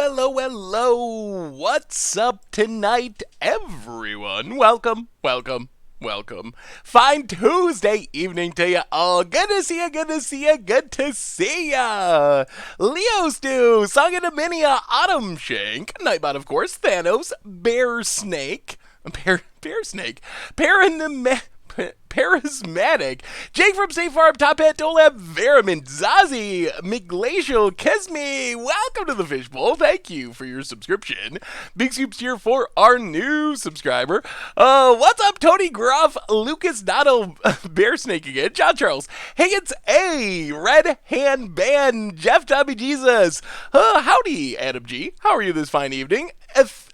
Hello. What's up tonight, everyone? Welcome. Fine Tuesday evening to you all. Good to see ya. Leo Stew, Song of Dominia, Autumn Shank, Nightbot, of course, Thanos, Bear Snake, Bear Snake, Charismatic, Jake from State Farm, Top Hat, Dolab, Veramin, Zazie, McGlacial, Kesme, welcome to the Fishbowl. Thank you for your subscription. Big Soups here for our new subscriber. What's up, Tony Gruff, Lucas Noddle, Bear Snake again, John Charles, Hey, it's A, Red Hand Band, Jeff Tommy Jesus, howdy, Adam G. How are you this fine evening?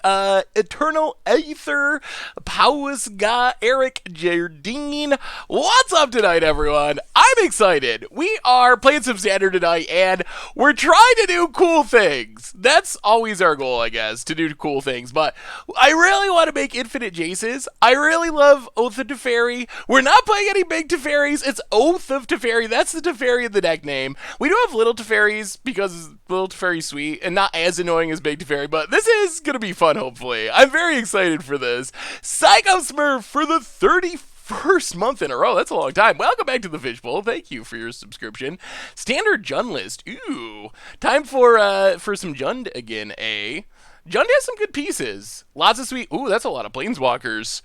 Eternal Aether, Powis Ga, Eric Jardine. What's up tonight, everyone? I'm excited. We are playing some Standard tonight, and we're trying to do cool things. That's always our goal, I guess, to do cool things. But I really want to make Infinite Jaces. I really love Oath of Teferi. We're not playing any big Teferis. It's Oath of Teferi. That's the Teferi in the deck name. We do have little Teferis because little Teferi's sweet and not as annoying as big Teferi, but this is going to be fun, hopefully. I'm very excited for this. Psycho Smurf for the 31st month in a row. That's a long time. Welcome back to the Fishbowl. Thank you for your subscription. Standard Jund list. Ooh. Time for some Jund again, eh? Jund has some good pieces. Lots of sweet. Ooh, that's a lot of Planeswalkers.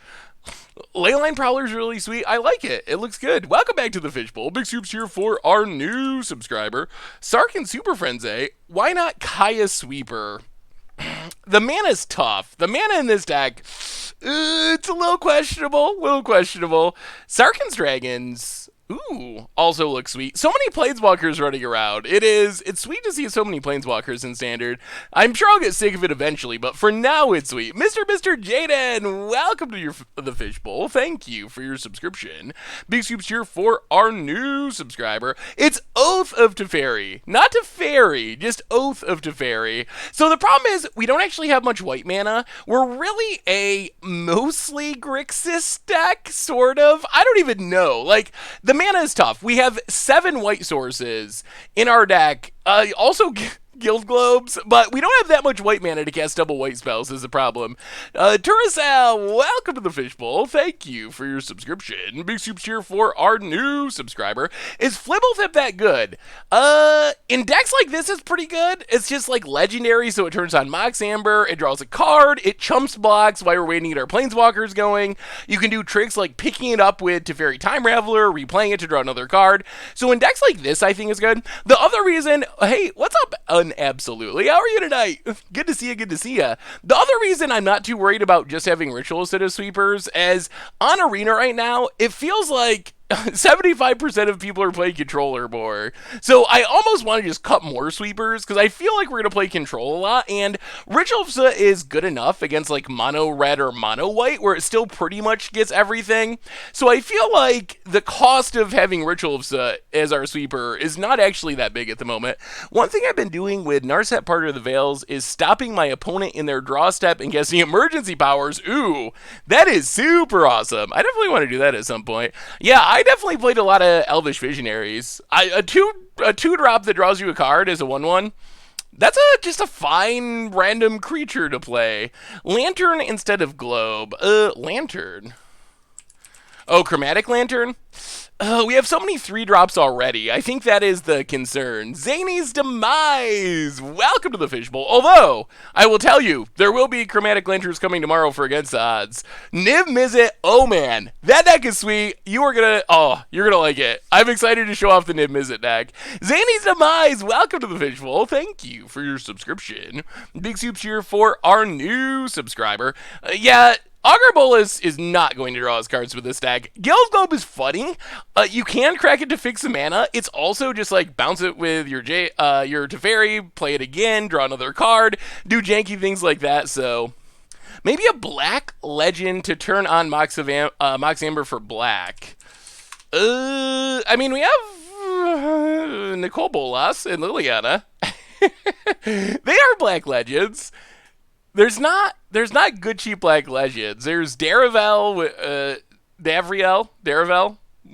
Leyline Prowler's really sweet. I like it. It looks good. Welcome back to the Fishbowl. Big Soups here for our new subscriber. Sark and Super Friends, eh? Why not Kaya Sweeper? The mana's tough. The mana in this deck, it's a little questionable. Sarkhan's Dragons, ooh, also look sweet. So many Planeswalkers running around. It's sweet to see so many Planeswalkers in Standard. I'm sure I'll get sick of it eventually, but for now it's sweet. Mr. Jaden, welcome to the Fishbowl. Thank you for your subscription. Big Soups here for our new subscriber. It's Oath of Teferi. Not Teferi, just Oath of Teferi. So the problem is, we don't actually have much white mana. We're really a mostly Grixis deck, sort of. I don't even know. Like, the mana is tough. We have 7 white sources in our deck. Also, Guild Globes, but we don't have that much white mana to cast double white spells is the problem. Turasal, welcome to the Fishbowl. Thank you for your subscription. Big Soups here for our new subscriber. Is Flibblethip that good? In decks like this, it's pretty good. It's just like legendary, so it turns on Mox Amber, it draws a card, it chumps blocks while we're waiting to get our Planeswalkers going. You can do tricks like picking it up with Teferi Time Raveler, replaying it to draw another card. So in decks like this, I think is good. The other reason, hey, what's up? Absolutely. How are you tonight? Good to see you. The other reason I'm not too worried about just having ritual instead of sweepers is on Arena right now, it feels like 75% of people are playing controller more. So I almost want to just cut more sweepers because I feel like we're going to play control a lot, and Ritual of Sa is good enough against like mono red or mono white where it still pretty much gets everything. So I feel like the cost of having Ritual of Sa as our sweeper is not actually that big at the moment. One thing I've been doing with Narset Part of the Veils is stopping my opponent in their draw step and casting emergency powers. Ooh, that is super awesome. I definitely want to do that at some point. Yeah, I definitely played a lot of Elvish Visionaries. A two drop that draws you a card is a 1/1. That's just a fine random creature to play. Lantern instead of Globe. Lantern. Oh, Chromatic Lantern? We have so many 3-drops already. I think that is the concern. Zany's Demise! Welcome to the Fishbowl. Although, I will tell you, there will be Chromatic Lanterns coming tomorrow for Against Odds. Niv Mizzet, oh man. That deck is sweet. You're gonna like it. I'm excited to show off the Niv Mizzet deck. Zany's Demise! Welcome to the Fishbowl. Thank you for your subscription. Big Soups here for our new subscriber. Augur Bolas is not going to draw his cards with this deck. Guild Globe is funny. You can crack it to fix the mana. It's also just like bounce it with your Teferi, play it again, draw another card, do janky things like that. So maybe a black legend to turn on Mox Amber for black. I mean, we have Nicole Bolas and Liliana. They are black legends. There's not good cheap black legends. There's Daravel,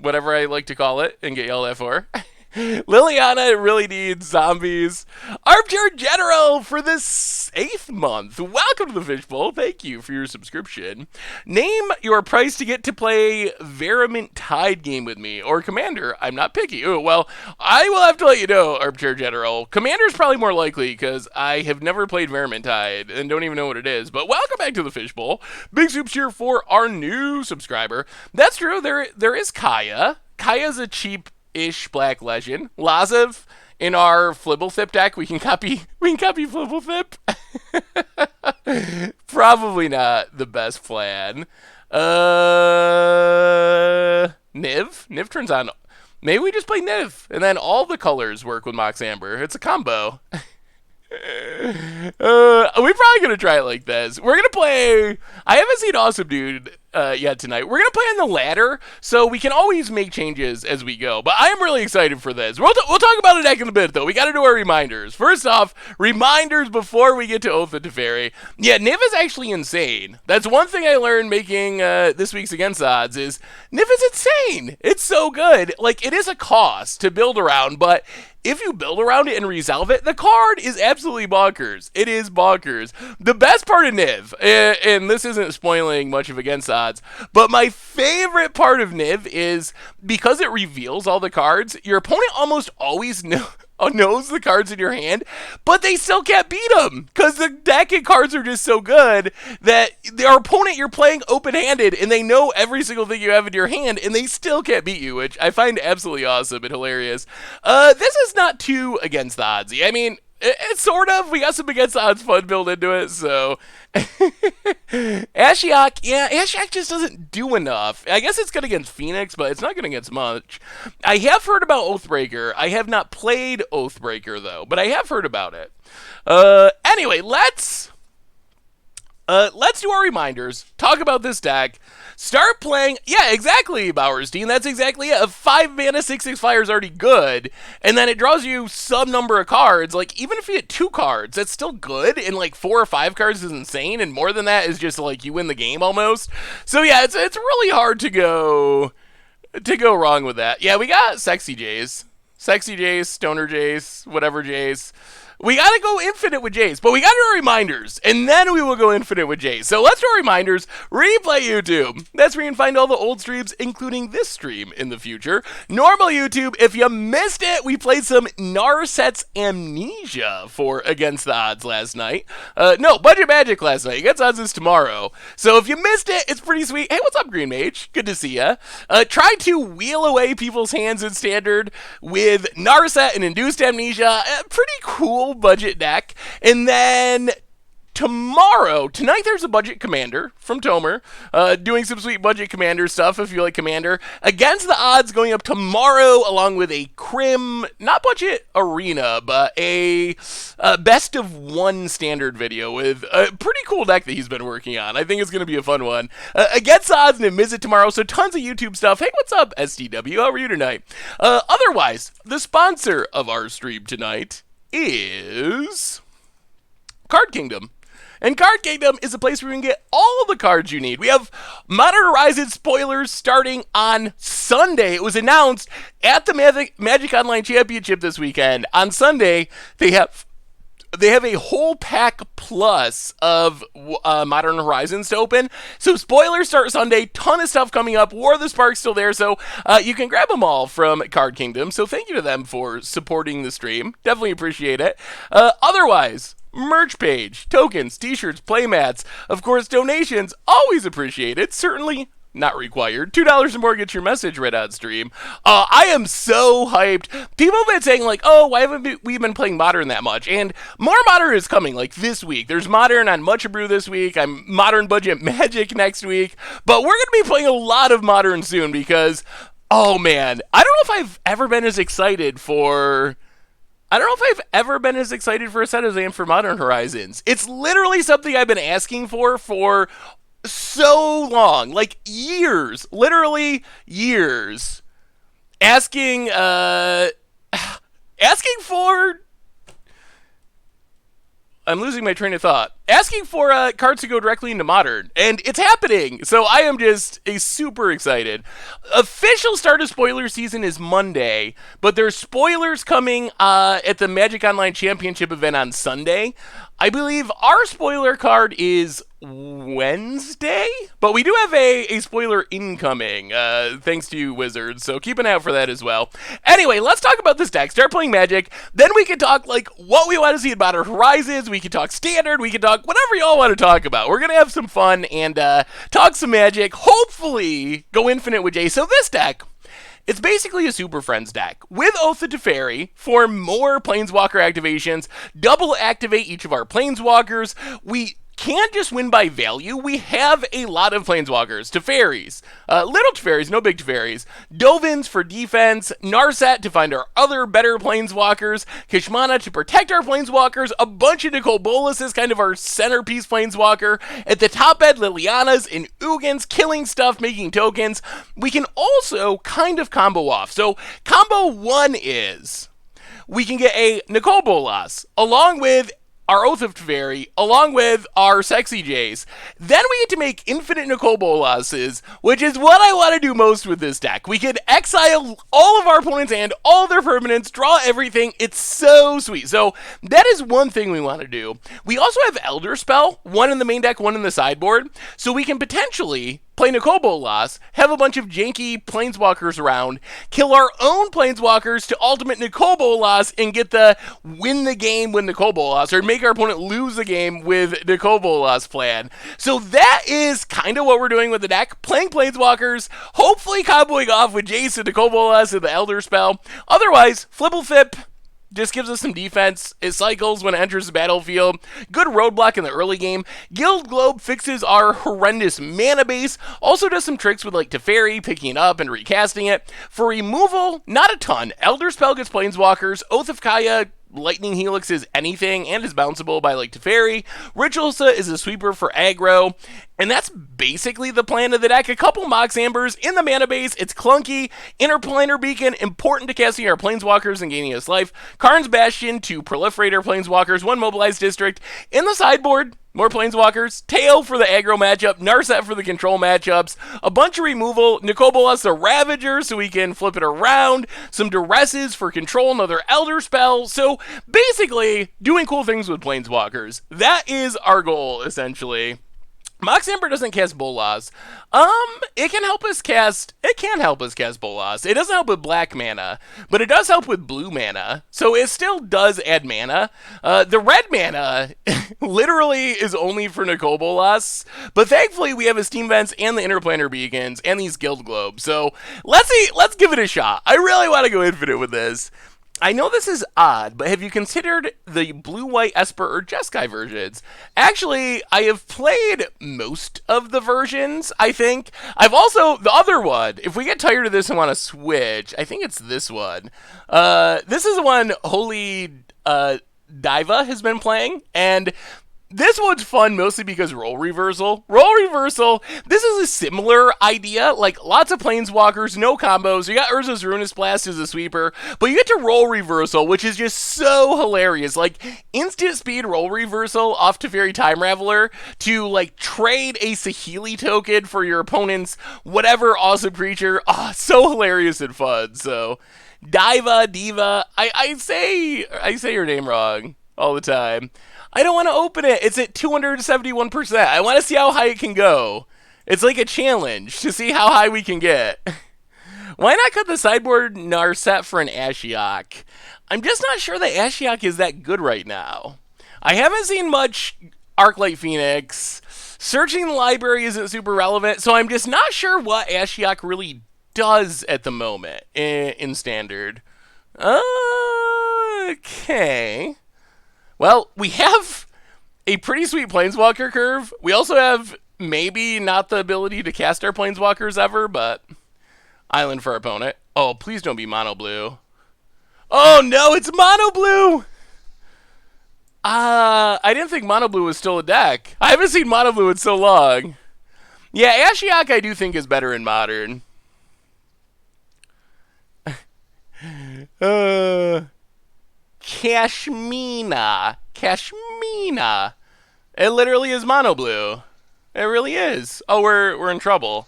whatever I like to call it and get yelled at for. Liliana really needs zombies. Armchair General for this 8th month. Welcome to the Fishbowl. Thank you for your subscription. Name your price to get to play Veramint Tide game with me. Or Commander. I'm not picky. Oh, well, I will have to let you know, Armchair General. Commander's probably more likely because I have never played Veramint Tide and don't even know what it is. But welcome back to the Fishbowl. Big soups here for our new subscriber. That's true. There is Kaya. Kaya's a cheap-ish black legend. Lazav in our Flibblethip deck. We can copy Flibblethip. Probably not the best plan. Niv turns on. Maybe we just play Niv, and then all the colors work with Mox Amber. It's a combo. We're probably gonna try it like this. We're gonna play. I haven't seen Awesome Dude yet tonight. We're gonna play on the ladder, so we can always make changes as we go. But I am really excited for this. We'll talk about it in a bit, though. We got to do our reminders. First off, reminders before we get to Oath of Teferi. Yeah, Niv is actually insane. That's one thing I learned making this week's Against Odds is Niv is insane. It's so good. Like, it is a cost to build around, but if you build around it and resolve it, the card is absolutely bonkers. It is bonkers. The best part of Niv, and this isn't spoiling much of Against Odds, but my favorite part of Niv is because it reveals all the cards, your opponent almost always knows the cards in your hand, but they still can't beat them because the deck and cards are just so good that their opponent, you're playing open-handed and they know every single thing you have in your hand and they still can't beat you, which I find absolutely awesome and hilarious. This is not too against the oddsy. I mean, it's sort of. We got some against the odds fun built into it, so. Ashiok, yeah, Ashiok just doesn't do enough. I guess it's good against Phoenix, but it's not good against much. I have heard about Oathbreaker. I have not played Oathbreaker, though, but I have heard about it. Anyway, let's do our reminders, talk about this deck, start playing. Yeah, exactly, Bowerstein. That's exactly it. A 5-mana 6/6 flyer is already good, and then it draws you some number of cards. Like, even if you get 2 cards, that's still good, and like 4 or 5 cards is insane, and more than that is just like you win the game almost. So yeah, it's really hard to go wrong with that. Yeah, we got Sexy Jace, Stoner Jace, whatever Jace. We got to go infinite with Jace, but we got to do our reminders, and then we will go infinite with Jace. So let's do our reminders. Replay YouTube. That's where you can find all the old streams, including this stream in the future. Normal YouTube, if you missed it, we played some Narset's Amnesia for Against the Odds last night. No, Budget Magic last night. Against Odds is tomorrow. So if you missed it, it's pretty sweet. Hey, what's up, Green Mage? Good to see ya. Try to wheel away people's hands in Standard with Narset and Induced Amnesia. Pretty cool budget deck. And then tonight there's a budget commander from Tomer, doing some sweet budget commander stuff if you like commander. Against the Odds going up tomorrow along with a Crim, not budget arena, but a best of 1 standard video with a pretty cool deck that he's been working on. I think it's going to be a fun one. Against the Odds and a visit tomorrow, so tons of YouTube stuff. Hey, what's up, STW? How are you tonight? Otherwise, the sponsor of our stream tonight is Card Kingdom. And Card Kingdom is a place where you can get all the cards you need. We have Modern Horizons spoilers starting on Sunday. It was announced at the Magic Online Championship this weekend. On Sunday, they have a whole pack plus of Modern Horizons to open. So spoilers start Sunday. Ton of stuff coming up. War of the Spark's still there, so you can grab them all from Card Kingdom. So thank you to them for supporting the stream. Definitely appreciate it. Otherwise, merch page, tokens, t-shirts, playmats, of course, donations, always appreciated. Certainly not required. $2 or more gets your message read on stream. I am so hyped. People have been saying, like, oh, why haven't we been playing Modern that much? And more Modern is coming, like, this week. There's Modern on Much Brew this week. I'm Modern Budget Magic next week. But we're going to be playing a lot of Modern soon because, oh, man, I don't know if I've ever been as excited for a set as I am for Modern Horizons. It's literally something I've been asking for so long, like years, literally years, asking for, I'm losing my train of thought. asking for cards to go directly into Modern, and it's happening. So I am just super excited. Official start of spoiler season is Monday, but there's spoilers coming at the Magic Online Championship event on Sunday. I believe our spoiler card is Wednesday, but we do have a spoiler incoming, thanks to you, Wizards, so keep an eye out for that as well. Anyway, let's talk about this deck. Start playing Magic, then we can talk, like, what we want to see in Modern Horizons, we can talk Standard, we can talk whatever y'all want to talk about. We're going to have some fun and talk some Magic, hopefully go Infinite with Jay. So this deck, it's basically a Super Friends deck with Oath of Teferi for more Planeswalker activations, double activate each of our Planeswalkers. We can't just win by value. We have a lot of Planeswalkers. Teferis, little Teferis, no big Teferis. Dovins for defense, Narset to find our other better Planeswalkers, Kishmana to protect our Planeswalkers, a bunch of Nicol Bolas is kind of our centerpiece Planeswalker. At the top end, Lilianas and Ugins, killing stuff, making tokens. We can also kind of combo off. So combo one is we can get a Nicol Bolas along with our Oath of Teferi, along with our Sexy Jays. Then we get to make infinite Nicol Bolases, which is what I want to do most with this deck. We can exile all of our opponents and all their permanents, draw everything. It's so sweet. So that is one thing we want to do. We also have Elder Spell, one in the main deck, one in the sideboard. So we can potentially play Nicol Bolas, have a bunch of janky Planeswalkers around, kill our own Planeswalkers to ultimate Nicol Bolas, and get the win the game with Nicol Bolas, or make our opponent lose the game with Nicol Bolas plan. So that is kind of what we're doing with the deck, playing Planeswalkers, hopefully comboing off with Jace and Nicol Bolas and the Elder Spell. Otherwise, Flibbleflip just gives us some defense. It cycles when it enters the battlefield. Good roadblock in the early game. Guild Globe fixes our horrendous mana base. Also does some tricks with like Teferi, picking it up and recasting it. For removal, not a ton. Elder Spell gets Planeswalkers. Oath of Kaya, Lightning Helix is anything and is bounceable by like Teferi. Ritualista is a sweeper for aggro. And that's basically the plan of the deck. A couple Mox Ambers in the mana base. It's clunky. Interplanar Beacon, important to casting our Planeswalkers and gaining us life. Karn's Bastion to proliferate our Planeswalkers. One Mobilized District. In the sideboard, more Planeswalkers. Tail for the aggro matchup. Narset for the control matchups. A bunch of removal. Nicol Bolas the Ravager so we can flip it around. Some Duresses for control. Another Elder Spell. So basically, doing cool things with Planeswalkers. That is our goal, essentially. Mox Amber doesn't cast Bolas. It can help us cast Bolas. It doesn't help with black mana, but it does help with blue mana. So it still does add mana. The red mana literally is only for Nicol Bolas, but thankfully we have a Steam Vents and the Interplanar Beacons and these Guild Globes. So let's give it a shot. I really want to go infinite with this. I know this is odd, but have you considered the blue-white Esper or Jeskai versions? Actually, I have played most of the versions, I think. I've also, the other one, if we get tired of this and want to switch, I think it's this one. This is the one Holy Diva has been playing, and this one's fun mostly because Role Reversal. Role Reversal, this is a similar idea, like lots of Planeswalkers, no combos. You got Urza's Ruinous Blast as a sweeper, but you get to Role Reversal, which is just so hilarious. Like, instant speed Role Reversal off Teferi Time Raveler to, like, trade a Saheeli token for your opponent's whatever awesome creature. Oh, so hilarious and fun. So, Diva, I say your name wrong all the time. I don't want to open it. It's at 271%. I want to see how high it can go. It's like a challenge to see how high we can get. Why not cut the sideboard Narset for an Ashiok? I'm just not sure that Ashiok is that good right now. I haven't seen much Arclight Phoenix. Searching the library isn't super relevant, so I'm just not sure what Ashiok really does at the moment in Standard. Okay. Well, we have a pretty sweet Planeswalker curve. We also have maybe not the ability to cast our Planeswalkers ever, but Island for our opponent. Oh, please don't be mono blue. Oh no, it's mono blue! I didn't think mono blue was still a deck. I haven't seen mono blue in so long. Yeah, Ashiok I do think is better in Modern. Kashmina. It literally is mono blue. It really is. Oh, we're in trouble.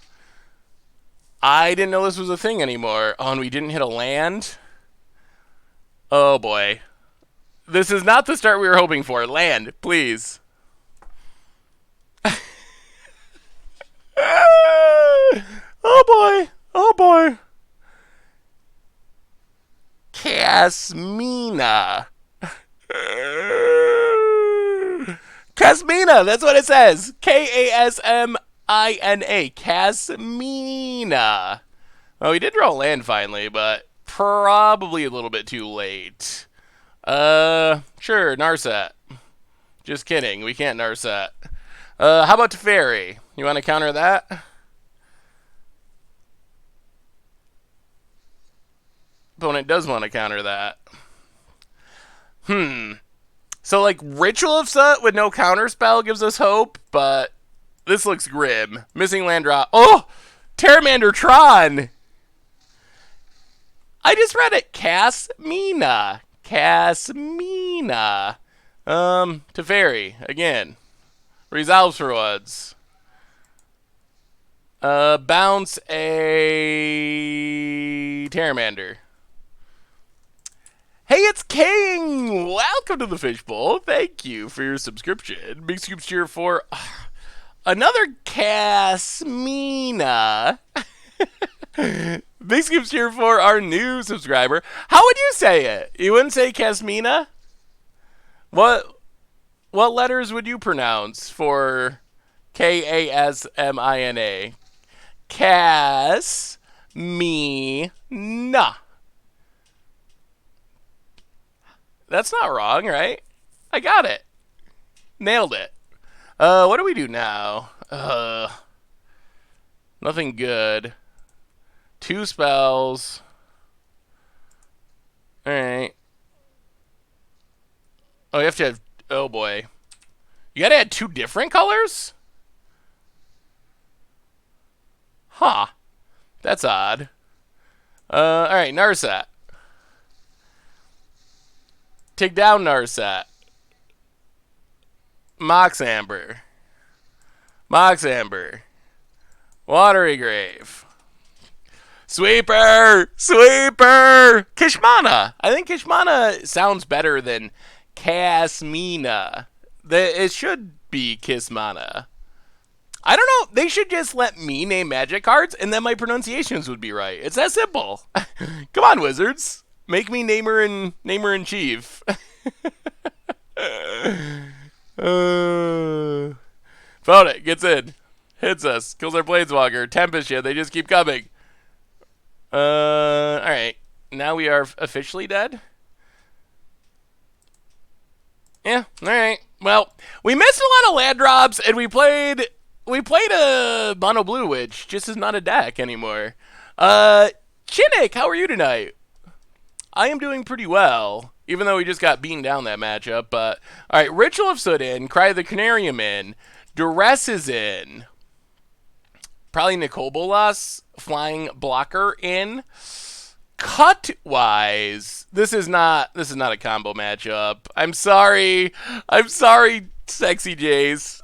I didn't know this was a thing anymore. Oh, and we didn't hit a land? Oh, boy. This is not the start we were hoping for. Land, please. Oh, boy. Oh, boy. Kasmina. Kasmina, that's what it says. Kasmina. Kasmina. Oh, we did draw land finally, but probably a little bit too late. Sure, Narset. Just kidding, we can't Narset. How about Teferi? You want to counter that? Opponent does want to counter that. So, like, Ritual of Sut with no counterspell gives us hope, but this looks grim. Missing land drop. Oh! Terramander Tron! I just read it. Kasmina. Kasmina. Teferi. Again. Resolves for once. Bounce a Terramander. Hey, it's King! Welcome to the Fishbowl. Thank you for your subscription. Big scoops cheer for another Kasmina. Big scoops cheer for our new subscriber. How would you say it? You wouldn't say Kasmina? What letters would you pronounce for Kasmina? Kasmina. That's not wrong, right? I got it. Nailed it. What do we do now? Nothing good. 2 spells. Alright. Oh, you have to have... Oh, boy. You gotta add 2 different colors? Huh. That's odd. Alright, Narset. Take down Narset. Mox Amber. Mox Amber. Watery Grave. Sweeper! Sweeper! Kishmana! I think Kishmana sounds better than Kasmina. It should be Kismana. I don't know. They should just let me name magic cards and then my pronunciations would be right. It's that simple. Come on, Wizards. Make me namer in chief. Found it. Gets in. Hits us. Kills our Planeswalker. Tempest shit. They just keep coming. Alright. Now we are officially dead? Yeah. Alright. Well, we missed a lot of land drops, and we played a mono blue, which just is not a deck anymore. Chinnick, how are you tonight? I am doing pretty well, even though we just got beaten down that matchup. But all right, Ritual of Soot in, Cry of the Canarium in, Duress is in, probably Nicobolas, Flying Blocker in. Cut-wise, this is not a combo matchup. I'm sorry, Sexy Jays.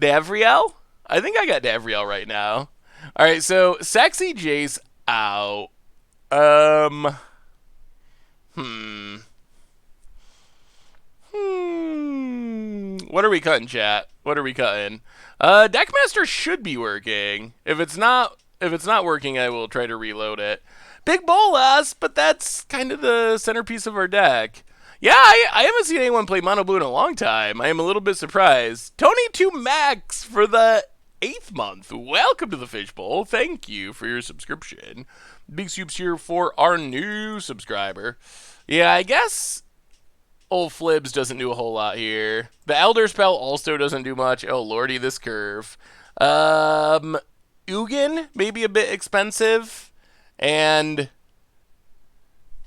Davriel? I think I got Davriel right now. All right, so Sexy Jace out. What are we cutting, chat? What are we cutting? Deckmaster should be working. If it's not working, I will try to reload it. Big Bolas, but that's kind of the centerpiece of our deck. Yeah, I haven't seen anyone play Mono Blue in a long time. I am a little bit surprised. Tony2 Max for the 8th month. Welcome to the Fishbowl. Thank you for your subscription. Big soups here for our new subscriber. Yeah, I guess old Flibs doesn't do a whole lot here. The Elder Spell also doesn't do much. Oh, lordy, this curve. Ugin, maybe a bit expensive. And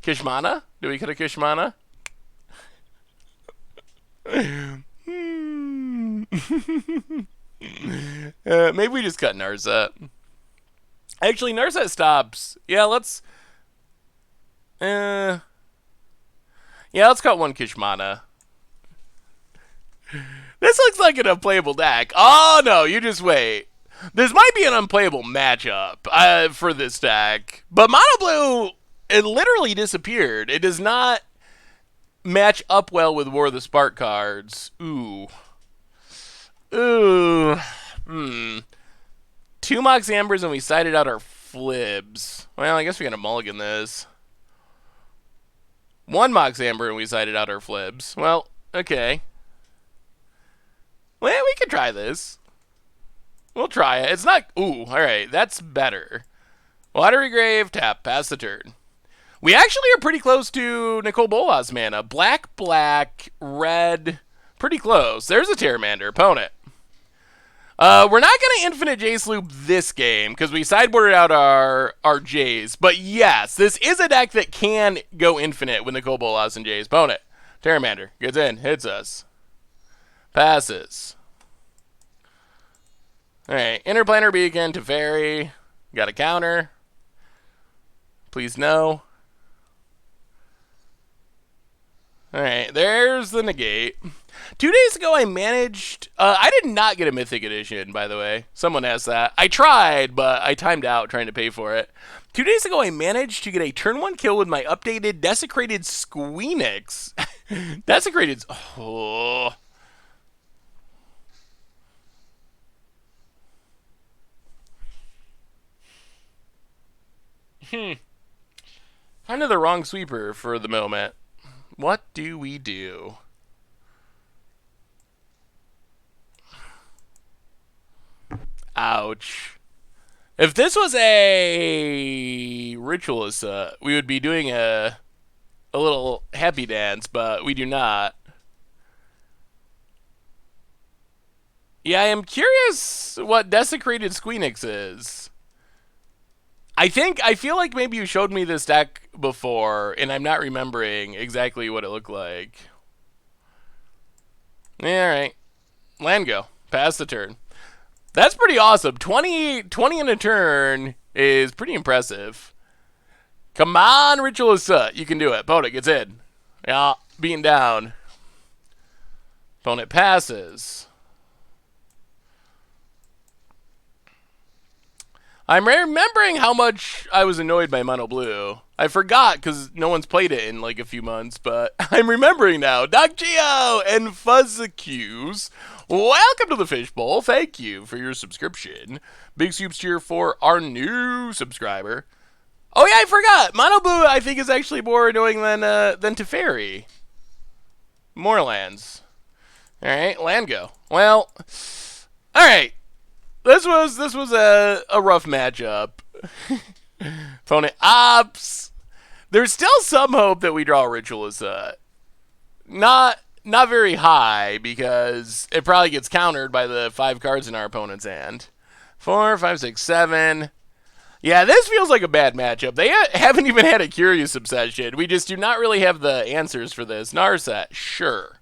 Kishmana? Do we cut a Kishmana? Maybe we just cut Narset. Actually, Narset stops. Yeah, let's... Yeah, let's cut one Kishmana. This looks like an unplayable deck. Oh, no, you just wait. This might be an unplayable matchup for this deck. But Mono Blue, it literally disappeared. It does not match up well with War of the Spark cards. Ooh. Ooh. Hmm. 2 Mox Ambers and we sided out our Flibs. Well, I guess we gotta mulligan this. 1 Mox Amber and we sided out our Flibs. Well, okay. Well, we could try this. We'll try it. It's not... Ooh, alright. That's better. Watery Grave, tap, pass the turn. We actually are pretty close to Nicole Bolas mana. Black, black, red. Pretty close. There's a Terramander. Opponent. We're not going to Infinite Jace Loop this game because we sideboarded out our Jays. But yes, this is a deck that can go infinite with Nicole Bolas and Jays. Opponent. Terramander. Gets in. Hits us. Passes. Alright. Interplanar Beacon. Teferi. Got a counter. Please no. Alright, there's the negate. 2 days ago I managed... I did not get a Mythic Edition, by the way. Someone asked that. I tried, but I timed out trying to pay for it. 2 days ago I managed to get a turn 1 kill with my updated Desecrated Squeenix. Desecrated... Oh... Kind of the wrong sweeper for the moment. What do we do? Ouch. If this was a Ritualist, we would be doing a little happy dance, but we do not. Yeah, I am curious what Desecrated Squeenix is. I feel like maybe you showed me this deck before, and I'm not remembering exactly what it looked like. Yeah, alright. Land go. Pass the turn. That's pretty awesome. 20 in a turn is pretty impressive. Come on, Ritualist. You can do it. Opponent gets in. Yeah, beaten down. Opponent passes. I'm remembering how much I was annoyed by Mono Blue. I forgot because no one's played it in like a few months, but I'm remembering now. Doc Geo and Fuzzacuse, welcome to the Fishbowl. Thank you for your subscription. Big soups cheer for our new subscriber. Oh yeah, I forgot. Mono Blue I think is actually more annoying than Teferi. More lands. All right, land go. Well, all right. This was a rough matchup. Opponent ops. There's still some hope that we draw a Ritualist. Not very high because it probably gets countered by the 5 cards in our opponent's hand. 4, 5, 6, 7. Yeah, this feels like a bad matchup. They haven't even had a Curious Obsession. We just do not really have the answers for this. Narset, sure.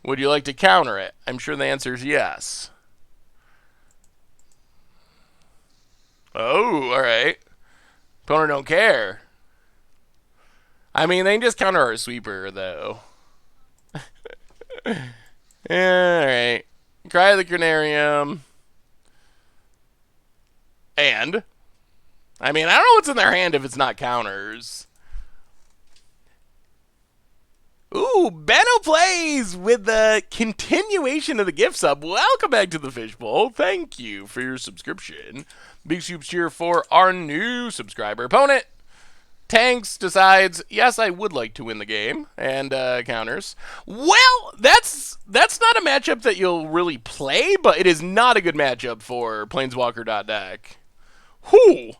Would you like to counter it? I'm sure the answer is yes. Oh, alright. Opponent don't care. I mean, they can just counter our sweeper, though. Alright. Cry of the Cranarium. And? I mean, I don't know what's in their hand if it's not counters. Ooh, Benno plays with the continuation of the gift sub. Welcome back to the Fishbowl. Thank you for your subscription. Big soups cheer for our new subscriber. Opponent tanks, decides, yes, I would like to win the game, and counters. Well, that's not a matchup that you'll really play, but it is not a good matchup for Planeswalker.deck. Whew,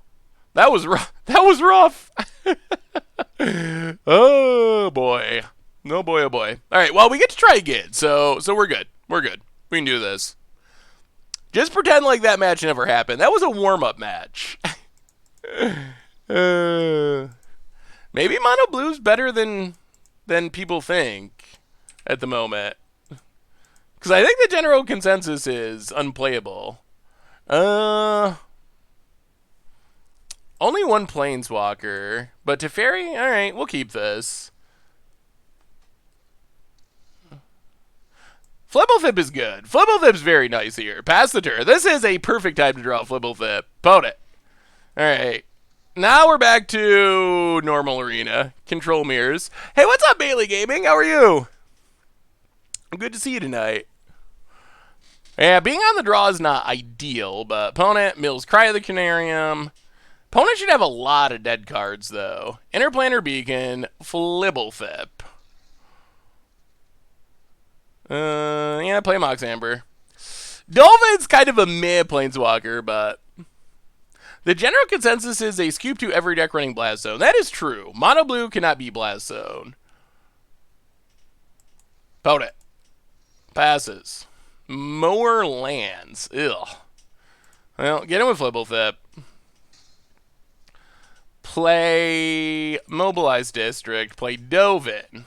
that was rough. That was rough. Oh boy. No boy, oh boy. All right, well, we get to try again, so we're good. We're good. We can do this. Just pretend like that match never happened. That was a warm-up match. Maybe Mono Blue's better than people think at the moment. Because I think the general consensus is unplayable. Only one Planeswalker. But Teferi, alright, we'll keep this. Flibblethip is good. Flibblethip's very nice here. Pass the turn. This is a perfect time to draw Flibblethip. Opponent. Alright. Now we're back to normal arena. Control mirrors. Hey, what's up, Bailey Gaming? How are you? Good to see you tonight. Yeah, being on the draw is not ideal, but opponent mills Cry of the Canarium. Opponent should have a lot of dead cards, though. Interplanar Beacon, Flibblethip. Yeah, play Mox Amber. Dolphin's kind of a meh planeswalker, but the general consensus is a scoop to every deck running Blast Zone. That is true. Mono Blue cannot be Blast Zone. Opponent. Passes. More lands. Ugh. Well, get in with Flibblethip. Play Mobilize District. Play Dovin.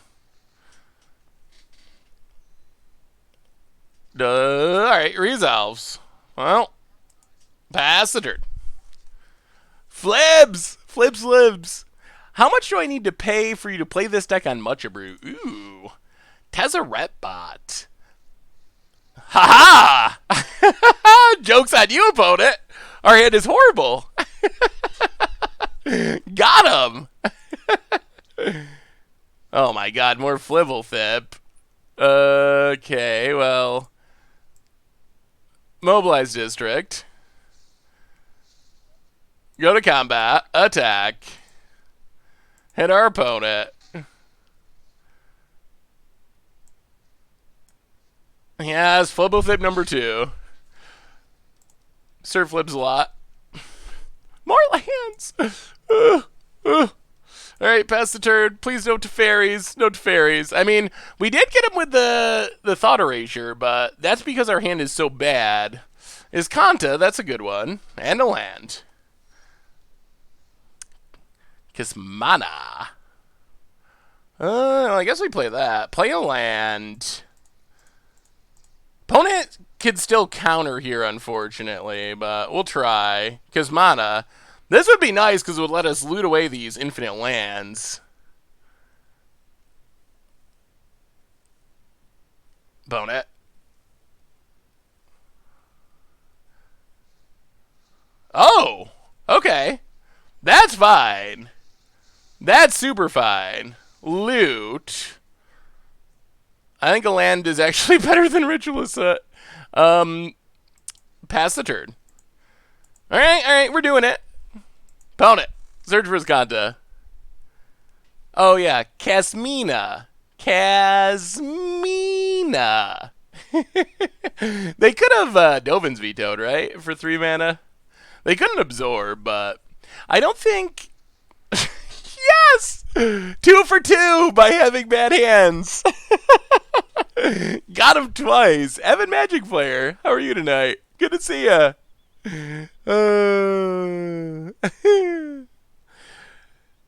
Alright, resolves. Well, pass the turn. Flibs! Flips, libs. How much do I need to pay for you to play this deck on Muchabrew? Ooh. Tezzeret-Bot. Ha ha! Joke's on you, opponent. Our hand is horrible. Got him. Oh my god, more Flibblethip. Okay, well. Mobilize District. Go to combat. Attack. Hit our opponent. Yes, Flibblethip number 2. Sir flips a lot. More lands. Alright, pass the turn. Please no Teferis. No Teferis. I mean, we did get him with the Thought Erasure, but that's because our hand is so bad. Is Kanta, that's a good one. And a land. Kismana. I guess we play that. Play a land. Opponent can still counter here, unfortunately, but we'll try. Kismana. This would be nice because it would let us loot away these infinite lands. Opponent. Oh! Okay. That's fine. That's super fine. Loot. I think a land is actually better than Ritualist. Pass the turn. Alright, we're doing it. Opponent. Search for Skanta. Oh, yeah. Kasmina. Kasmina. They could have Dovin's vetoed, right? For 3 mana. They couldn't absorb, but I don't think... Yes! 2 for 2 by having bad hands. Got him twice. Evan Magic Player, how are you tonight? Good to see ya.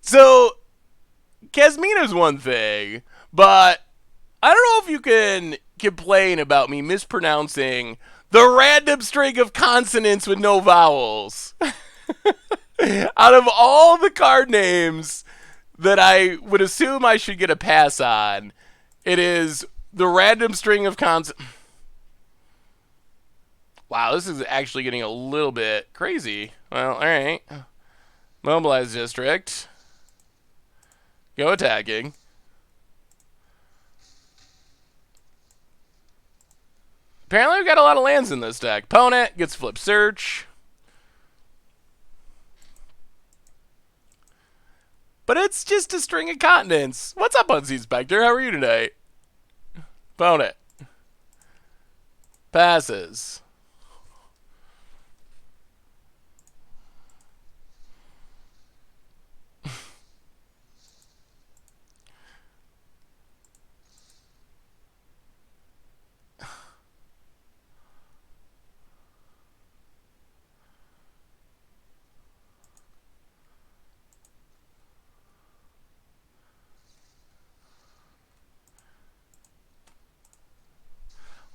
So, Kasmina's one thing, but I don't know if you can complain about me mispronouncing the random string of consonants with no vowels. Out of all the card names that I would assume I should get a pass on, it is the random string of consonants. Wow, this is actually getting a little bit crazy. Well, alright. Mobilize District. Go attacking. Apparently we've got a lot of lands in this deck. Opponent gets Flip Search. But it's just a string of continents. What's up, Unseen Spectre? How are you tonight? Opponent. Passes.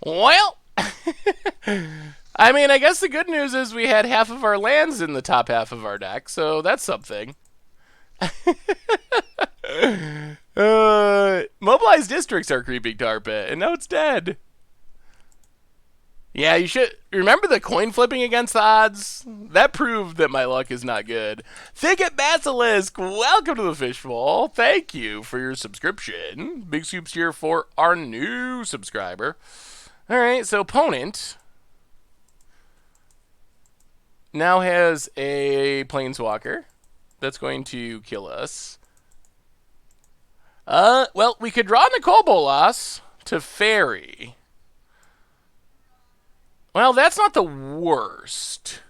Well, I mean, I guess the good news is we had half of our lands in the top half of our deck, so that's something. Mobilized Districts are creeping tar pit, and now it's dead. Yeah, you should remember the coin flipping against the odds. That proved that my luck is not good. Thicket Basilisk, welcome to the Fishbowl. Thank you for your subscription. Big soups here for our new subscriber. All right, so opponent now has a Planeswalker that's going to kill us. Well, we could draw Nicol Bolas to Teferi. Well, that's not the worst.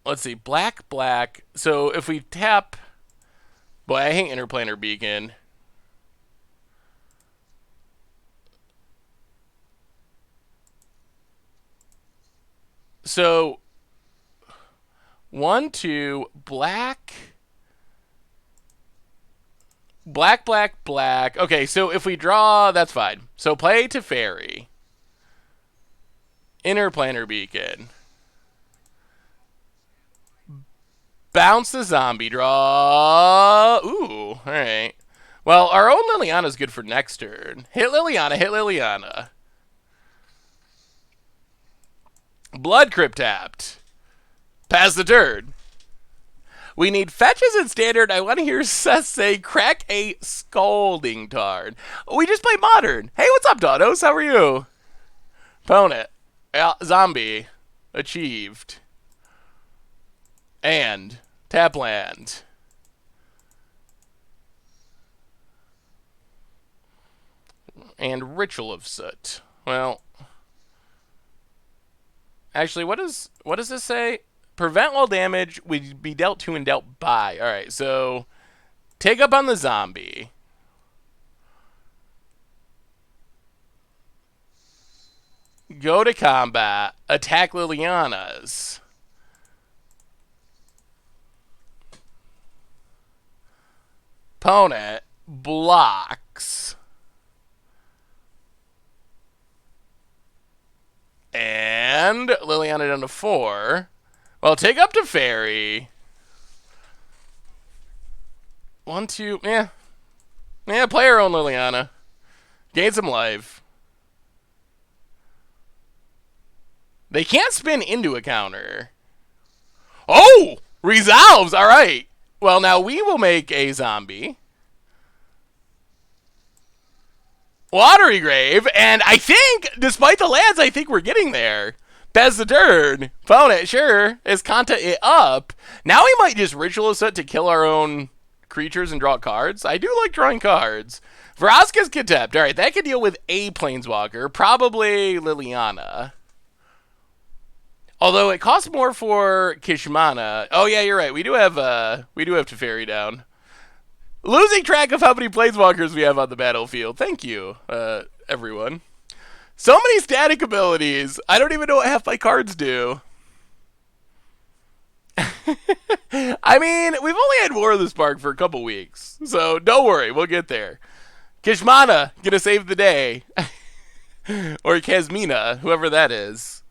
Let's see, black, black. So if we tap... Boy, I hate Interplanar Beacon. So, 1, 2, black... Black, black, black. Okay, so if we draw, that's fine. So play Teferi. Interplanar Beacon. Bounce the zombie draw. Ooh, alright. Well, our own Liliana's good for next turn. Hit Liliana, hit Liliana. Blood Crypt tapped. Pass the turn. We need fetches in standard. I want to hear Seth say, crack a Scalding Tarn. We just played Modern. Hey, what's up, Dodos? How are you? Opponent. Zombie. Achieved. And tap land. And Ritual of Soot. Well, actually, what does this say? Prevent while damage would be dealt to and dealt by. All right, so take up on the zombie. Go to combat. Attack Liliana's. Opponent blocks. And Liliana down to 4. Well, take up to Teferi. 1, 2, yeah. Yeah, play our own Liliana. Gain some life. They can't spin into a counter. Oh! Resolves! Alright. Well, now we will make a zombie. Watery Grave. And I think, despite the lands, I think we're getting there. Pass the turn. Opponent, sure, is Kanta it up. Now we might just Ritual of Soot to kill our own creatures and draw cards. I do like drawing cards. Vraska's Contempt. Alright, that could deal with a Planeswalker. Probably Liliana. Although it costs more for Kishmana. Oh yeah, you're right. We do have Teferi down. Losing track of how many Planeswalkers we have on the battlefield. Thank you, everyone. So many static abilities. I don't even know what half my cards do. I mean, we've only had War of the Spark for a couple weeks. So don't worry, we'll get there. Kishmana, gonna save the day. Or Kasmina, whoever that is.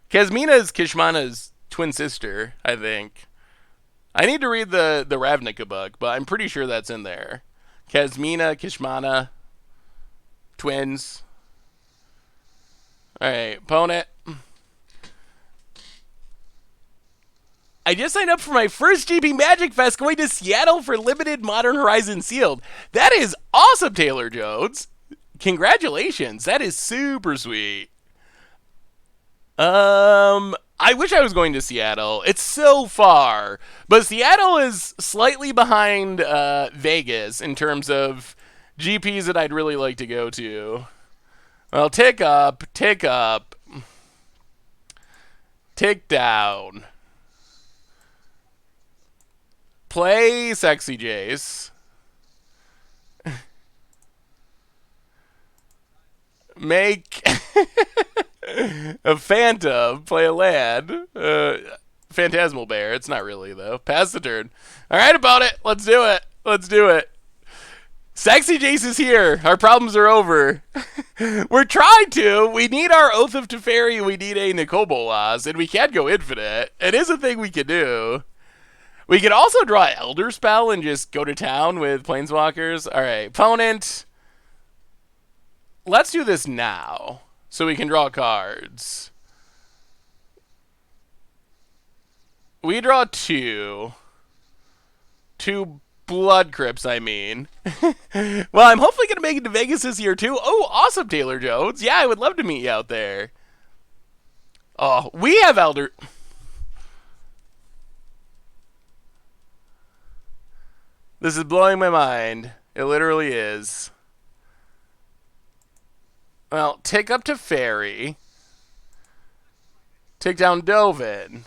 Kasmina is Kishmana's twin sister, I think. I need to read the Ravnica book, but I'm pretty sure that's in there. Kasmina, Kishmana, twins. Alright, opponent. I just signed up for my first GP Magic Fest going to Seattle for limited Modern Horizon Sealed. That is awesome, Taylor Jones. Congratulations. That is super sweet. I wish I was going to Seattle. It's so far. But Seattle is slightly behind Vegas in terms of GPs that I'd really like to go to. Well, tick up, tick down. Play Sexy Jace. Make a Phantom, play a land. Phantasmal Bear. It's not really, though. Pass the turn. All right, about it. Let's do it. Let's do it. Sexy Jace is here. Our problems are over. We're trying to. We need our Oath of Teferi. We need a Nicol Bolas, and we can't go infinite. It is a thing we can do. We could also draw Elder Spell and just go to town with Planeswalkers. All right, opponent. let's do this now so we can draw cards. We draw two blood crypts, I mean. Well, I'm hopefully going to make it to Vegas this year, too. Oh, awesome, Taylor Jones. Yeah, I would love to meet you out there. Oh, we have Elder... This is blowing my mind. It literally is. Well, take up Teferi. Take down Dovin.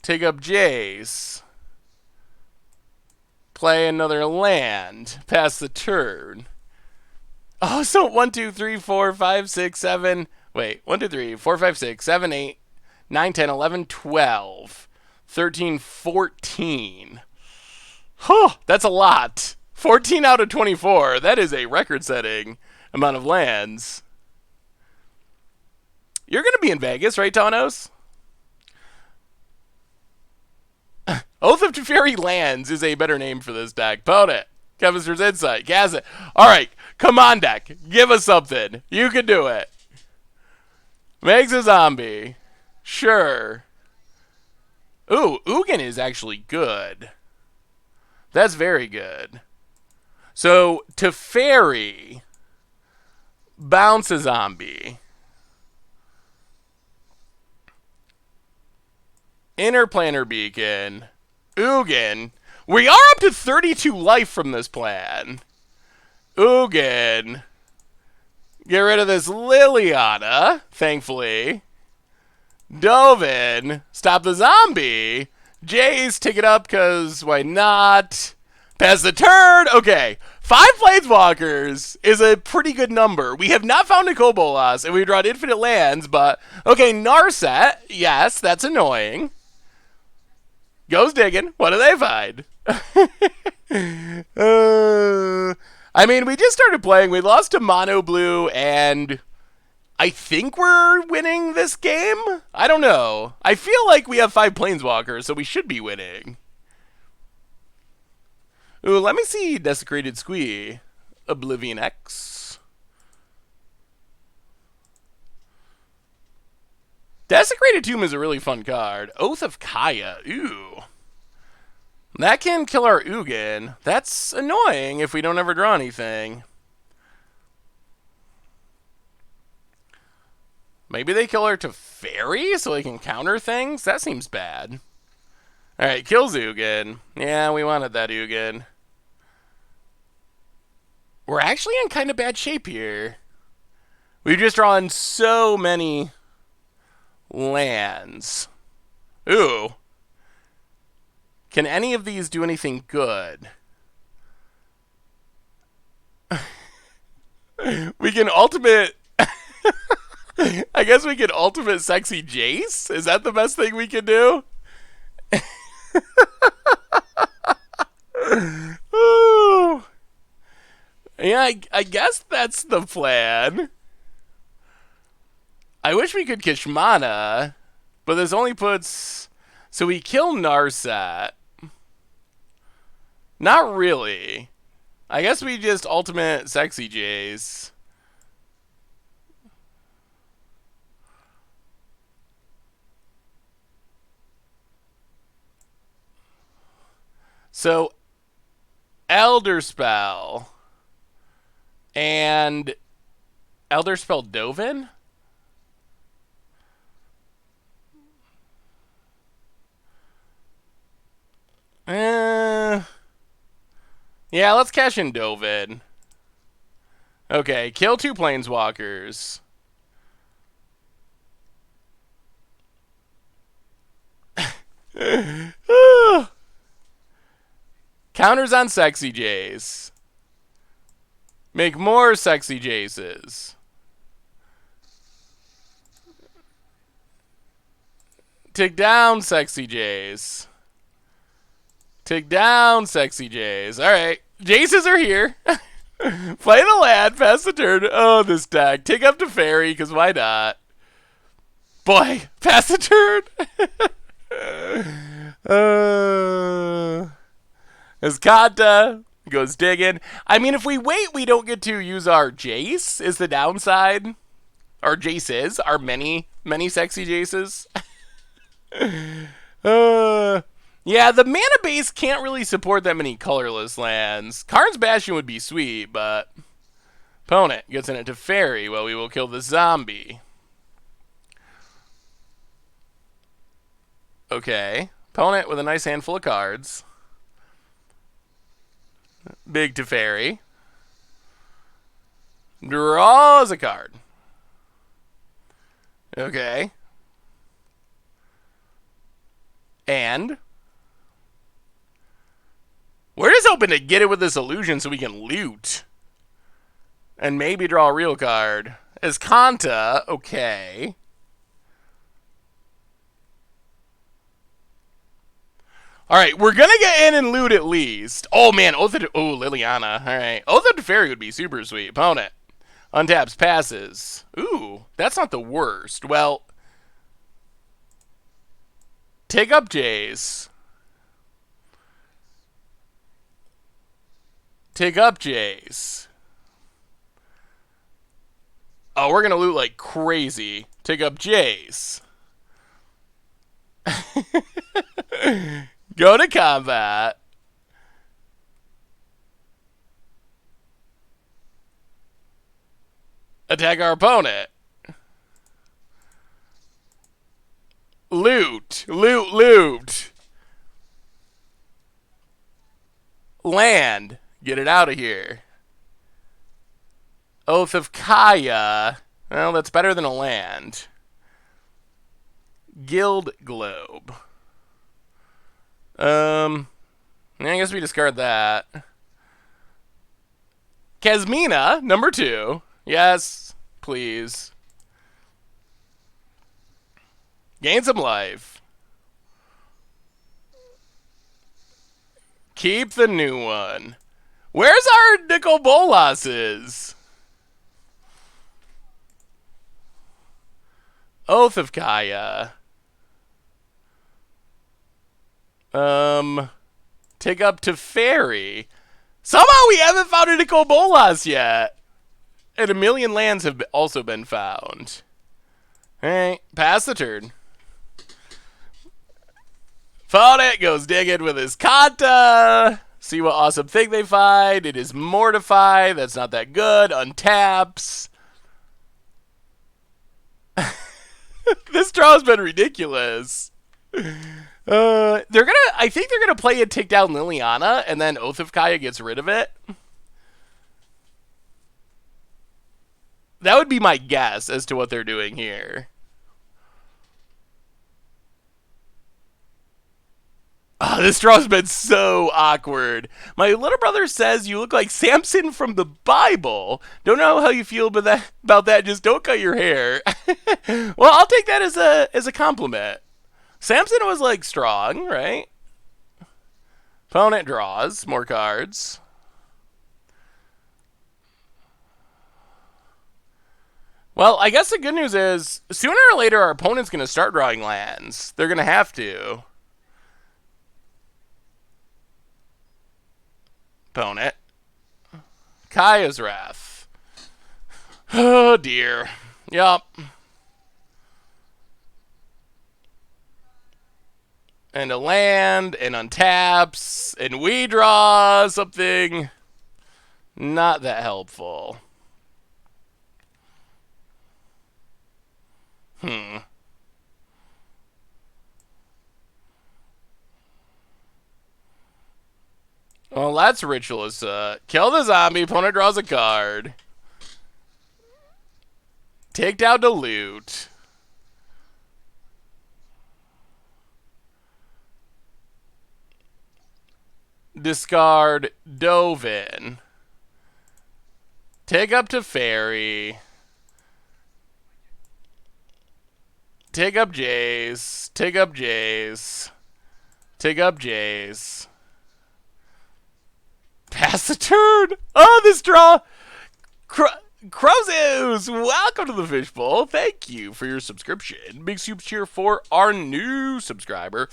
Take up Jace. Play another land. Pass the turn. Oh, so 1, 2, 3, 4, 5, 6, 7. Wait, 1, 2, 3, 4, 5, 6, 7, 8, 9, 10, 11, 12, 13, 14. Huh, that's a lot. 14 out of 24. That is a record-setting amount of lands. You're going to be in Vegas, right, Tanos? Oath of Teferi Lands is a better name for this deck. Pound it. Kevinster's Insight. Gas it. All right. Come on, deck. Give us something. You can do it. Makes a zombie. Sure. Ooh, Ugin is actually good. That's very good. So, Teferi. Bounce a zombie. Interplanar Beacon. Ugin. We are up to 32 life from this plan. Ugin. Get rid of this Liliana, thankfully. Dovin. Stop the zombie. Jace, take it up, because why not? Pass the turn. Okay. 5 Planeswalkers is a pretty good number. We have not found a Kobolas, and we drawn infinite lands, but... Okay, Narset. Yes, that's annoying. Goes digging. What do they find? I mean, we just started playing. We lost to Mono Blue, and I think we're winning this game? I don't know. I feel like we have 5 Planeswalkers, so we should be winning. Ooh, let me see Desecrated Squee. Oblivion X. Desecrated Tomb is a really fun card. Oath of Kaya. Ooh. That can kill our Ugin. That's annoying if we don't ever draw anything. Maybe they kill our Teferi so they can counter things? That seems bad. Alright, kills Ugin. Yeah, we wanted that Ugin. We're actually in kind of bad shape here. We've just drawn so many lands. Ooh. Can any of these do anything good? We can ultimate... I guess we can ultimate Sexy Jace? Is that the best thing we can do? Ooh. Yeah, I guess that's the plan. I wish we could Kishmana, but this only puts... So we kill Narset. Not really. I guess we just ultimate Sexy Jace. So, Elder Spell and Elder Spell Dovin? Yeah, let's cash in Dovin. Okay, kill 2 Planeswalkers. Counters on Sexy Jace. Make more Sexy Jaces. Take down Sexy Jace. Take down Sexy Jace. Alright. Jaces are here. Play the land. Pass the turn. Oh, this deck. Take up Teferi, because why not? Boy. Pass the turn. Escanta goes digging. I mean, if we wait, we don't get to use our Jace, is the downside. Our Jaces, our many sexy Jaces. Yeah, the mana base can't really support that many colorless lands. Karn's Bastion would be sweet, but opponent gets in it to Teferi. Well, we will kill the zombie. Okay. Opponent with a nice handful of cards. Big Teferi. Draws a card. Okay. And we're just hoping to get it with this illusion so we can loot. And maybe draw a real card. As Kanta, okay. Alright, we're gonna get in and loot at least. Oh man, Liliana. Alright. Oath of Teferi would be super sweet. Opponent. Untaps, passes. Ooh, that's not the worst. Well, take up Jace. Take up Jace. Oh, we're gonna loot like crazy. Take up Jace. Go to combat. Attack our opponent. Loot. Loot, loot. Land. Get it out of here. Oath of Kaya. Well, that's better than a land. Guild Globe. I guess we discard that. Kasmina, number 2. Yes, please. Gain some life. Keep the new one. Where's our Nicol Bolas's? Oath of Kaya. Take up to Teferi. Somehow we haven't found a Nicol Bolas yet. And a million lands have also been found. Alright, pass the turn. Opponent goes digging with his Kanta. See what awesome thing they find. It is Mortify. That's not that good. Untaps. This draw's been ridiculous. I think they're gonna play a take down Liliana, and then Oath of Kaya gets rid of it. That would be my guess as to what they're doing here. Oh, this draw's been so awkward. My little brother says you look like Samson from the Bible. Don't know how you feel about that. Just don't cut your hair. Well, I'll take that as a compliment. Samson was like strong, right? Opponent draws more cards. Well, I guess the good news is sooner or later our opponent's going to start drawing lands. They're going to have to. Opponent. Kaya's Wrath. Oh, dear. Yup. And a land, and untaps, and we draw something not that helpful. Well, that's Ritualist. Kill the zombie, opponent draws a card. Take down to loot. Discard Dovin. Take up to Teferi. Take up Jace. Take up Jace. Take up Jace. Pass the turn. Oh, this draw. Crozus, welcome to the Fishbowl. Thank you for your subscription. Big super cheer for our new subscriber.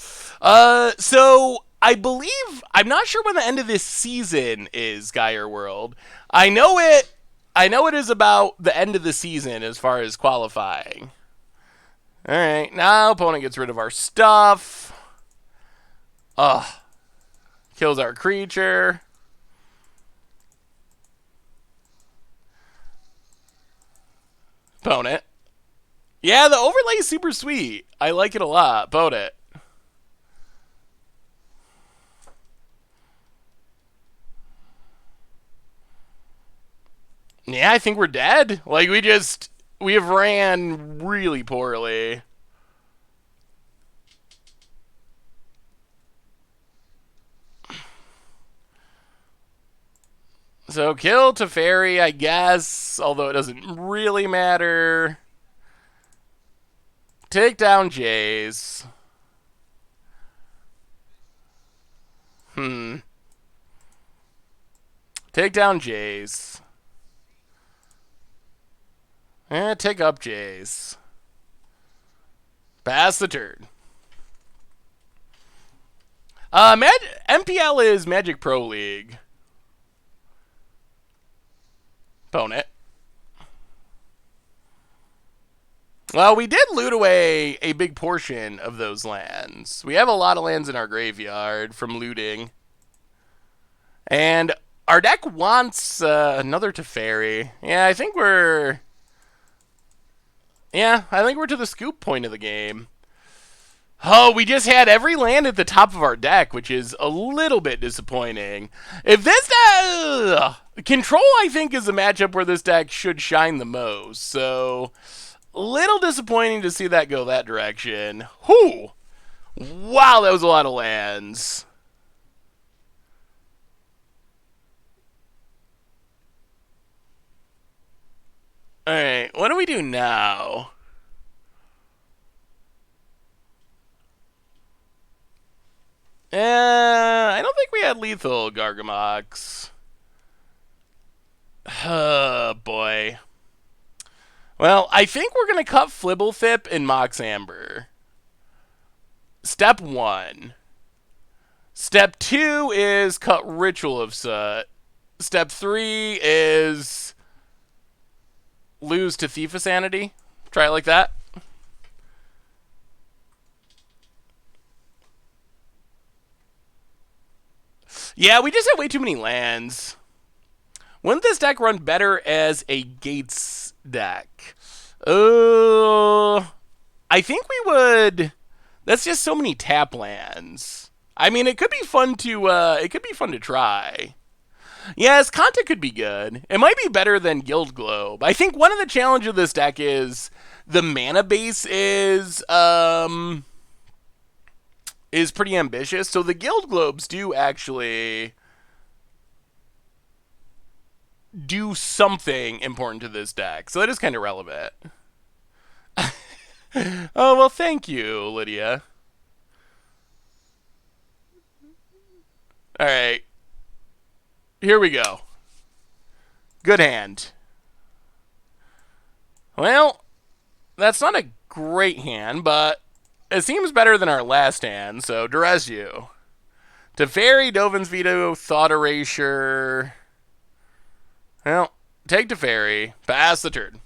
So I believe, I'm not sure when the end of this season is, Geyer World. I know it is about the end of the season as far as qualifying. Alright, now opponent gets rid of our stuff. Ugh. Kills our creature. Opponent. Yeah, the overlay is super sweet. I like it a lot. Opponent. Yeah, I think we're dead. Like, we have ran really poorly. So kill Teferi, I guess, although it doesn't really matter. Take down Jace. Take down Jace. Take up Jace. Pass the turn. MPL is Magic Pro League. Opponent. Well, we did loot away a big portion of those lands. We have a lot of lands in our graveyard from looting. And our deck wants another Teferi. Yeah, I think we're to the scoop point of the game. Oh, we just had every land at the top of our deck, which is a little bit disappointing. If this Control, I think, is a matchup where this deck should shine the most. So, little disappointing to see that go that direction. Whew! Wow, that was a lot of lands. Alright, what do we do now? I don't think we had lethal Gargamox. Oh, boy. Well, I think we're going to cut Flibblethip and Mox Amber. Step 1. Step 2 is cut Ritual of Soot. Step 3 is lose to Thief of Sanity. Try it like that. Yeah, we just have way too many lands. Wouldn't this deck run better as a Gates deck? I think we would. That's just so many tap lands. I mean, it could be fun to try. Yes, Kanta could be good. It might be better than Guild Globe. I think one of the challenges of this deck is the mana base is pretty ambitious. So the Guild Globes do actually do something important to this deck. So that is kind of relevant. Oh, well, thank you, Lydia. All right. Here we go. Good hand. Well, that's not a great hand, but it seems better than our last hand, so Durez you. Teferi, Dovin's Veto, Thought Erasure. Well, take Teferi. Pass the turn.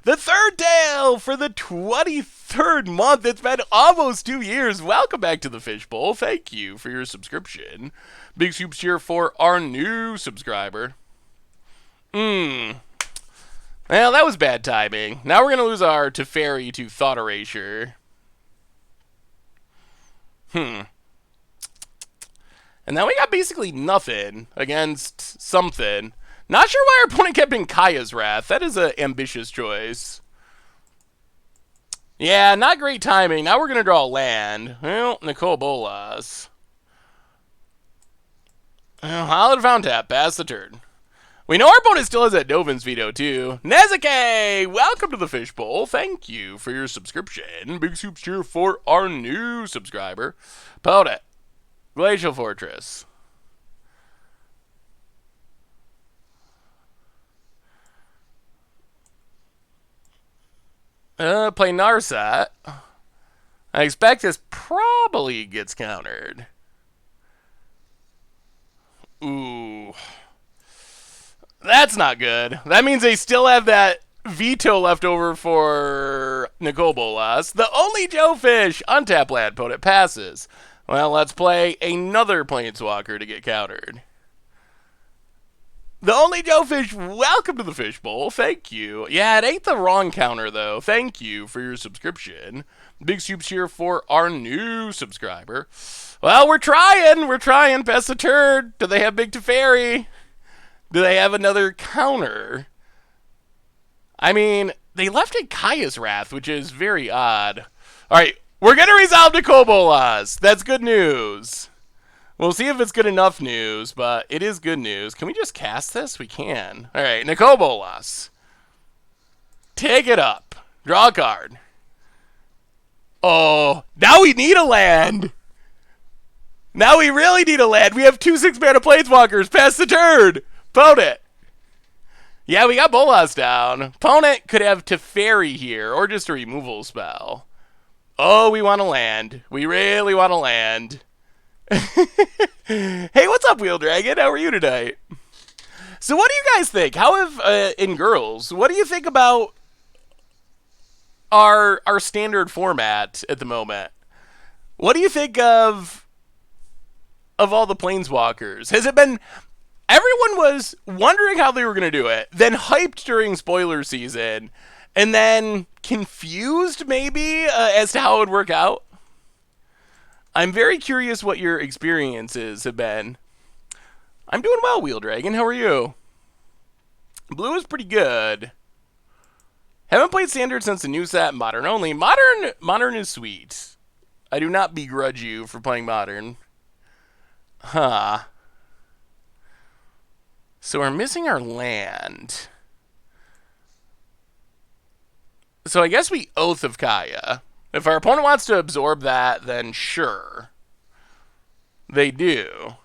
The third tale for the 23rd month. It's been almost 2 years. Welcome back to the Fishbowl. Thank you for your subscription. Big soups here for our new subscriber. Well, that was bad timing. Now we're going to lose our Teferi to Thought Erasure. And now we got basically nothing against something. Not sure why our opponent kept in Kaya's Wrath. That is an ambitious choice. Yeah, not great timing. Now we're going to draw a land. Well, Nicole Bolas. Well, Hallowed Fountain Tap. Pass the turn. We know our opponent still has that Dovin's Veto, too. Nezuke! Welcome to the Fishbowl. Thank you for your subscription. Big soups here for our new subscriber. Opponent. Glacial Fortress. Play Narsat. I expect this probably gets countered. Ooh. That's not good. That means they still have that veto left over for Nicobolas. The only Joe fish. Untap land. Opponent passes. Well, let's play another Planeswalker to get countered. The only Joe fish. Welcome to the Fishbowl. Thank you. Yeah, it ain't the wrong counter, though. Thank you for your subscription. Big soups here for our new subscriber. Well, we're trying. We're trying. Pass the turn. Do they have Big Teferi? Do they have another counter? I mean, they left it Kaya's Wrath, which is very odd. All right, we're going to resolve Nicobolas. That's good news. We'll see if it's good enough news, but it is good news. Can we just cast this? We can. All right, Nicobolas. Take it up. Draw a card. Oh, now we need a land. Now we really need a land. We have 2 6-mana Planeswalkers. Pass the turn. Opponent. Yeah, we got Bolas down. Opponent could have Teferi here, or just a removal spell. Oh, we want to land. We really want to land. Hey, what's up, Wheel Dragon? How are you tonight? So what do you guys think? How have, in girls, what do you think about our standard format at the moment? What do you think of all the Planeswalkers? Has it been... Everyone was wondering how they were going to do it, then hyped during spoiler season, and then confused, maybe, as to how it would work out. I'm very curious what your experiences have been. I'm doing well, Wheel Dragon. How are you? Blue is pretty good. Haven't played Standard since the new set, Modern only. Modern is sweet. I do not begrudge you for playing Modern. Huh. So we're missing our land. So I guess we Oath of Kaya. If our opponent wants to absorb that, then sure. They do.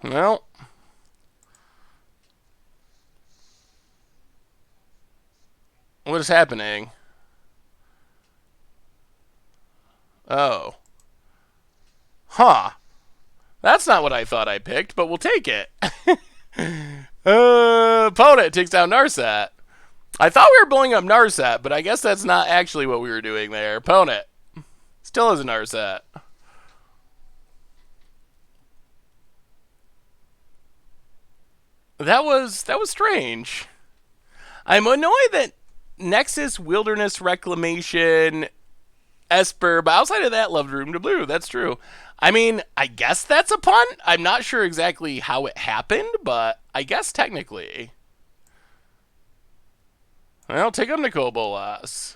Well. What is happening? Oh. Huh. That's not what I thought I picked, but we'll take it. Opponent takes down Narset. I thought we were blowing up Narset, but I guess that's not actually what we were doing there. Opponent still has a Narset. That was strange. I'm annoyed that Nexus, Wilderness Reclamation, Esper, but outside of that, loved Room to Blue. That's true. I mean, I guess that's a pun. I'm not sure exactly how it happened, but I guess technically. Well, take up Nicobolas.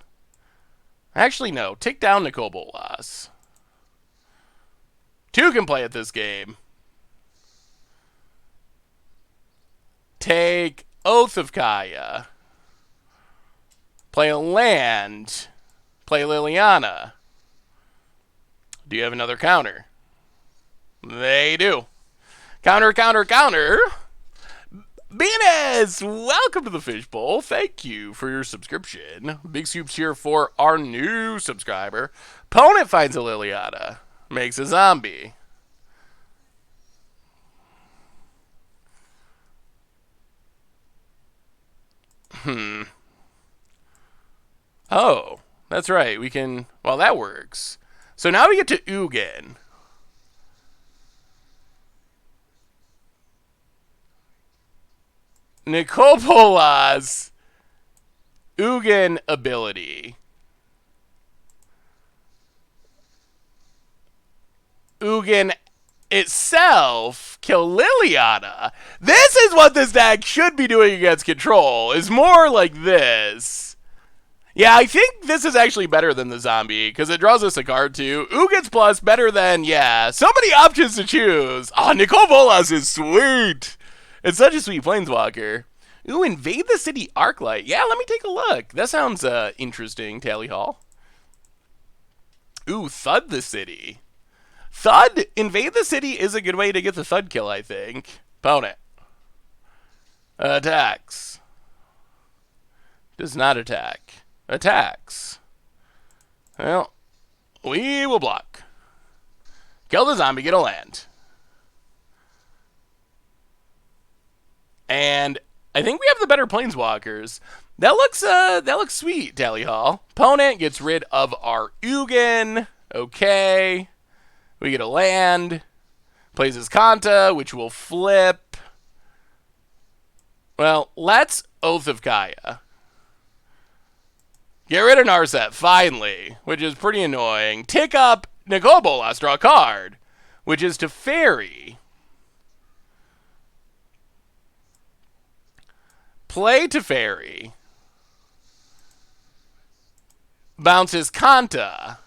Actually, no. Take down Nicobolas. 2 can play at this game. Take Oath of Kaya. Play a land. Play Liliana. Do you have another counter? They do. Counter, counter, counter. Beanez, welcome to the Fishbowl. Thank you for your subscription. Big soups here for our new subscriber. Opponent finds a Liliana. Makes a zombie. Oh, that's right. We can... Well, that works. So now we get to Ugin. Nicobolas. Ugin ability. Ugin itself kill Liliana. This is what this deck should be doing against control. Is more like this. Yeah, I think this is actually better than the zombie, because it draws us a card too. Ugin's plus better than, yeah, so many options to choose. Oh, Nicobolas is sweet. It's such a sweet planeswalker. Ooh, invade the city Arclight. Yeah, let me take a look. That sounds interesting, Tally Hall. Ooh, Thud the city. Thud, invade the city is a good way to get the Thud kill, I think. Opponent. Attacks. Does not attack. Attacks. Well, we will block. Kill the zombie, get a land. And I think we have the better planeswalkers. That looks sweet, Tally Hall. Opponent gets rid of our Ugin. Okay. We get a land. Plays his Kanta, which will flip. Well, let's Oath of Kaya. Get rid of Narset, finally, which is pretty annoying. Tick up Nicobolas, draw a card, which is Teferi. Play Teferi. Bounces Kanta.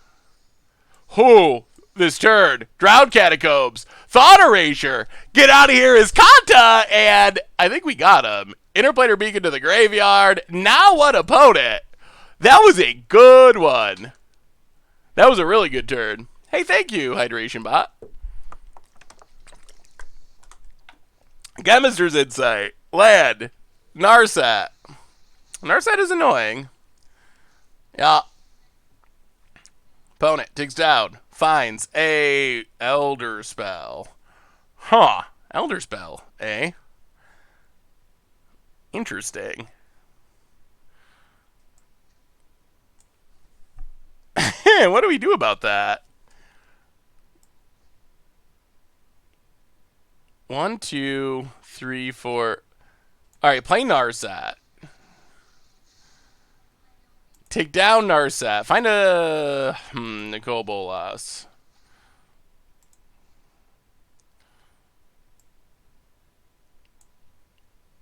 Who? This turn. Drowned Catacombs. Thought Erasure. Get out of here is Kanta. And I think we got him. Interplanar Beacon to the graveyard. Now what opponent? That was a good one. That was a really good turn. Hey, thank you, Hydration Bot. Chemist's Insight. Land. Narset. Narset is annoying. Yeah. Opponent takes down. Finds a Elder Spell. Huh. Elder Spell, eh? Interesting. What do we do about that? 1, 2, 3, 4. Alright, play Narset. Take down Narset. Find a Nicobolas.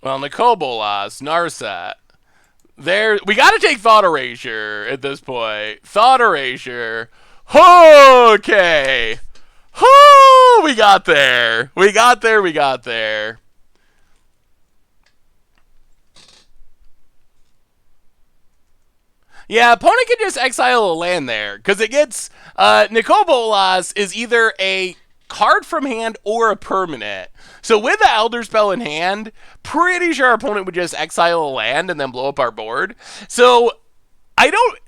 Well, Nicobolas, Narset. There, we got to take Thought Erasure at this point. Thought Erasure. Okay. Oh, we got there. We got there. We got there. Yeah, opponent can just exile a land there because it gets Nicobolas is either a card from hand or a permanent. So with the Elder Spell in hand, pretty sure our opponent would just exile a land and then blow up our board. So I don't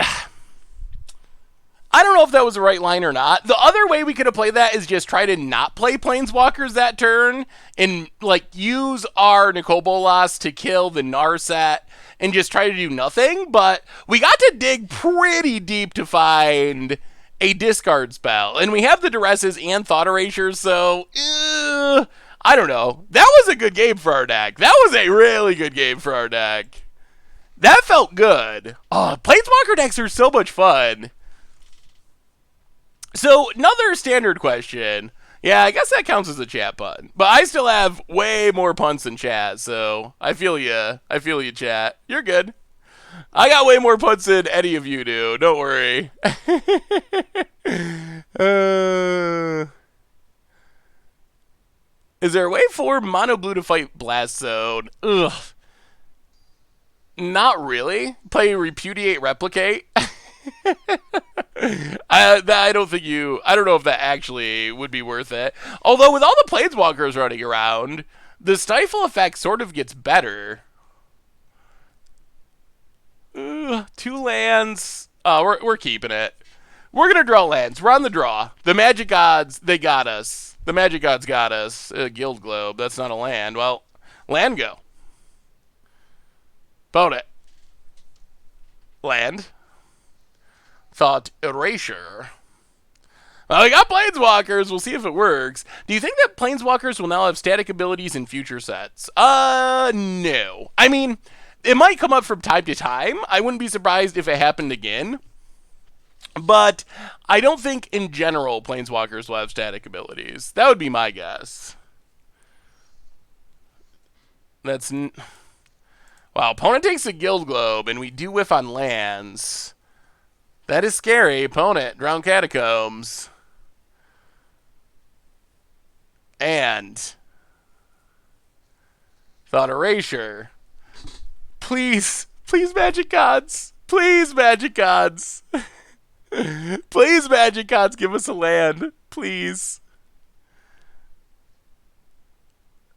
know if that was the right line or not. The other way we could have played that is just try to not play Planeswalkers that turn and like use our Nicobolas to kill the Narset and just try to do nothing. But we got to dig pretty deep to find a discard spell. And we have the Duresses and Thought Erasures, so I don't know. That was a good game for our deck. That was a really good game for our deck. That felt good. Oh, Planeswalker decks are so much fun. So, another standard question. Yeah, I guess that counts as a chat pun. But I still have way more puns than chat, so I feel you. I feel you, chat. You're good. I got way more puns than any of you do. Don't worry. Is there a way for Mono Blue to fight Blast Zone? Ugh. Not really. Play Repudiate Replicate. I don't think I don't know if that actually would be worth it. Although with all the Planeswalkers running around, the Stifle effect sort of gets better. 2 lands. Oh, we're keeping it. We're gonna draw lands. We're on the draw. The Magic Gods, they got us. The Magic Gods got us. Guild Globe, that's not a land. Well, land go. Opponent. Land. Thought Erasure. Well, we got Planeswalkers. We'll see if it works. Do you think that Planeswalkers will now have static abilities in future sets? No. I mean, it might come up from time to time. I wouldn't be surprised if it happened again. But I don't think, in general, Planeswalkers will have static abilities. That would be my guess. That's... Wow, opponent takes a Guild Globe, and we do whiff on lands. That is scary. Opponent, Drowned Catacombs. And Thought Erasure. Please, please, Magic Gods. Please, Magic Gods. Please, Magic Gods, give us a land. Please.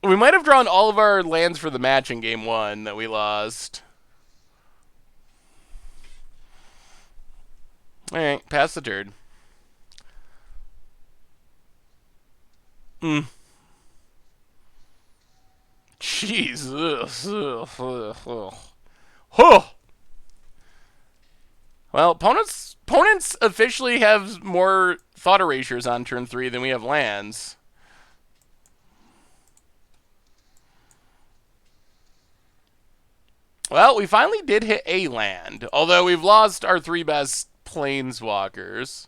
We might have drawn all of our lands for the match in game 1 that we lost. Alright, pass the turn. Jeez. Huh. Well, opponents officially have more thought erasures on turn 3 than we have lands. Well, we finally did hit a land, although we've lost our 3 best planeswalkers.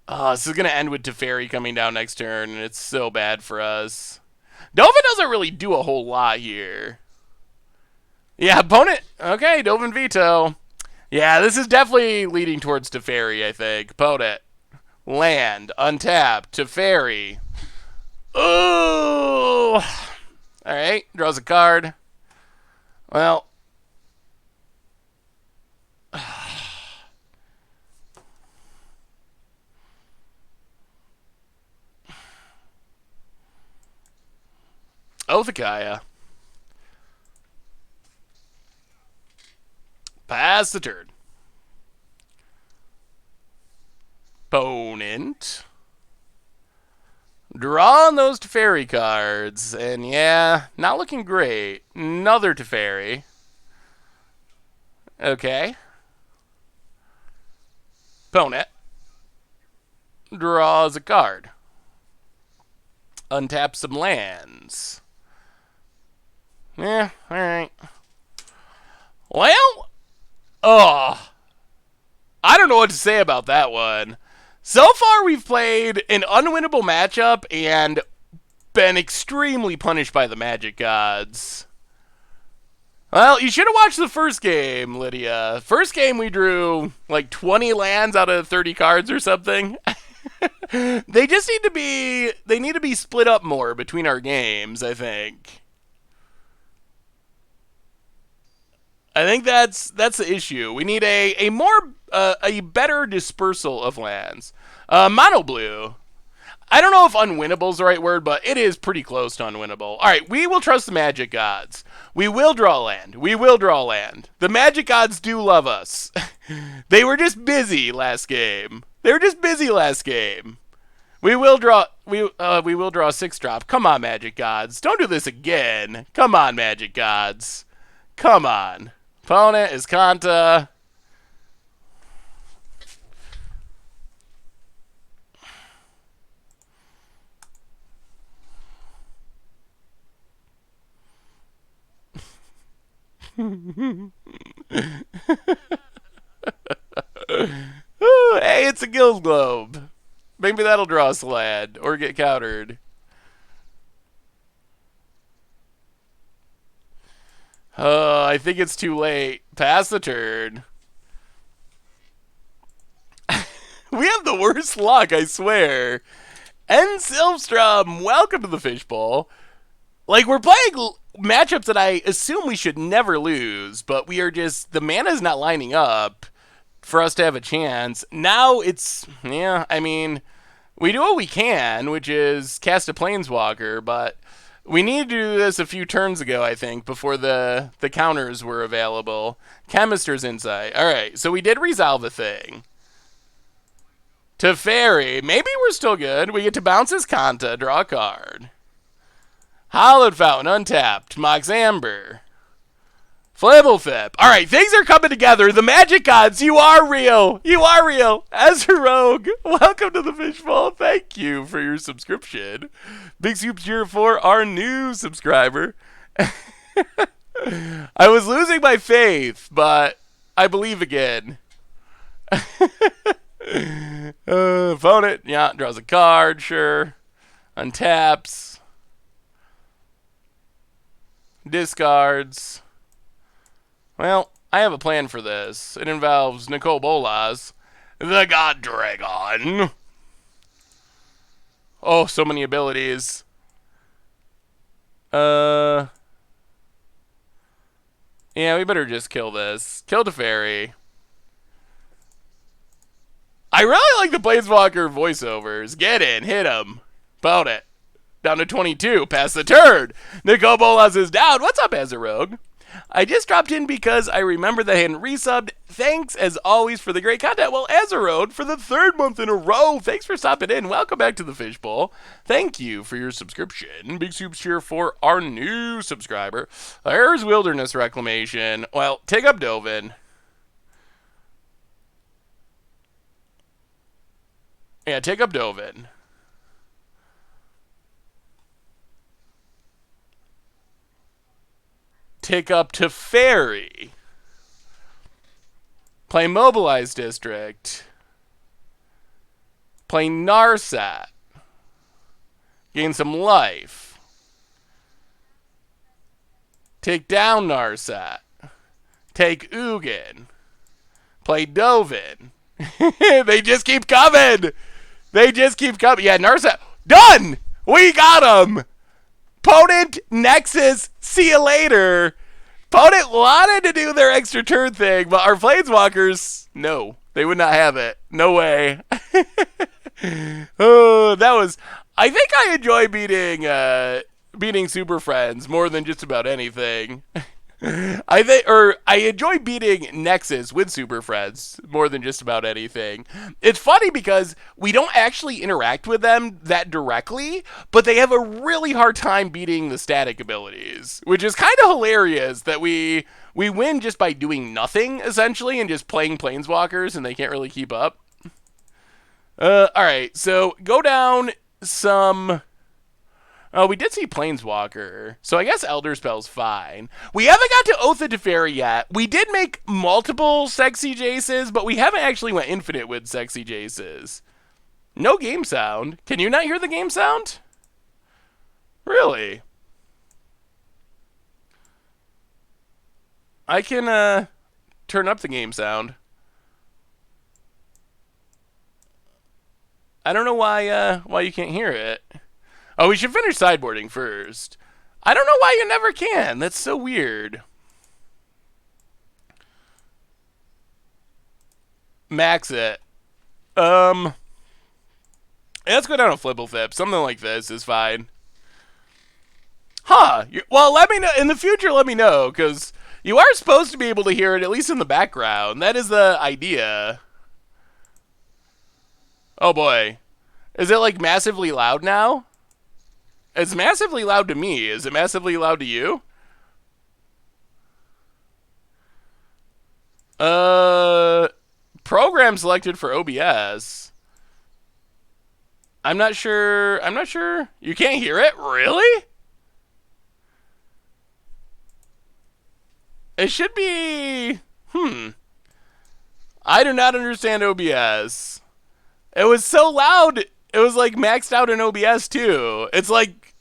This is going to end with Teferi coming down next turn, and it's so bad for us. Dova doesn't really do a whole lot here. Yeah, opponent. Okay, Dovin Veto. Yeah, this is definitely leading towards Teferi, I think. Opponent. Land. Untapped. Teferi. Ooh. Alright, draws a card. Well. Othakaya. Pass the turn. Opponent. Drawing those Teferi cards. And yeah, not looking great. Another Teferi. Okay. Opponent. Draws a card. Untap some lands. Yeah, alright. Well, I don't know what to say about that one. So far, we've played an unwinnable matchup and been extremely punished by the Magic Gods. Well, you should have watched the first game, Lydia. First game, we drew like 20 lands out of 30 cards or something. They just need to be split up more between our games, I think. I think that's the issue. We need a better dispersal of lands. Mono blue. I don't know if unwinnable is the right word, but it is pretty close to unwinnable. All right, we will trust the Magic Gods. We will draw land. We will draw land. The Magic Gods do love us. They were just busy last game. We will draw. We will draw a 6-drop. Come on, Magic Gods. Don't do this again. Come on, Magic Gods. Come on. Opponent is Kanta. Ooh, hey, it's a Guild Globe. Maybe that'll draw us a land or get countered. I think it's too late. Pass the turn. We have the worst luck, I swear. N. Silvstrom, welcome to the Fishbowl. Like, we're playing matchups that I assume we should never lose, but we are just, the mana's not lining up for us to have a chance. Now it's, yeah, I mean, we do what we can, which is cast a Planeswalker, but we needed to do this a few turns ago, I think, before the counters were available. Chemister's Insight. All right, so we did resolve the thing. Teferi. Maybe we're still good. We get to bounce his Kanta, draw a card. Hallowed Fountain, untapped. Mox Amber. Flibblefip. All right, things are coming together. The Magic Gods, you are real. You are real. Ezra Rogue, welcome to the Fishbowl. Thank you for your subscription. Big Soup cheer for our new subscriber. I was losing my faith, but I believe again. Opponent, yeah, draws a card, sure. Untaps. Discards. Well, I have a plan for this. It involves Nicole Bolas, the God Dragon. Oh, so many abilities. Yeah, we better just kill this. Kill Teferi. I really like the Planeswalker voiceovers. Get in, hit him. Bout it. Down to 22, pass the turn. Nicole Bolas is down. What's up, Ezra Rogue? I just dropped in because I remember that I hadn't resubbed. Thanks, as always, for the great content. Well, Azarode, for the 3rd month in a row, thanks for stopping in. Welcome back to the Fishbowl. Thank you for your subscription. Big soups here for our new subscriber. There's Wilderness Reclamation. Well, take up Dovin. Yeah, take up Dovin. Take up Teferi. Play Mobilized District. Play Narsat. Gain some life. Take down Narsat. Take Ugin. Play Dovin. They just keep coming. They just keep coming. Yeah, Narsat. Done! We got him! Opponent, Nexus, see you later. Opponent wanted to do their extra turn thing, but our Planeswalkers, no, they would not have it. No way. Oh, that was... I think I enjoy beating Super Friends more than just about anything. I enjoy beating Nexus with Super Friends more than just about anything. It's funny because we don't actually interact with them that directly, but they have a really hard time beating the static abilities, which is kind of hilarious that we win just by doing nothing, essentially, and just playing Planeswalkers, and they can't really keep up. Alright, so go down some... Oh, we did see Planeswalker, so I guess Elder Spell's fine. We haven't got to Oath of Teferi yet. We did make multiple Sexy Jaces, but we haven't actually went infinite with Sexy Jaces. No game sound. Can you not hear the game sound? Really? I can, turn up the game sound. I don't know why you can't hear it. Oh, we should finish sideboarding first. I don't know why you never can. That's so weird. Max it. Let's go down a Flibble Flip. Something like this is fine. Huh. Well, let me know. In the future, let me know, because you are supposed to be able to hear it, at least in the background. That is the idea. Oh, boy. Is it, like, massively loud now? It's massively loud to me. Is it massively loud to you? Program selected for OBS. I'm not sure. You can't hear it? Really? It should be... I do not understand OBS. It was so loud... It was like maxed out in OBS too. It's like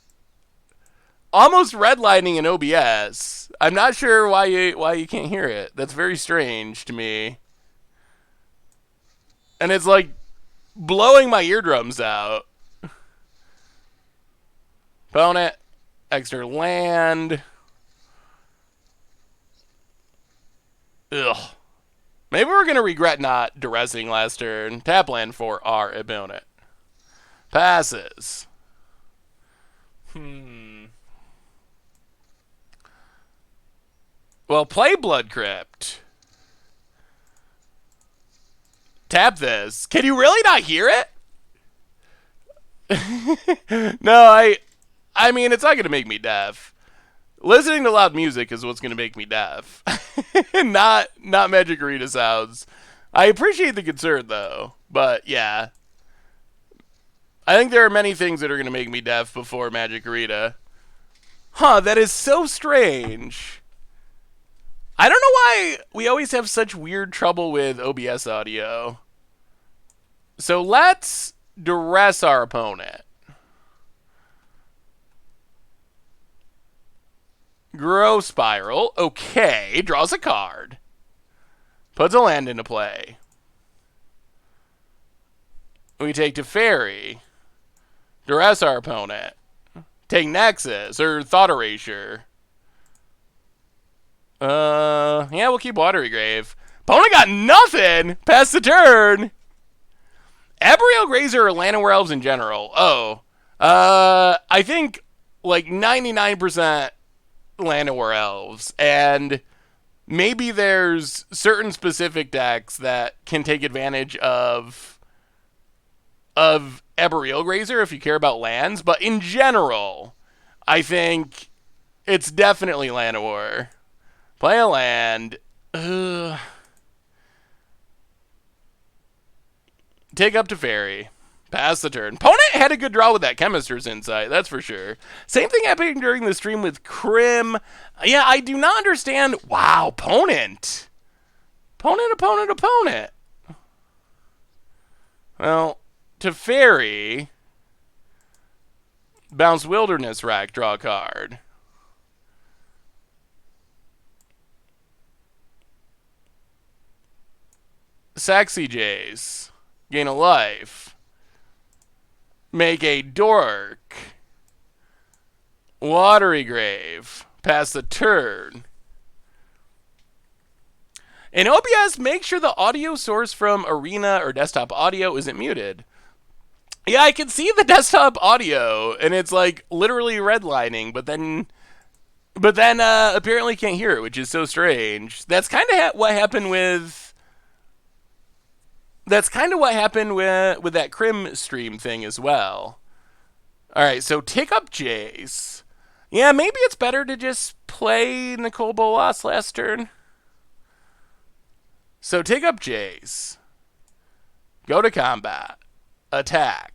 almost redlining in OBS. I'm not sure why you can't hear it. That's very strange to me. And it's like blowing my eardrums out. Opponent, extra land. Ugh. Maybe we're gonna regret not duressing last turn. Tap land for our opponent. Passes. Well, play Blood Crypt. Tap this. Can you really not hear it? No, I mean, it's not going to make me deaf. Listening to loud music is what's going to make me deaf. not Magic Arena sounds. I appreciate the concern, though. But, yeah. I think there are many things that are going to make me deaf before Magic Arena. Huh, that is so strange. I don't know why we always have such weird trouble with OBS audio. So let's duress our opponent. Growth Spiral. Okay, draws a card. Puts a land into play. We take Teferi. Duress our opponent. Take Nexus, or Thought Erasure. Yeah, we'll keep Watery Grave. Opponent got nothing! Pass the turn! Arboreal Grazer or Llanowar Elves in general? Oh. I think, like, 99% Llanowar elves, and maybe there's certain specific decks that can take advantage of Eberil Grazer if you care about lands, but in general, I think it's definitely Llanowar. Play a land. Take up Teferi. Pass the turn. Opponent had a good draw with that Chemister's Insight, that's for sure. Same thing happening during the stream with Crim. Yeah, I do not understand. Wow, opponent. Opponent. Well, Teferi. Bounce Wilderness Rack, draw a card. Saxy Jays. Gain a life. Make a Dork. Watery Grave. Pass the turn. In OBS, make sure the audio source from Arena or desktop audio isn't muted. Yeah, I can see the desktop audio, and it's like literally redlining, but then apparently can't hear it, which is so strange. That's kind of what happened with. That's kind of what happened with that Crim stream thing as well. All right, so take up Jace. Yeah, maybe it's better to just play Nicole Bolas last turn. So take up Jace. Go to combat. Attack.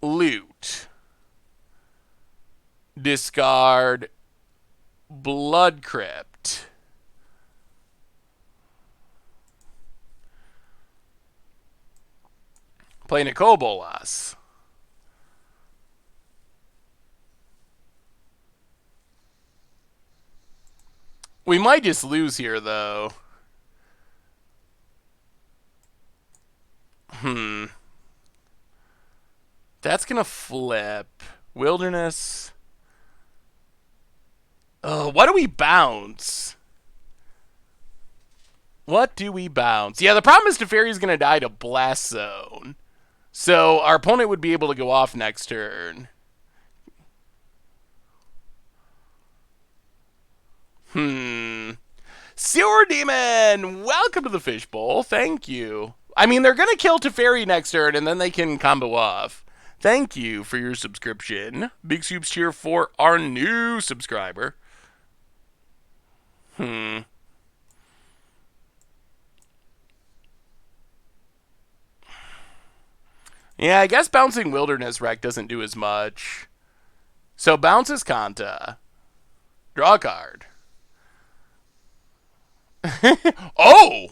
Loot. Discard Blood Crypt. Play Nicole Bolas. We might just lose here, though. That's going to flip. Wilderness. Oh, what do we bounce? What do we bounce? Yeah, the problem is Teferi's going to die to Blast Zone. So our opponent would be able to go off next turn. Sewer Demon, welcome to the Fishbowl. Thank you. I mean, they're going to kill Teferi next turn, and then they can combo off. Thank you for your subscription. Big Soups cheer for our new subscriber. Yeah, I guess bouncing Wilderness Wreck doesn't do as much. So bounces Kanta. Draw a card. Oh!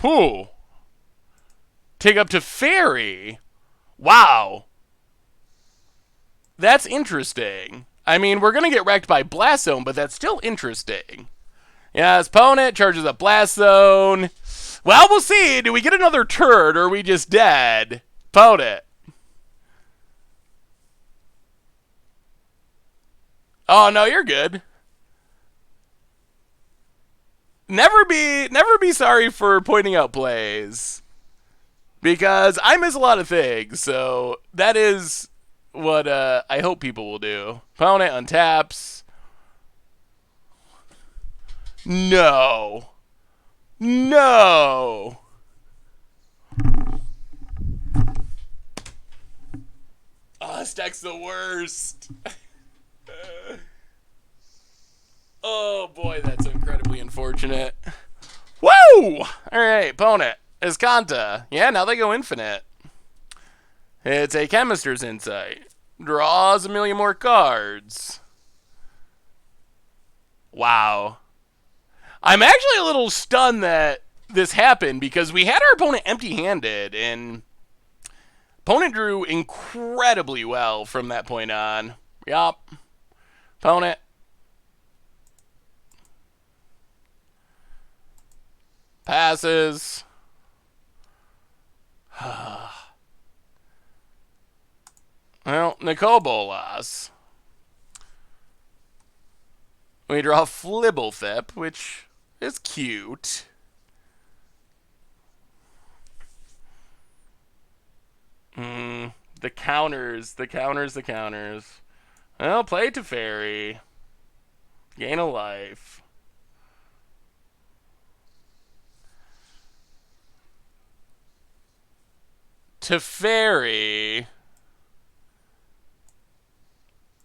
Who? Take up Teferi. Wow. That's interesting. I mean, we're going to get wrecked by Blast Zone, but that's still interesting. Yeah, his opponent charges up Blast Zone. Well, we'll see. Do we get another turd, or are we just dead? Opponent. Oh, no, you're good. Never be sorry for pointing out plays. Because I miss a lot of things, so that is what I hope people will do. Opponent untaps. No. No. Oh, this deck's the worst. Oh boy, that's incredibly unfortunate. Woo! Alright, opponent. Escanta. Yeah, now they go infinite. It's a Chemister's Insight. Draws a million more cards. Wow. I'm actually a little stunned that this happened because we had our opponent empty-handed, and opponent drew incredibly well from that point on. Yup. Opponent. Passes. Well, Nicole Bolas. We draw Flibblethip, which is cute. The counters, the counters, the counters. Well, play Teferi. Gain a life. Teferi.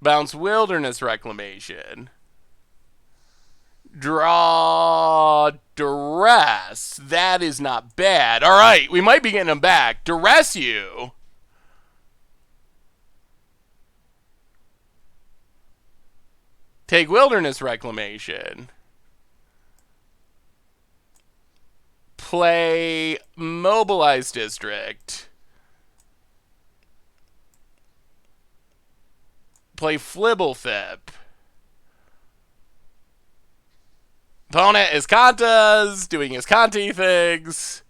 Bounce Wilderness Reclamation. Draw Duress. That is not bad. All right, we might be getting them back. Duress you. Take Wilderness Reclamation. Play Mobilize District. Play Flibblethip. Opponent is Kanta's, doing his Kanti things.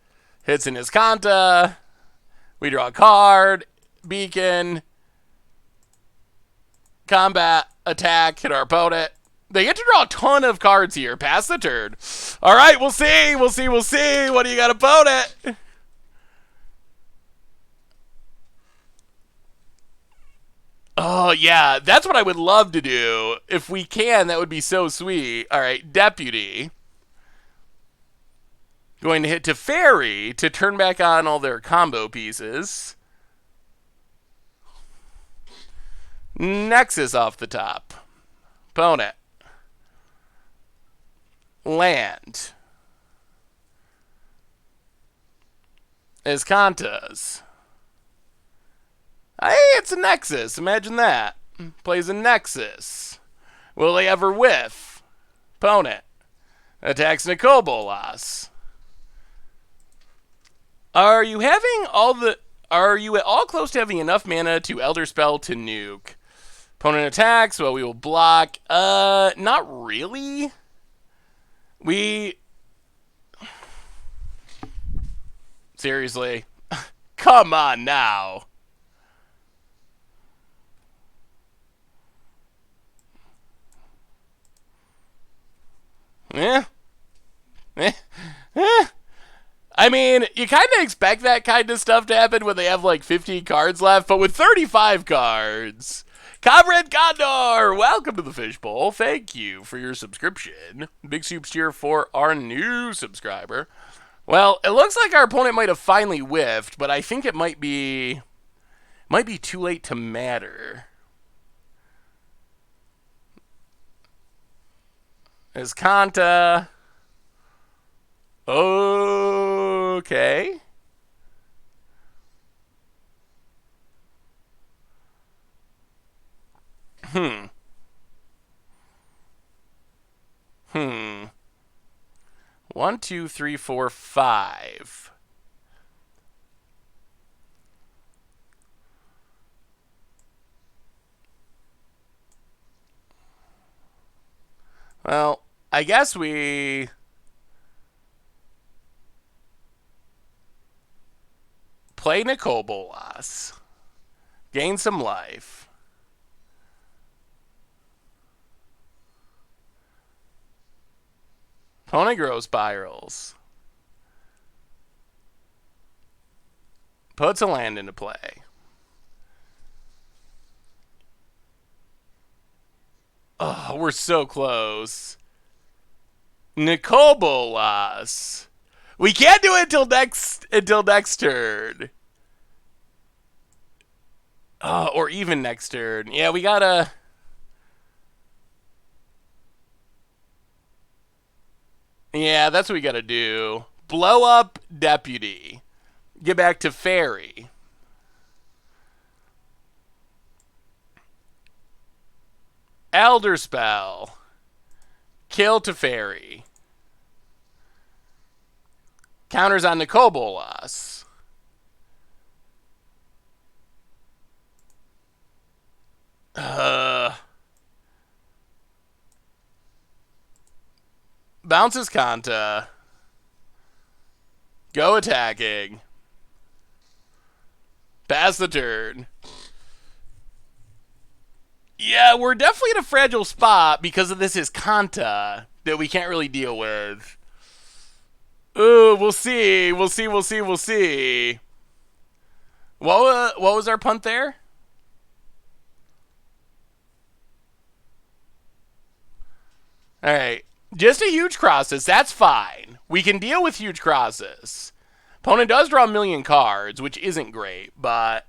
Hits in his Kanta. We draw a card. Beacon. Combat. Attack. Hit our opponent. They get to draw a ton of cards here. Pass the turn. All right, we'll see. We'll see. We'll see. What do you got, opponent? Oh, yeah. That's what I would love to do. If we can, that would be so sweet. All right, Deputy. Going to hit Teferi to turn back on all their combo pieces. Nexus off the top. Opponent. Land. Escantas. Hey, it's a Nexus. Imagine that. Plays a Nexus. Will they ever whiff? Opponent. Attacks Nicobolas. Are you at all close to having enough mana to Elder Spell to nuke? Opponent attacks, well, we will block. Not really. Seriously. Come on now. Yeah. I mean, you kind of expect that kind of stuff to happen when they have like 50 cards left, but with 35 cards. Comrade Condor, welcome to the Fishbowl. Thank you for your subscription. Big Soups tier for our new subscriber. Well, it looks like our opponent might have finally whiffed, but I think it might be too late to matter. Escanta. Okay. One, two, three, four, five. Well, I guess we play Nicobolas. Gain some life. Opponent grows spirals. Puts a land into play. Oh, we're so close. Nicobolas. We can't do it until next turn. Oh, or even next turn. Yeah, we gotta. Yeah, that's what we gotta do. Blow up Deputy. Get back to Teferi. Elder Spell. Kill Teferi. Counters on Nicobolas. Bounces Kanta. Go attacking. Pass the turn. Yeah, we're definitely in a fragile spot because of this is Kanta that we can't really deal with. Ooh, we'll see. We'll see. What was our punt there? All right. Just a huge crosses. That's fine. We can deal with huge crosses. Opponent does draw a million cards, which isn't great, but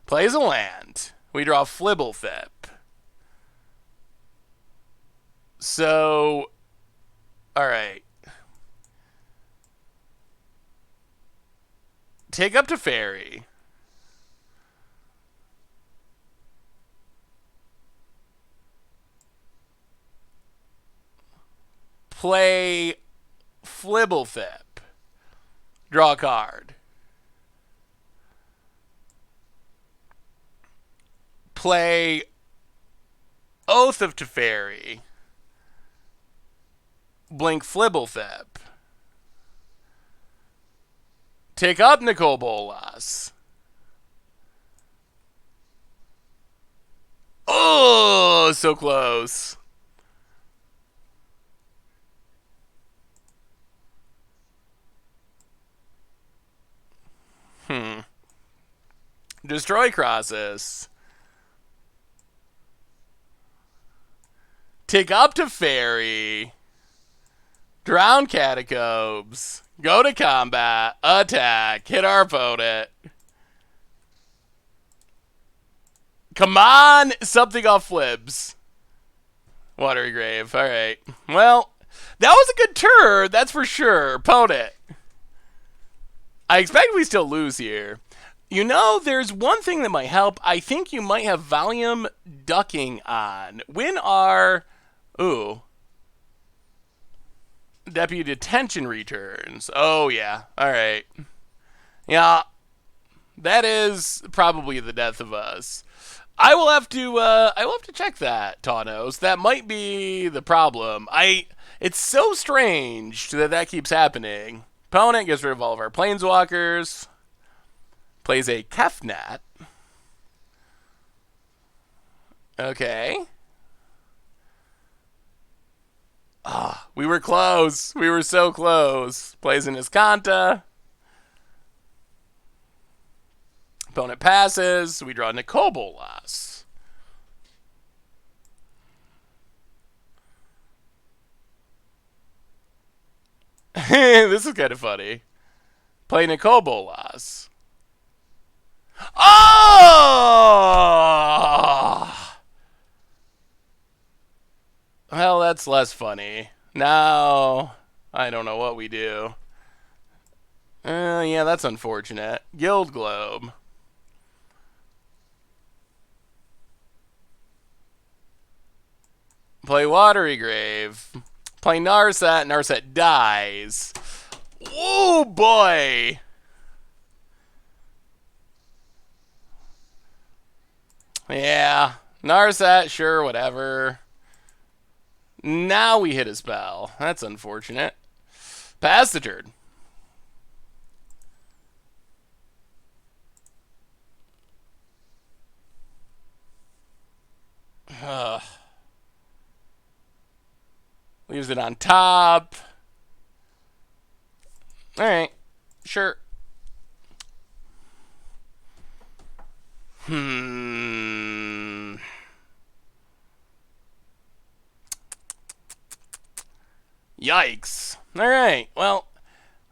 plays a land. We draw Flibblethip. So, all right. Take up Teferi. Play Flibblethip. Draw a card. Play Oath of Teferi. Blink Flibblethip. Take up Nicol Bolas. Oh, so close. Destroy crosses. Take up Teferi. Drown Catacombs. Go to combat. Attack. Hit our opponent. Come on! Something off Flibs. Watery Grave. Alright. Well, that was a good turn, that's for sure. Opponent. I expect we still lose here. You know, there's one thing that might help. I think you might have volume ducking on. When our... Ooh. Deputy Detention returns. Oh, yeah. Alright. Yeah. That is probably the death of us. I will have to check that, Taunos. That might be the problem. It's so strange that keeps happening. Opponent gets rid of all of our planeswalkers. Plays a Kefnat. Okay. Ah, we were close. We were so close. Plays an Iskanta. Opponent passes. We draw Nicol Bolas. This is kind of funny. Play Nicol Bolas. Oh! Well, that's less funny. Now, I don't know what we do. Yeah, that's unfortunate. Guild Globe. Play Watery Grave. Play Narset. Narset dies. Oh, boy. Yeah. Narset, sure, whatever. Now we hit a spell. That's unfortunate. Pass the turn. Leaves it on top. Alright. Sure. Yikes. Alright. Well,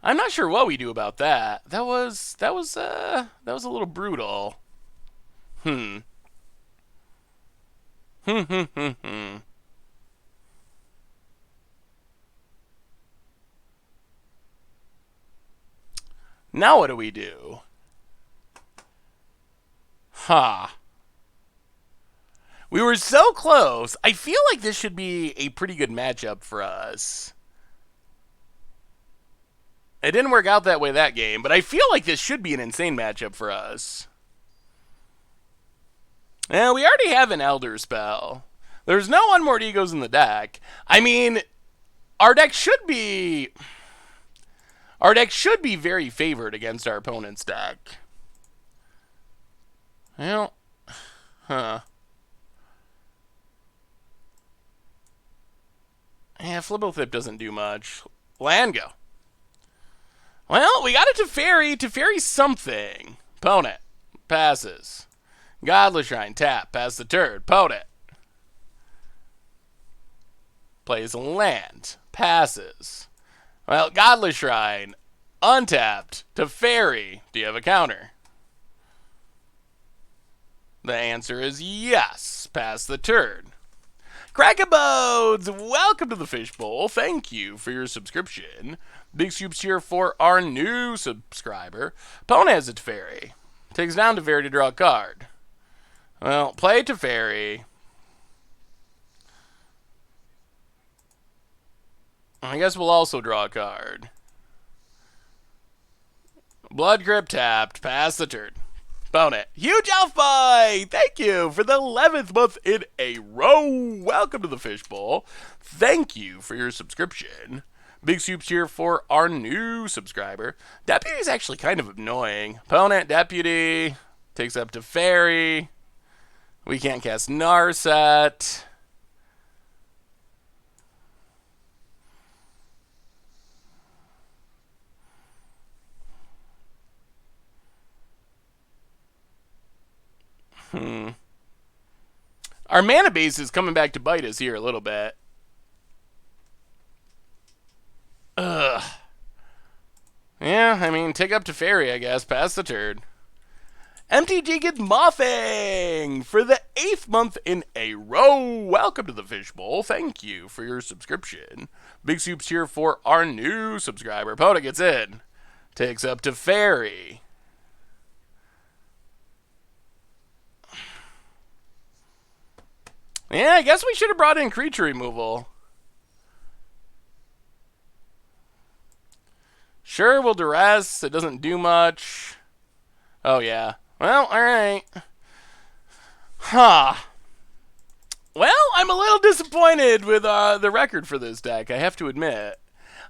I'm not sure what we do about that. That was a little brutal. Now what do we do? We were so close. I feel like this should be a pretty good matchup for us. It didn't work out that way that game, but I feel like this should be an insane matchup for us. Yeah, we already have an Elder spell. There's no Unmoored Egos in the deck. I mean, our deck should be very favored against our opponent's deck. Well, Yeah, Flibblethip doesn't do much. Land go. Well, we got a Teferi. Teferi something. Opponent. Passes. Godless Shrine. Tap. Pass the turn. Opponent. Plays a land. Passes. Well, Godless Shrine. Untapped. Teferi. Do you have a counter? The answer is yes. Pass the turn. Crackabones, welcome to the Fishbowl. Thank you for your subscription. Big soups here for our new subscriber. Opponent has a Teferi. Takes down Teferi to draw a card. Well, play Teferi. I guess we'll also draw a card. Blood Crypt tapped. Pass the turn. Opponent. Huge Elf Boy! Thank you for the 11th month in a row. Welcome to the Fishbowl. Thank you for your subscription. Big soups here for our new subscriber. Deputy is actually kind of annoying. Opponent, Deputy. Takes up Teferi. We can't cast Narset. Our mana base is coming back to bite us here a little bit. Ugh. Yeah, I mean, take up Teferi, I guess. Pass the turn. MTG gets Mothing for the 8th month in a row. Welcome to the Fishbowl. Thank you for your subscription. Big soups here for our new subscriber. Poda gets in. Takes up Teferi. Yeah, I guess we should have brought in creature removal. Sure, we'll duress. It doesn't do much. Oh, yeah. Well, alright. Huh. Well, I'm a little disappointed with the record for this deck, I have to admit.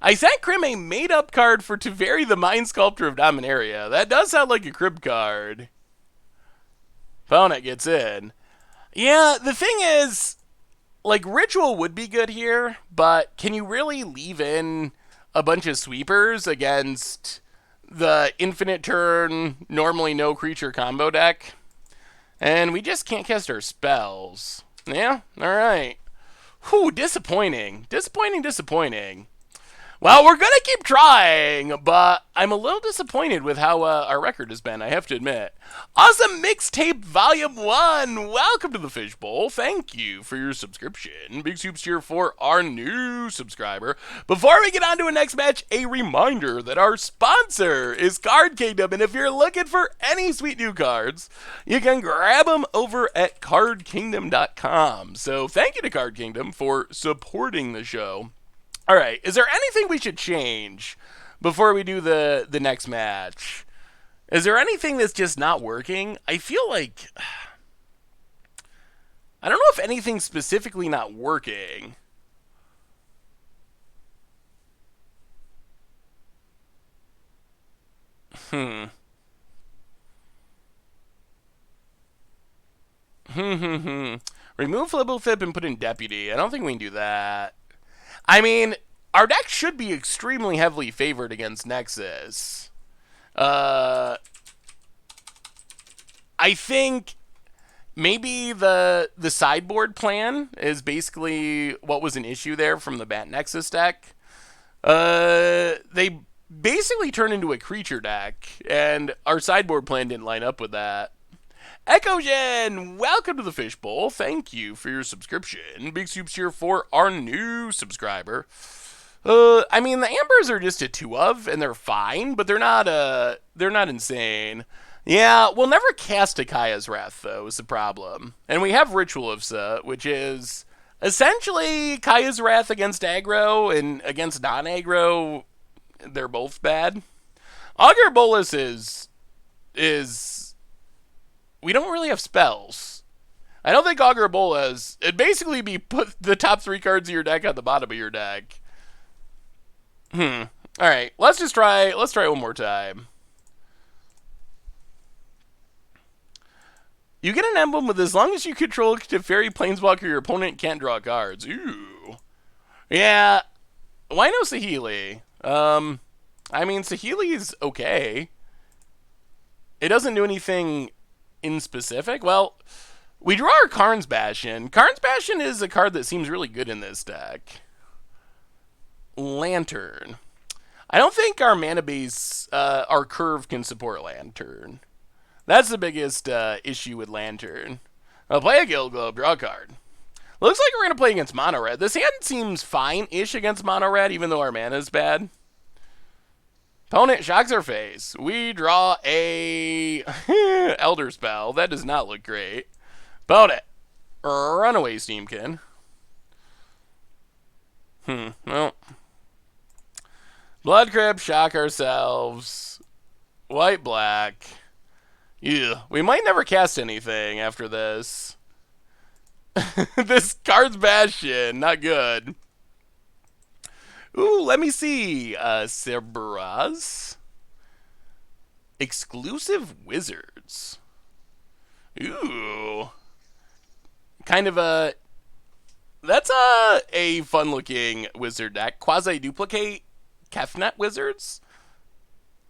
I sent Krim a made-up card for Teferi the Mind Sculptor of Dominaria. That does sound like a crib card. Opponent gets in. Yeah, the thing is, like, Ritual would be good here, but can you really leave in a bunch of sweepers against the infinite turn, normally no creature combo deck? And we just can't cast our spells. Yeah, alright. Whew, disappointing. Disappointing. Well, we're going to keep trying, but I'm a little disappointed with how our record has been, I have to admit. Awesome Mixtape Volume 1! Welcome to the Fishbowl. Thank you for your subscription. Big soups here for our new subscriber. Before we get on to a next match, a reminder that our sponsor is Card Kingdom, and if you're looking for any sweet new cards, you can grab them over at cardkingdom.com. So thank you to Card Kingdom for supporting the show. All right, is there anything we should change before we do the next match? Is there anything that's just not working? I feel like... I don't know if anything's specifically not working. Remove Flibblethip and put in Deputy. I don't think we can do that. I mean, our deck should be extremely heavily favored against Nexus. I think maybe the sideboard plan is basically what was an issue there from the Bat Nexus deck. They basically turned into a creature deck, and our sideboard plan didn't line up with that. Echogen, welcome to the Fishbowl. Thank you for your subscription. Big soups here for our new subscriber. I mean, the Ambers are just a 2 of, and they're fine, but they're not insane. Yeah, we'll never cast Akaya's Wrath, though, is the problem. And we have Ritual of Sa, which is essentially Kaya's Wrath against aggro, and against non-aggro, they're both bad. Augur Bolus is we don't really have spells. I don't think Augur Bolus, it'd basically be put the top 3 cards of your deck on the bottom of your deck. Alright, let's try one more time. You get an emblem with as long as you control Teferi Planeswalker, your opponent can't draw cards. Ooh. Yeah. Why no Saheeli? I mean, Saheeli's okay. It doesn't do anything in specific. Well, we draw our Karn's Bastion. Karn's Bastion is a card that seems really good in this deck. Lantern. I don't think our mana base, our curve can support Lantern. That's the biggest issue with Lantern. I'll play a Guild Globe, draw a card. Looks like we're going to play against Mono Red. This hand seems fine-ish against Mono Red, even though our mana is bad. Opponent shocks our face. We draw a Elder Spell. That does not look great. Opponent, Runaway Steamkin. Well. Blood Crypt, shock ourselves. White-black. Yeah, we might never cast anything after this. This card's Bastion, not good. Ooh, let me see. Cerberus. Exclusive Wizards. Ooh. Kind of a... That's a fun-looking wizard deck. Quasi-duplicate Kefnet Wizards.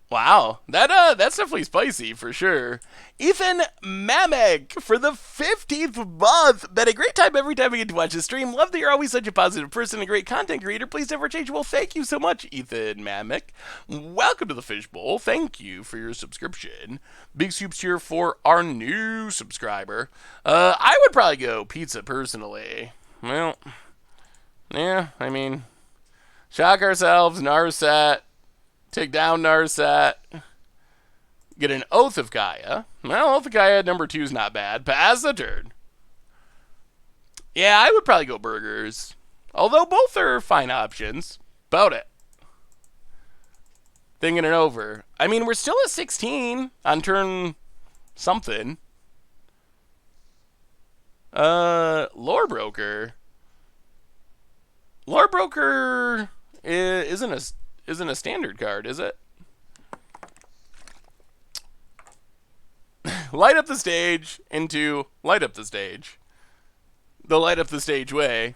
Wow, that's definitely spicy for sure. Ethan Mamek for the 15th month. Been a great time every time I get to watch the stream. Love that you're always such a positive person, a great content creator. Please never change. Well, thank you so much, Ethan Mamek. Welcome to the Fishbowl. Thank you for your subscription. Big soups here for our new subscriber. I would probably go pizza personally. Well, yeah, I mean, shock ourselves, Narset. Take down Narset. Get an Oath of Gaia. Well, Oath of Gaia number 2 is not bad. Pass the turn. Yeah, I would probably go burgers. Although both are fine options. About it. Thinking it over. I mean, we're still at 16 on turn something. Lore Broker. Lore Broker isn't a standard card, is it? Light up the stage into light up the stage. The light up the stage way.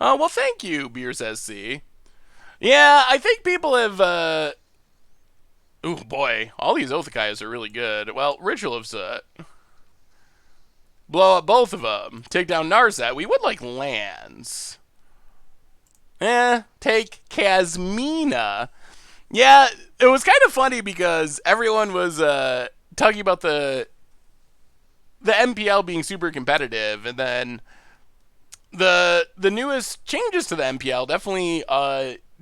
Oh, well, thank you, Beers SC. Yeah, I think people have, ooh, boy, all these Othakai's are really good. Well, Ritual of Soot. Blow up both of them. Take down Narset. We would like lands. Take Kasmina. Yeah, it was kind of funny because everyone was talking about the MPL being super competitive, and then the newest changes to the MPL definitely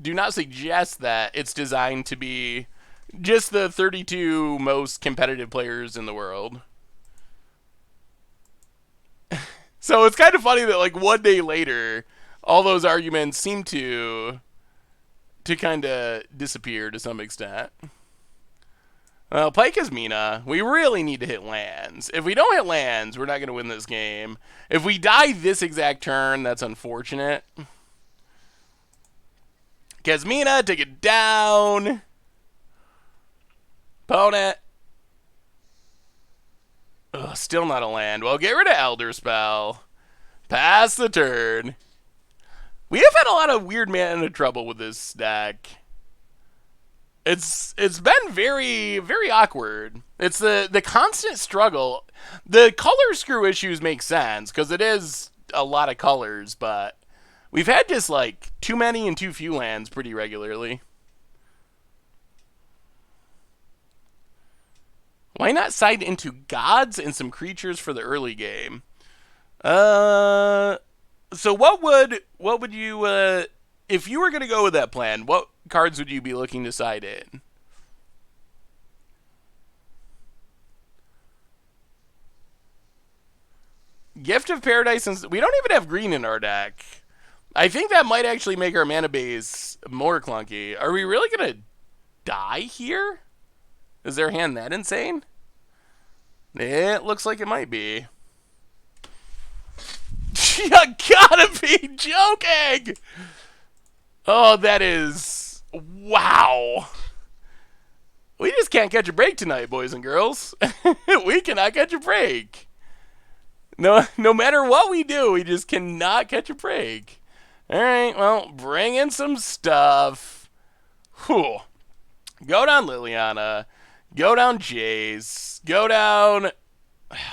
do not suggest that it's designed to be just the 32 most competitive players in the world. So it's kind of funny that like one day later, all those arguments seem to kind of disappear to some extent. Well, play Kasmina. We really need to hit lands. If we don't hit lands, we're not going to win this game. If we die this exact turn, that's unfortunate. Kasmina, take it down. Opponent. Ugh, still not a land. Well, get rid of Elder Spell. Pass the turn. We have had a lot of weird mana trouble with this deck. It's been very, very awkward. It's the constant struggle. The color screw issues make sense, because it is a lot of colors, but we've had just, like, too many and too few lands pretty regularly. Why not side into gods and some creatures for the early game? So what would you, if you were going to go with that plan, what cards would you be looking to side in? Gift of Paradise, and we don't even have green in our deck. I think that might actually make our mana base more clunky. Are we really going to die here? Is their hand that insane? It looks like it might be. You gotta be joking! Oh, that is... Wow. We just can't catch a break tonight, boys and girls. We cannot catch a break. No matter what we do, we just cannot catch a break. Alright, well, bring in some stuff. Whew. Go down Liliana. Go down Jace. Go down...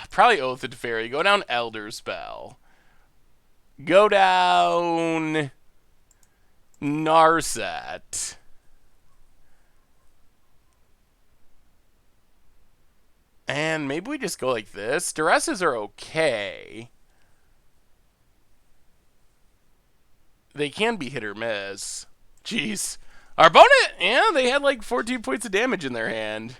Probably Oath of Teferi. Go down Elder Spell. Go down... Narset. And maybe we just go like this. Duresses are okay. They can be hit or miss. Jeez. Our opponent, yeah, they had like 14 points of damage in their hand.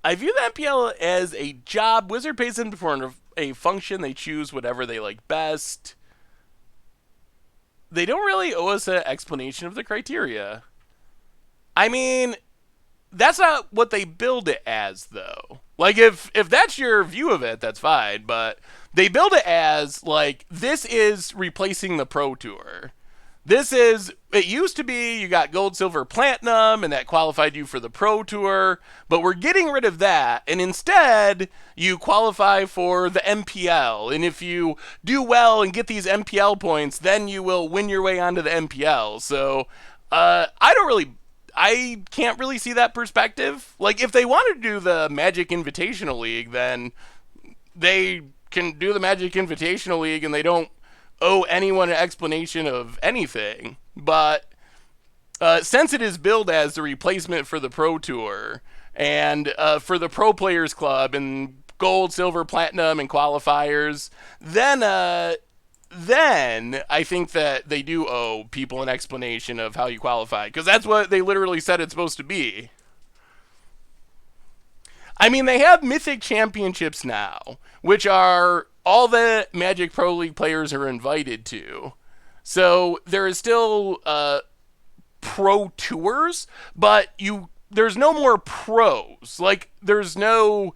I view the MPL as a job. Wizard pays them to perform a function. They choose whatever they like best. They don't really owe us an explanation of the criteria. I mean, that's not what they build it as, though. Like, if that's your view of it, that's fine. But they build it as, like, this is replacing the Pro Tour. This is, it used to be you got gold, silver, platinum, and that qualified you for the Pro Tour. But we're getting rid of that. And instead, you qualify for the MPL. And if you do well and get these MPL points, then you will win your way onto the MPL. So, I can't really see that perspective. Like, if they wanted to do the Magic Invitational League, then they can do the Magic Invitational League and they don't owe anyone an explanation of anything. But since it is billed as the replacement for the Pro Tour and for the Pro Players Club and gold, silver, platinum, and qualifiers, then I think that they do owe people an explanation of how you qualify, because that's what they literally said it's supposed to be. I mean, they have Mythic Championships now, which are all the Magic Pro League players are invited to. So there is still Pro Tours, but there's no more pros. Like, there's no...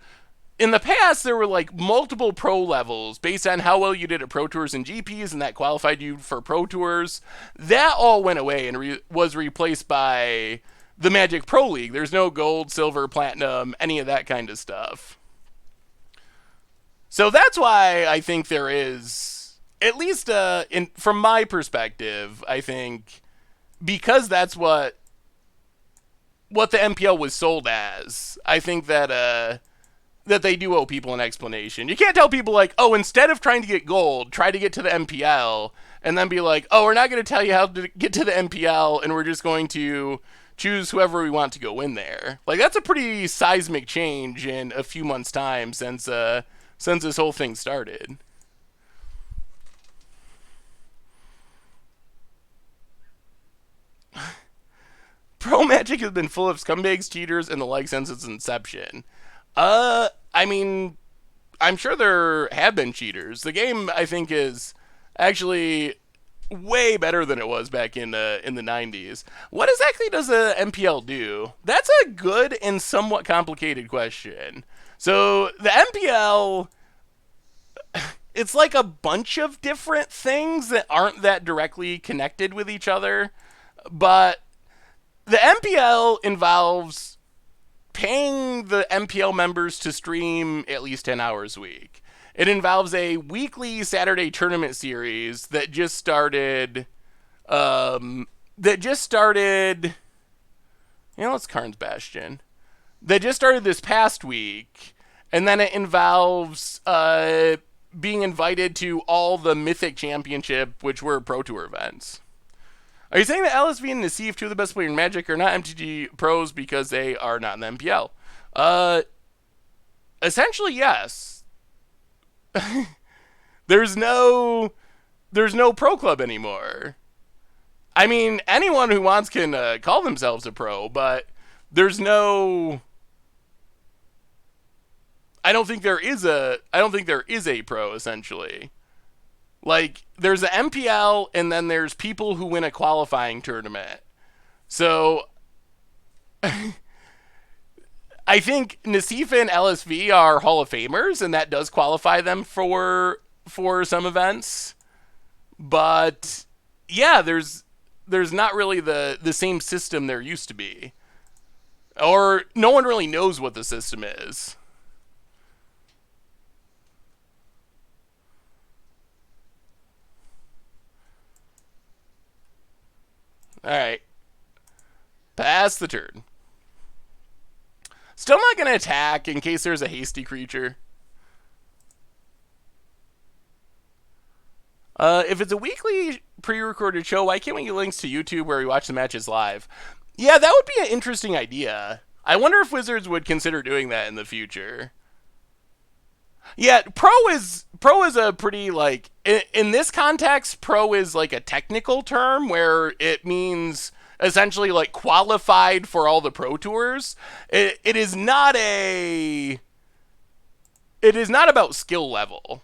In the past, there were like multiple pro levels based on how well you did at Pro Tours and GPs, and that qualified you for Pro Tours. That all went away and was replaced by the Magic Pro League. There's no gold, silver, platinum, any of that kind of stuff. So that's why I think there is, at least from my perspective, I think because that's what the MPL was sold as, I think that they do owe people an explanation. You can't tell people like, oh, instead of trying to get gold, try to get to the MPL, and then be like, oh, we're not going to tell you how to get to the MPL, and we're just going to choose whoever we want to go in there. Like, that's a pretty seismic change in a few months' time since this whole thing started. Pro Magic has been full of scumbags, cheaters, and the like since its inception. I mean, I'm sure there have been cheaters. The game, I think, is actually way better than it was back in the 90s. What exactly does the MPL do? That's a good and somewhat complicated question. So, the MPL, it's like a bunch of different things that aren't that directly connected with each other. But the MPL involves paying the MPL members to stream at least 10 hours a week. It involves a weekly Saturday tournament series that just started. It's Karn's Bastion. That just started this past week, and then it involves being invited to all the Mythic Championship, which were Pro Tour events. Are you saying that LSV and Nassif, two of the best players in Magic, are not MTG pros because they are not in the MPL? Essentially, yes. There's no pro club anymore. I mean, anyone who wants can call themselves a pro, but there's no... I don't think there is a pro, essentially. Like, there's an MPL, and then there's people who win a qualifying tournament. So, I think Nassif and LSV are Hall of Famers, and that does qualify them for some events. But, yeah, there's not really the same system there used to be. Or, no one really knows what the system is. Alright. Pass the turn. Still not going to attack in case there's a hasty creature. If it's a weekly pre-recorded show, why can't we get links to YouTube where we watch the matches live? Yeah, that would be an interesting idea. I wonder if Wizards would consider doing that in the future. Yeah, pro is a pretty, like, in this context, pro is like a technical term where it means essentially like qualified for all the pro tours. It is not about skill level.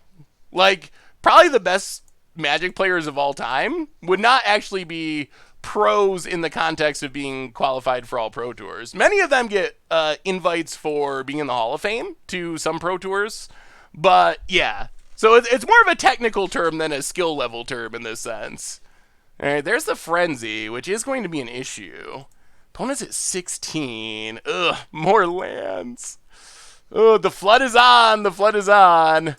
Like, probably the best Magic players of all time would not actually be pros in the context of being qualified for all pro tours. Many of them get invites for being in the Hall of Fame to some pro tours, but yeah. So it's more of a technical term than a skill level term in this sense. All right, there's the Frenzy, which is going to be an issue. Opponent's at 16. Ugh, more lands. Oh, the flood is on. The flood is on.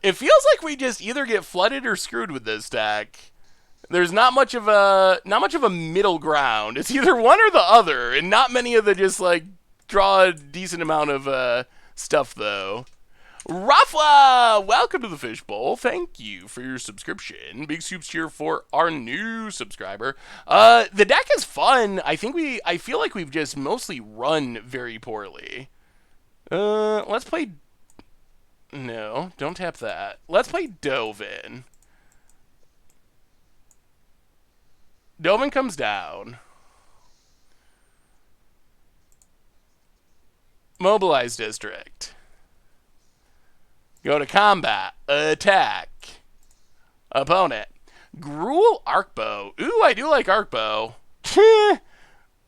It feels like we just either get flooded or screwed with this deck. There's not much of a middle ground. It's either one or the other, and not many of the just like draw a decent amount of stuff though. Rafa, welcome to the Fishbowl. Thank you for your subscription. Big soups here for our new subscriber. The deck is fun. I feel like we've just mostly run very poorly. Let's play. No, don't tap that. Let's play Dovin. Dovin comes down. Mobilize District. Go to combat. Attack. Opponent. Gruul Arcbow. Ooh, I do like Arcbow.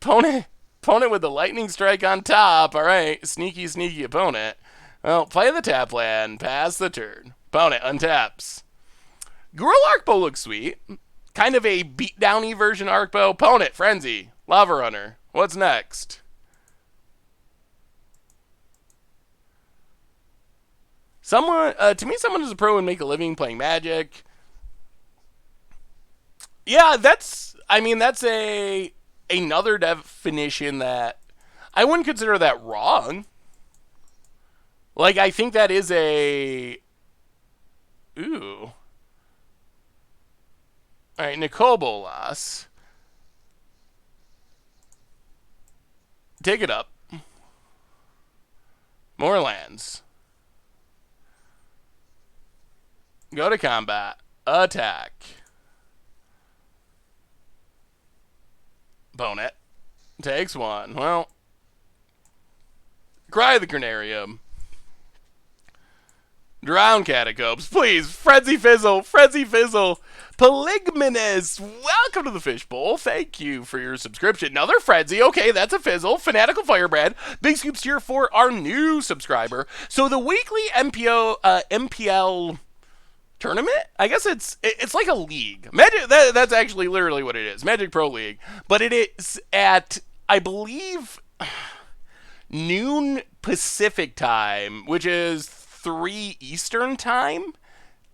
Opponent with the Lightning Strike on top. Alright, sneaky opponent. Well, play the tap land. Pass the turn. Opponent untaps. Gruul Arcbow looks sweet. Kind of a beatdowny version Arcbow. Opponent, Frenzy. Lava Runner. What's next? To me, someone who's a pro and make a living playing Magic. Yeah, that's another definition that I wouldn't consider that wrong. Like, I think that is ooh. Alright, Nicobolas. Take it up. More lands. Go to combat. Attack. Opponent. Takes one. Well. Cry the Carnarium. Drown Catacombs. Please. Frenzy Fizzle. Frenzy Fizzle. Polygamous. Welcome to the Fishbowl. Thank you for your subscription. Another Frenzy. Okay, that's a Fizzle. Fanatical Firebrand. Big scoops here for our new subscriber. So the weekly MPL tournament? I guess it's like a league. Magic. That's actually literally what it is. Magic Pro League. But it is at, I believe, noon Pacific time, which is 3 Eastern time,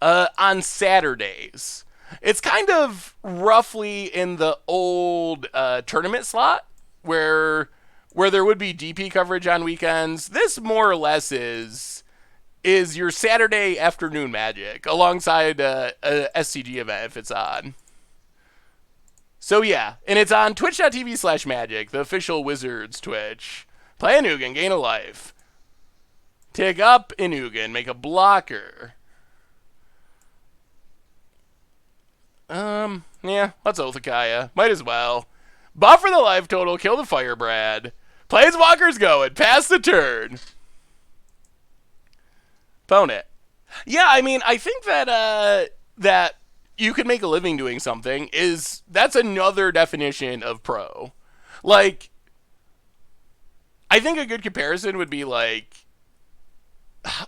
on Saturdays. It's kind of roughly in the old tournament slot where there would be DP coverage on weekends. This more or less is your Saturday afternoon Magic alongside a SCG event if it's on. So yeah, and it's on twitch.tv/magic, the official Wizards Twitch. Play an Ugin, gain a life. Take up an Ugin, make a blocker. Yeah, let's Othakaya. Might as well. Buffer the life total, kill the Firebrand. Planeswalker's going, pass the turn. Opponent. Yeah, I mean, I think that that you could make a living doing something that's another definition of pro. Like, I think a good comparison would be like,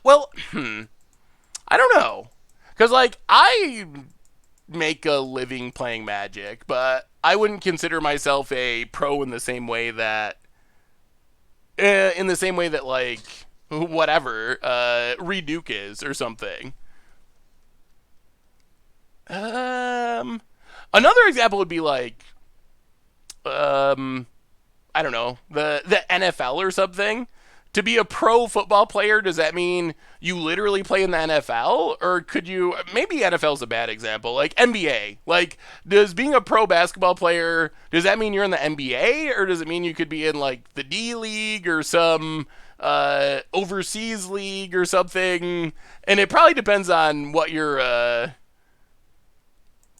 well, I don't know. Because, like, I make a living playing Magic, but I wouldn't consider myself a pro in the same way that, like, whatever, Reduke is or something. Another example would be like, I don't know, the NFL or something. To be a pro football player, does that mean you literally play in the NFL? Or could you, maybe NFL's a bad example, like NBA. Like, does being a pro basketball player, does that mean you're in the NBA? Or does it mean you could be in, like, the D League or some overseas league or something? And it probably depends on what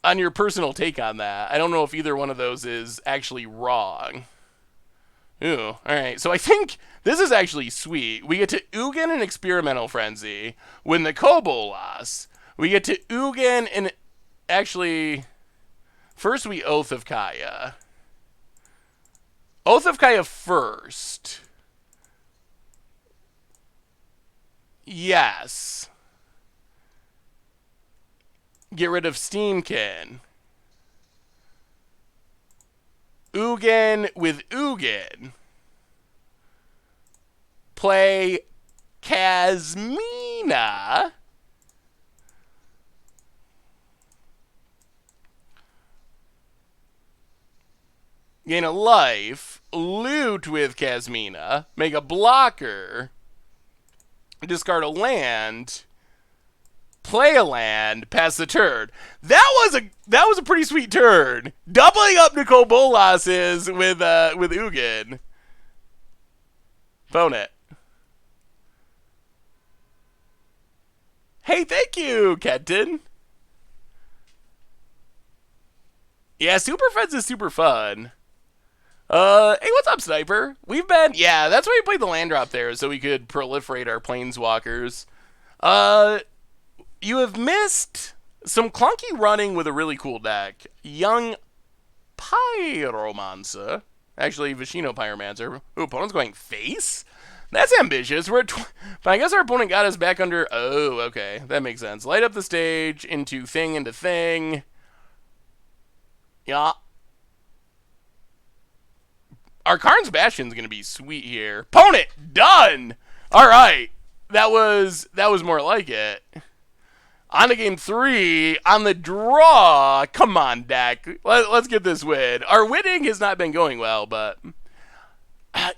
on your personal take on that. I don't know if either one of those is actually wrong. Ooh, alright. So I think this is actually sweet. We get to Ugin and Experimental Frenzy when the Kobolas. We get to Ugin and actually, first we Oath of Kaya. Oath of Kaya first. Yes. Get rid of Steamkin. Ugin with Ugin. Play Kasmina. Gain a life. Loot with Kasmina. Make a blocker. Discard a land. Play a land, pass the turn. That was a pretty sweet turn. Doubling up Nicole Bolas's with Ugin. Phone it. Hey, thank you, Kenton. Yeah, Super Friends is super fun. Hey, what's up, Sniper? Yeah, that's why we played the land drop there, so we could proliferate our planeswalkers. You have missed some clunky running with a really cool deck. Young Pyromancer. Actually, Vishino Pyromancer. Ooh, opponent's going face? That's ambitious. But I guess our opponent got us back under... Oh, okay. That makes sense. Light up the stage into thing. Yeah. Our Karn's Bastion's going to be sweet here. Opponent, done! Alright. That was more like it. On to game 3, on the draw. Come on, deck. Let's get this win. Our winning has not been going well, but...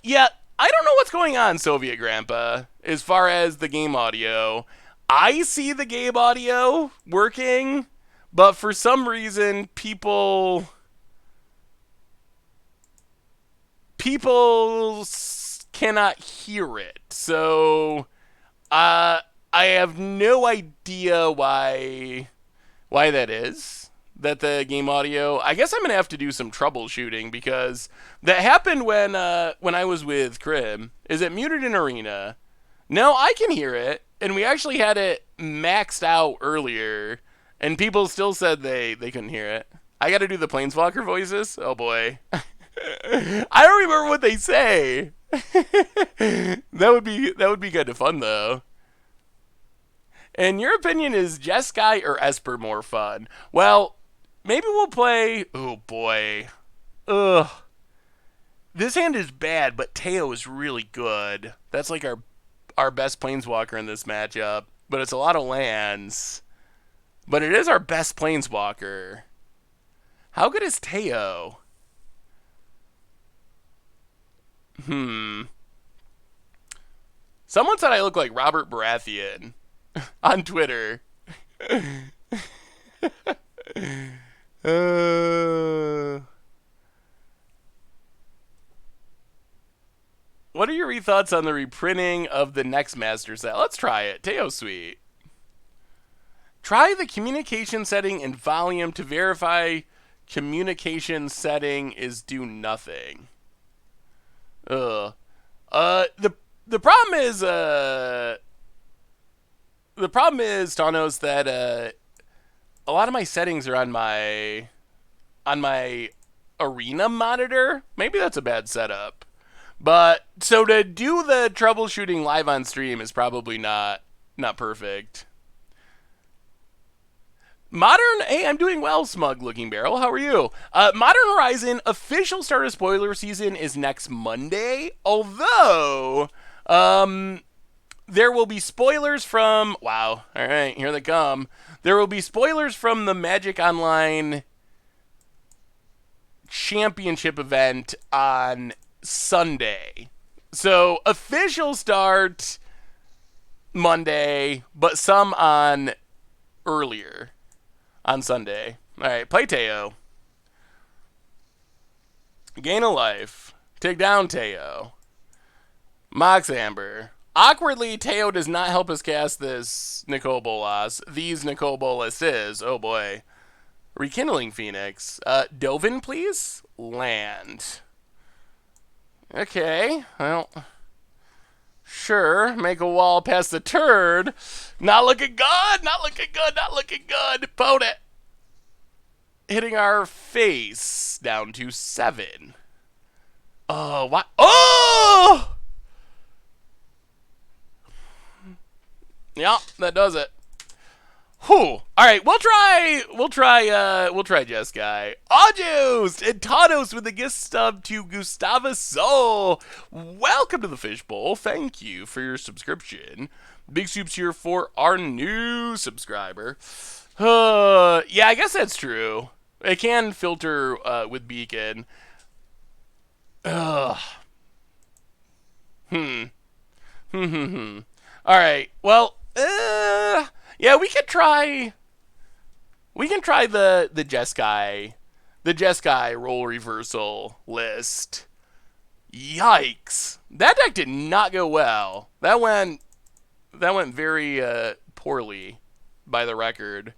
yeah, I don't know what's going on, Soviet Grandpa, as far as the game audio. I see the game audio working, but for some reason, people cannot hear it. So, I have no idea why that is. That the game audio... I guess I'm going to have to do some troubleshooting, because that happened when I was with Crib. Is it muted in Arena? No, I can hear it. And we actually had it maxed out earlier, and people still said they couldn't hear it. I got to do the Planeswalker voices? Oh boy. I don't remember what they say. That would be kind of fun, though. In your opinion, is Jeskai or Esper more fun? Well, maybe we'll play... Oh, boy. Ugh. This hand is bad, but Teo is really good. That's like our best Planeswalker in this matchup. But it's a lot of lands. But it is our best Planeswalker. How good is Teo? Someone said I look like Robert Baratheon on Twitter. What are your thoughts on the reprinting of the next Master set? Let's try it. Teo Sweet. Try the communication setting and volume to verify communication setting is do nothing. The problem is Thanos, that a lot of my settings are on my Arena monitor. Maybe that's a bad setup. But so to do the troubleshooting live on stream is probably not perfect. Modern, hey, I'm doing well, Smug Looking Barrel. How are you? Modern Horizon official start of spoiler season is next Monday. Although, there will be spoilers from... Wow. All right, here they come. There will be spoilers from the Magic Online championship event on Sunday. So official start Monday, but some on earlier on Sunday. All right, play Teo. Gain a life. Take down Teo. Mox Amber. Awkwardly, Teo does not help us cast this Nicol Bolas. These Nicol Bolas is, oh boy. Rekindling Phoenix. Dovin, please? Land. Okay, well, sure. Make a wall past the turd. Not looking good, not looking good, not looking good. Opponent. Hitting our face down to 7. Oh, what? Oh! Yeah, that does it. Whew. All right, we'll try Jeskai. August and Tanos with the gift stub to Gustava Soul. Welcome to the Fishbowl. Thank you for your subscription. Big soups here for our new subscriber. Yeah, I guess that's true. It can filter with Beacon. Ugh. All right. Well, yeah, we can try the Jeskai roll reversal list. Yikes. That deck did not go well. That went very poorly by the record.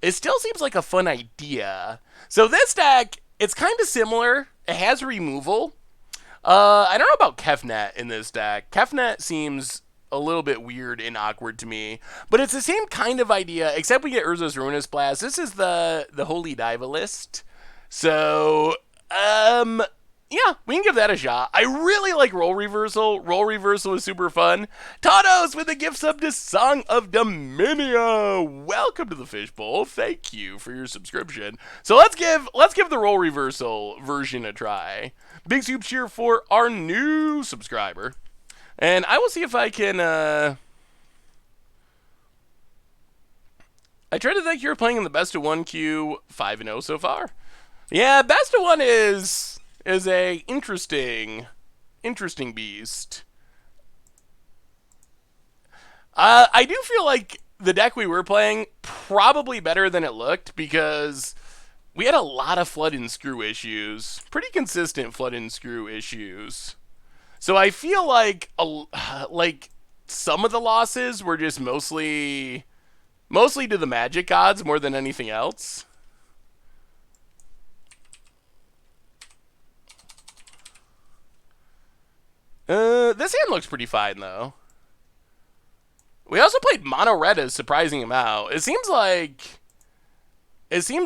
It still seems like a fun idea. So this deck, it's kind of similar. It has removal. I don't know about Kefnet in this deck. Kefnet seems a little bit weird and awkward to me, but it's the same kind of idea, except we get Urza's Ruinous Blast. This is the Holy Diva list. So, yeah, we can give that a shot. I really like Roll Reversal. Roll Reversal is super fun. Tanos with the gift sub to Song of Dominia. Welcome to the Fishbowl. Thank you for your subscription. So let's give the Roll Reversal version a try. Big soup cheer for our new subscriber. And I will see if I can, I try to think you're playing in the best of 1 queue, 5-0 so far. Yeah, best of 1 is a interesting beast. I do feel like the deck we were playing probably better than it looked because we had a lot of flood and screw issues. Pretty consistent flood and screw issues. So I feel like some of the losses were just mostly to the magic gods more than anything else. This hand looks pretty fine though. We also played mono red as surprising him out. It seems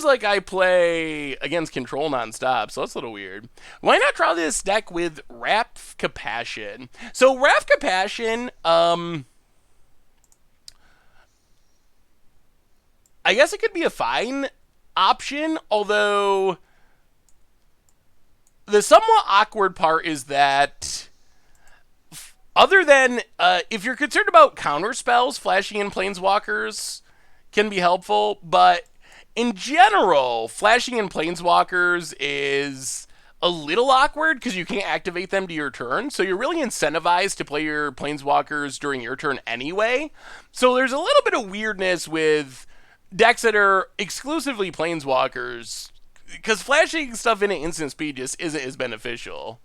like I play against control nonstop, so that's a little weird. Why not try this deck with Wrath Compassion? So Wrath Compassion, I guess it could be a fine option, although the somewhat awkward part is that other than, if you're concerned about counter spells, flashing in Planeswalkers can be helpful, but in general, flashing in Planeswalkers is a little awkward because you can't activate them to your turn, so you're really incentivized to play your Planeswalkers during your turn anyway. So there's a little bit of weirdness with decks that are exclusively Planeswalkers, because flashing stuff in at instant speed just isn't as beneficial.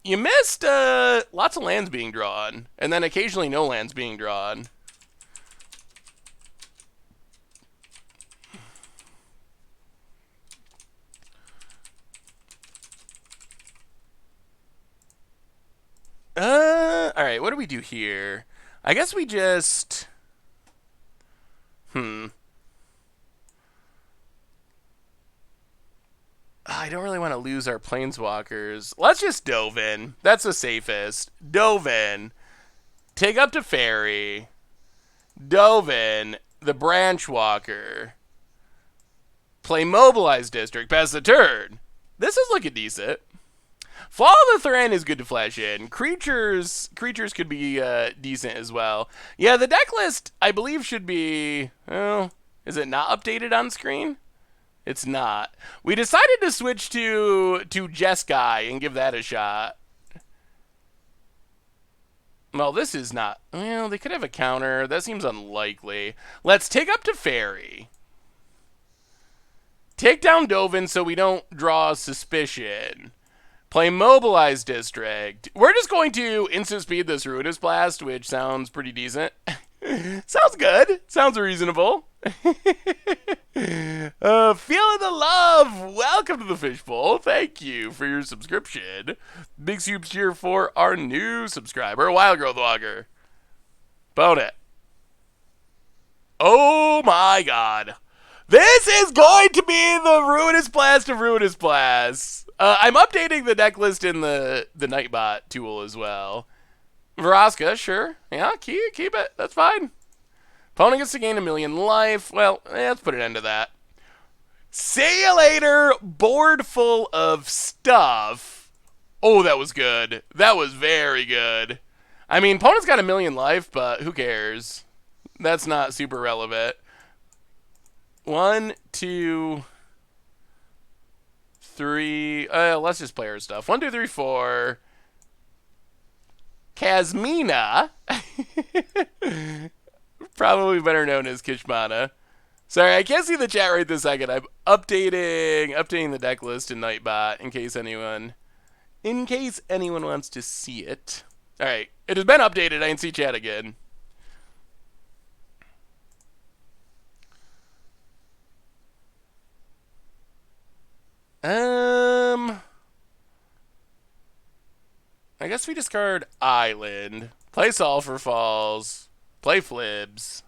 You missed lots of lands being drawn, and then occasionally no lands being drawn. Alright, what do we do here? I guess we just... I don't really want to lose our Planeswalkers. Let's just dove in. That's the safest. Dove in. Take up Teferi. Dove in. The Branchwalker. Play Mobilized District past the turn. This is looking decent. Fall of the Thran is good to flash in. Creatures could be decent as well. Yeah, the deck list, I believe, should be... Oh, is it not updated on screen? It's not. We decided to switch to Jeskai and give that a shot. Well, this is not... Well, they could have a counter. That seems unlikely. Let's take up Teferi. Take down Dovin so we don't draw suspicion. Play Mobilize District. We're just going to instant speed this Ruinous Blast, which sounds pretty decent. Sounds good. Sounds reasonable. Feeling the love. Welcome to the Fishbowl. Thank you for your subscription. Big soups cheer for our new subscriber, Wild Growth Walker. Bone it. Oh my god. This is going to be the Ruinous Blast of Ruinous Blasts. I'm updating the deck list in the Nightbot tool as well. Vraska, sure. Yeah, keep it. That's fine. Opponent gets to gain 1,000,000 life. Well, let's put an end to that. See you later. Board full of stuff. Oh, that was good. That was very good. I mean, opponent's got 1,000,000 life, but who cares? That's not super relevant. 1, 2, 3. Let's just play our stuff. 1, 2, 3, 4. Kazmina. Probably better known as Kishmana. Sorry, I can't see the chat right this second. I'm updating the deck list in Nightbot in case anyone wants to see it. All right, it has been updated. I can see chat again. I guess we discard Island, play Sulphur Falls, play Flibs,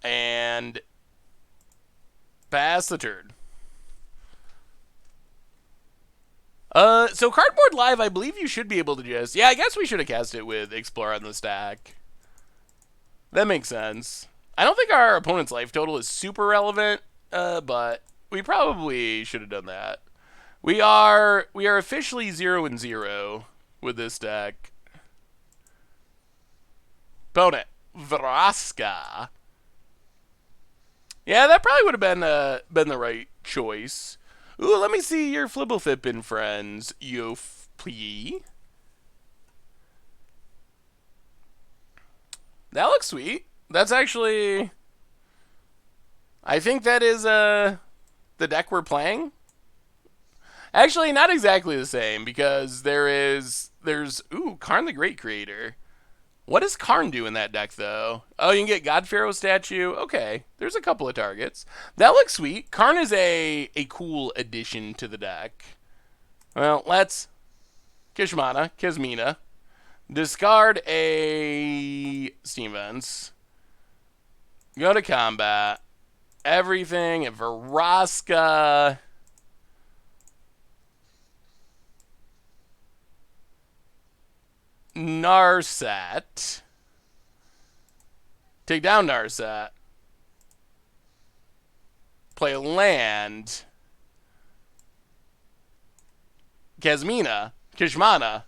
and pass the turn. So Cardboard Live, I believe you should be able to just... Yeah, I guess we should have cast it with Explore on the stack. That makes sense. I don't think our opponent's life total is super relevant, but we probably should have done that. We are officially 0-0 with this deck. Opponent, Vraska. Yeah, that probably would have been the right choice. Ooh, let me see your Flibbleflippin' friends, Yofplee. That looks sweet. That's actually... I think that is the deck we're playing. Actually, not exactly the same, because there's Karn the Great Creator. What does Karn do in that deck, though? Oh, you can get God Pharaoh statue. Okay, there's a couple of targets. That looks sweet. Karn is a cool addition to the deck. Well, let's Kazmina. Discard a Steam Vents. Go to combat. Everything at Vraska. Narset. Take down Narset. Play land. Kazmina. Kishmana.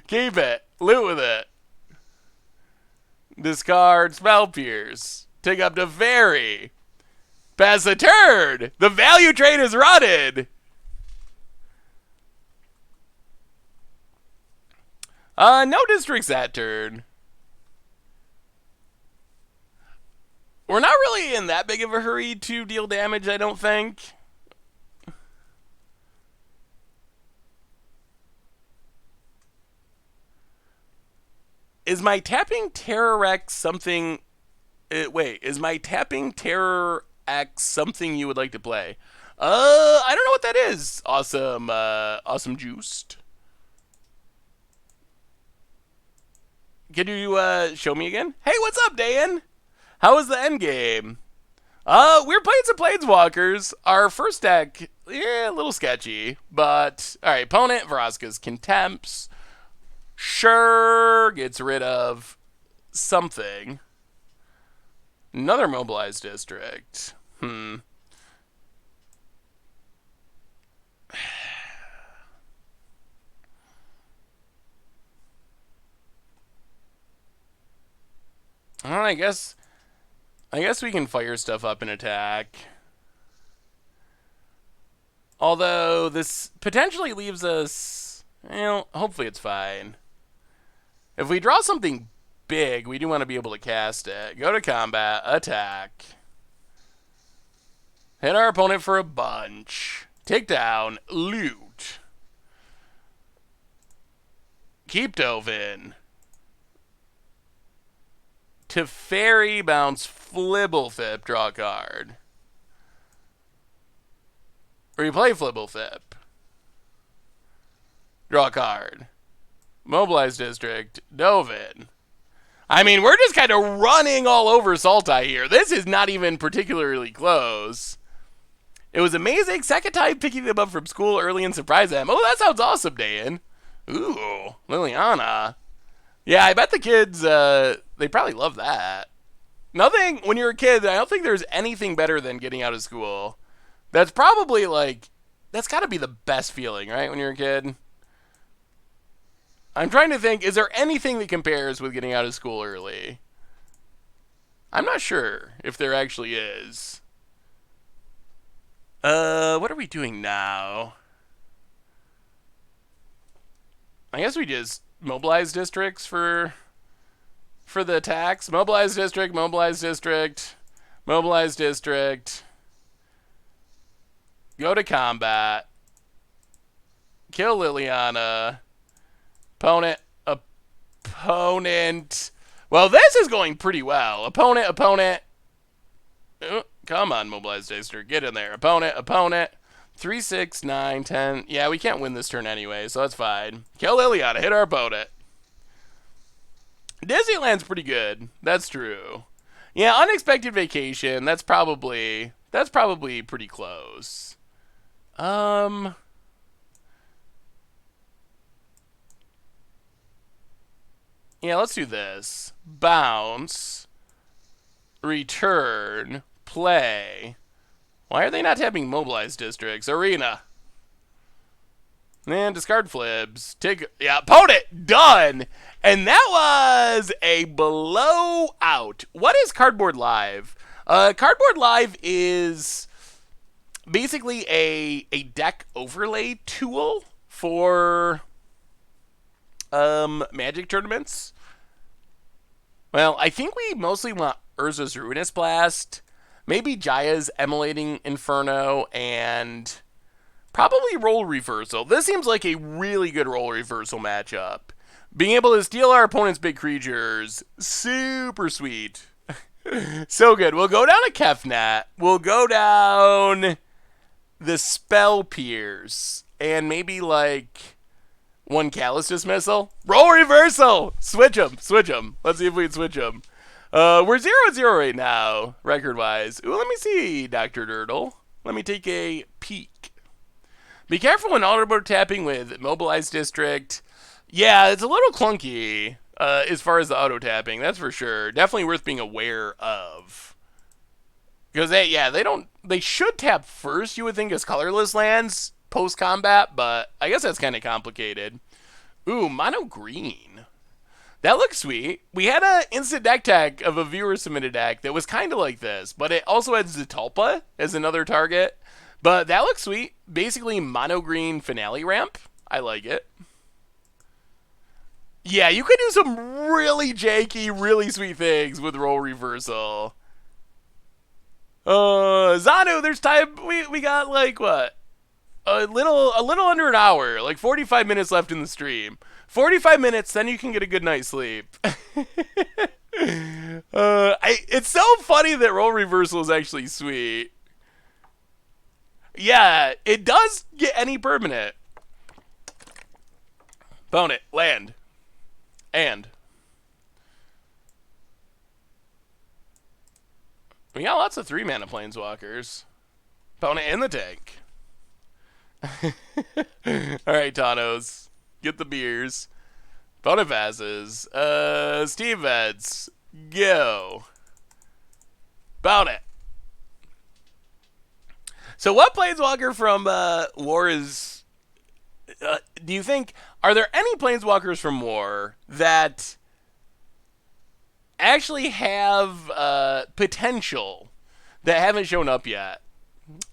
Keep it. Loot with it. Discard Spell Pierce. Take up Teferi. Pass the turn. The value trade is rotted. No districts that turn. We're not really in that big of a hurry to deal damage, I don't think. Is my tapping Terror X something... wait, is my tapping Terror X something you would like to play? I don't know what that is. Awesome, awesome juiced. Can you show me again? Hey, what's up, Dan? How was the end game? We're playing some Planeswalkers. Our first deck, a little sketchy, but all right. Opponent Vraska's Contempts. Sure, gets rid of something. Another Mobilized District. Well, I guess I guess we can fire stuff up and attack. Although, this potentially leaves us... Well, hopefully it's fine. If we draw something big, we do want to be able to cast it. Go to combat, attack. Hit our opponent for a bunch. Take down, loot. Keep Dovin. Teferi, bounce Flibblethip, draw a card. Replay Flibblethip. Draw a card. Mobilize District, Dovin. I mean, we're just kind of running all over Sultai here. This is not even particularly close. It was amazing. Second time picking them up from school early and surprise them. Oh, that sounds awesome, Dan. Ooh, Liliana. Yeah, I bet the kids, they probably love that. Nothing, when you're a kid, I don't think there's anything better than getting out of school. That's probably, like, that's got to be the best feeling, right, when you're a kid? I'm trying to think, is there anything that compares with getting out of school early? I'm not sure if there actually is. What are we doing now? I guess we just mobilize districts for the attacks. Mobilize district, mobilize district, mobilize district. Go to combat. Kill Liliana. Opponent. Well, this is going pretty well. Opponent. Oh, come on, mobilize district. Get in there. Opponent. 3, 6, 9, 10. Yeah, we can't win this turn anyway, so that's fine. Kill Liliana. Hit our opponent. Disneyland's pretty good. That's true. Yeah, unexpected vacation. That's probably pretty close. Yeah, let's do this. Bounce. Return. Play. Why are they not tapping mobilized districts? Arena. And discard Flibs. Yeah, opponent. Done. And that was a blowout. What is Cardboard Live? Cardboard Live is basically a deck overlay tool for Magic tournaments. Well, I think we mostly want Urza's Ruinous Blast, maybe Jaya's Emulating Inferno, and probably Role Reversal. This seems like a really good Role Reversal matchup. Being able to steal our opponent's big creatures, super sweet. So good. We'll go down to Kefnet. We'll go down the Spell Pierce, and maybe like one Callous Dismissal. Role Reversal! Switch them. Let's see if we can switch them. We're 0-0 right now, record-wise. Ooh, let me see, Dr. Dirtle. Let me take a peek. Be careful when auto tapping with Mobilized District. Yeah, it's a little clunky as far as the auto tapping, that's for sure. Definitely worth being aware of. Because they should tap first, you would think, as colorless lands post-combat, but I guess that's kind of complicated. Ooh, mono green. That looks sweet. We had an instant deck tag of a viewer-submitted deck that was kind of like this, but it also had Zetalpa as another target. But that looks sweet. Basically, mono green finale ramp. I like it. Yeah, you could do some really janky, really sweet things with Role Reversal. Zanu, there's time. We got like what? A little under an hour, like 45 minutes left in the stream. 45 minutes, then you can get a good night's sleep. It's so funny that Role Reversal is actually sweet. Yeah, it does get any permanent. Opponent, land. And we got lots of 3-mana planeswalkers. Opponent in the tank. Alright, Tanos. Get the beers. Opponent passes. Steve Vets. Go. Opponent. So what planeswalker from War is... do you think... Are there any planeswalkers from War that actually have potential that haven't shown up yet.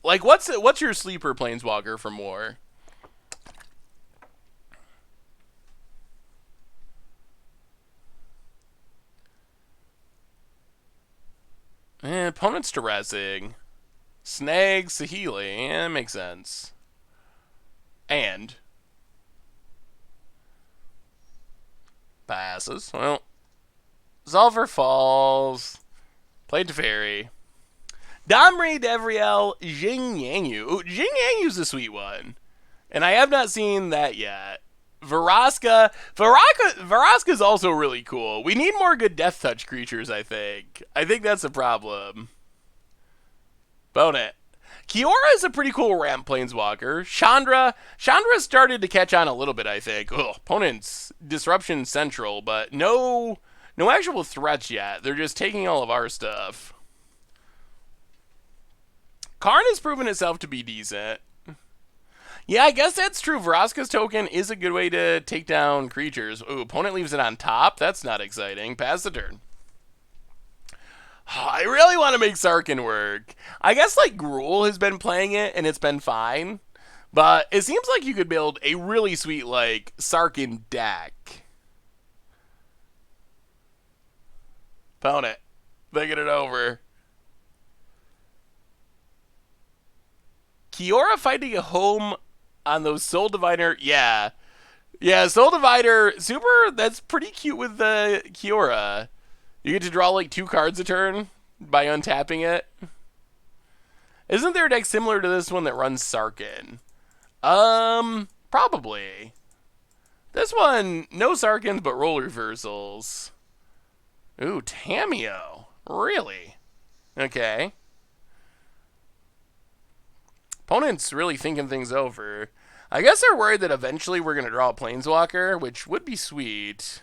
Like, what's your sleeper planeswalker from War? Opponent's Duressing. Snag, Saheeli. Yeah, that makes sense. And passes. Well, Zolver falls. Played Teferi. Domri, Devriel, Jing Yanyu. Ooh, Jing Yanyu's a sweet one. And I have not seen that yet. Varaska's also really cool. We need more good Death Touch creatures, I think. I think that's a problem. Bone it. Kiora is a pretty cool ramp planeswalker. Chandra started to catch on a little bit, I think. Ugh, opponent's Disruption Central, but no actual threats yet. They're just taking all of our stuff. Karn has proven itself to be decent. Yeah, I guess that's true. Vraska's token is a good way to take down creatures. Ooh, opponent leaves it on top? That's not exciting. Pass the turn. I really want to make Sarkhan work. I guess, like, Gruul has been playing it, and it's been fine. But it seems like you could build a really sweet, like, Sarkhan deck. Opponent. Thinking it over. Kiora fighting a home on those Soul Divider. Yeah. Yeah, Soul Divider. Super, that's pretty cute with the Kiora. You get to draw like 2 cards a turn by untapping it. Isn't there a deck similar to this one that runs Sarkhan? Probably. This one, no Sarkhans, but role reversals. Ooh, Tamiyo. Really? Okay. Opponent's really thinking things over. I guess they're worried that eventually we're going to draw a Planeswalker, which would be sweet.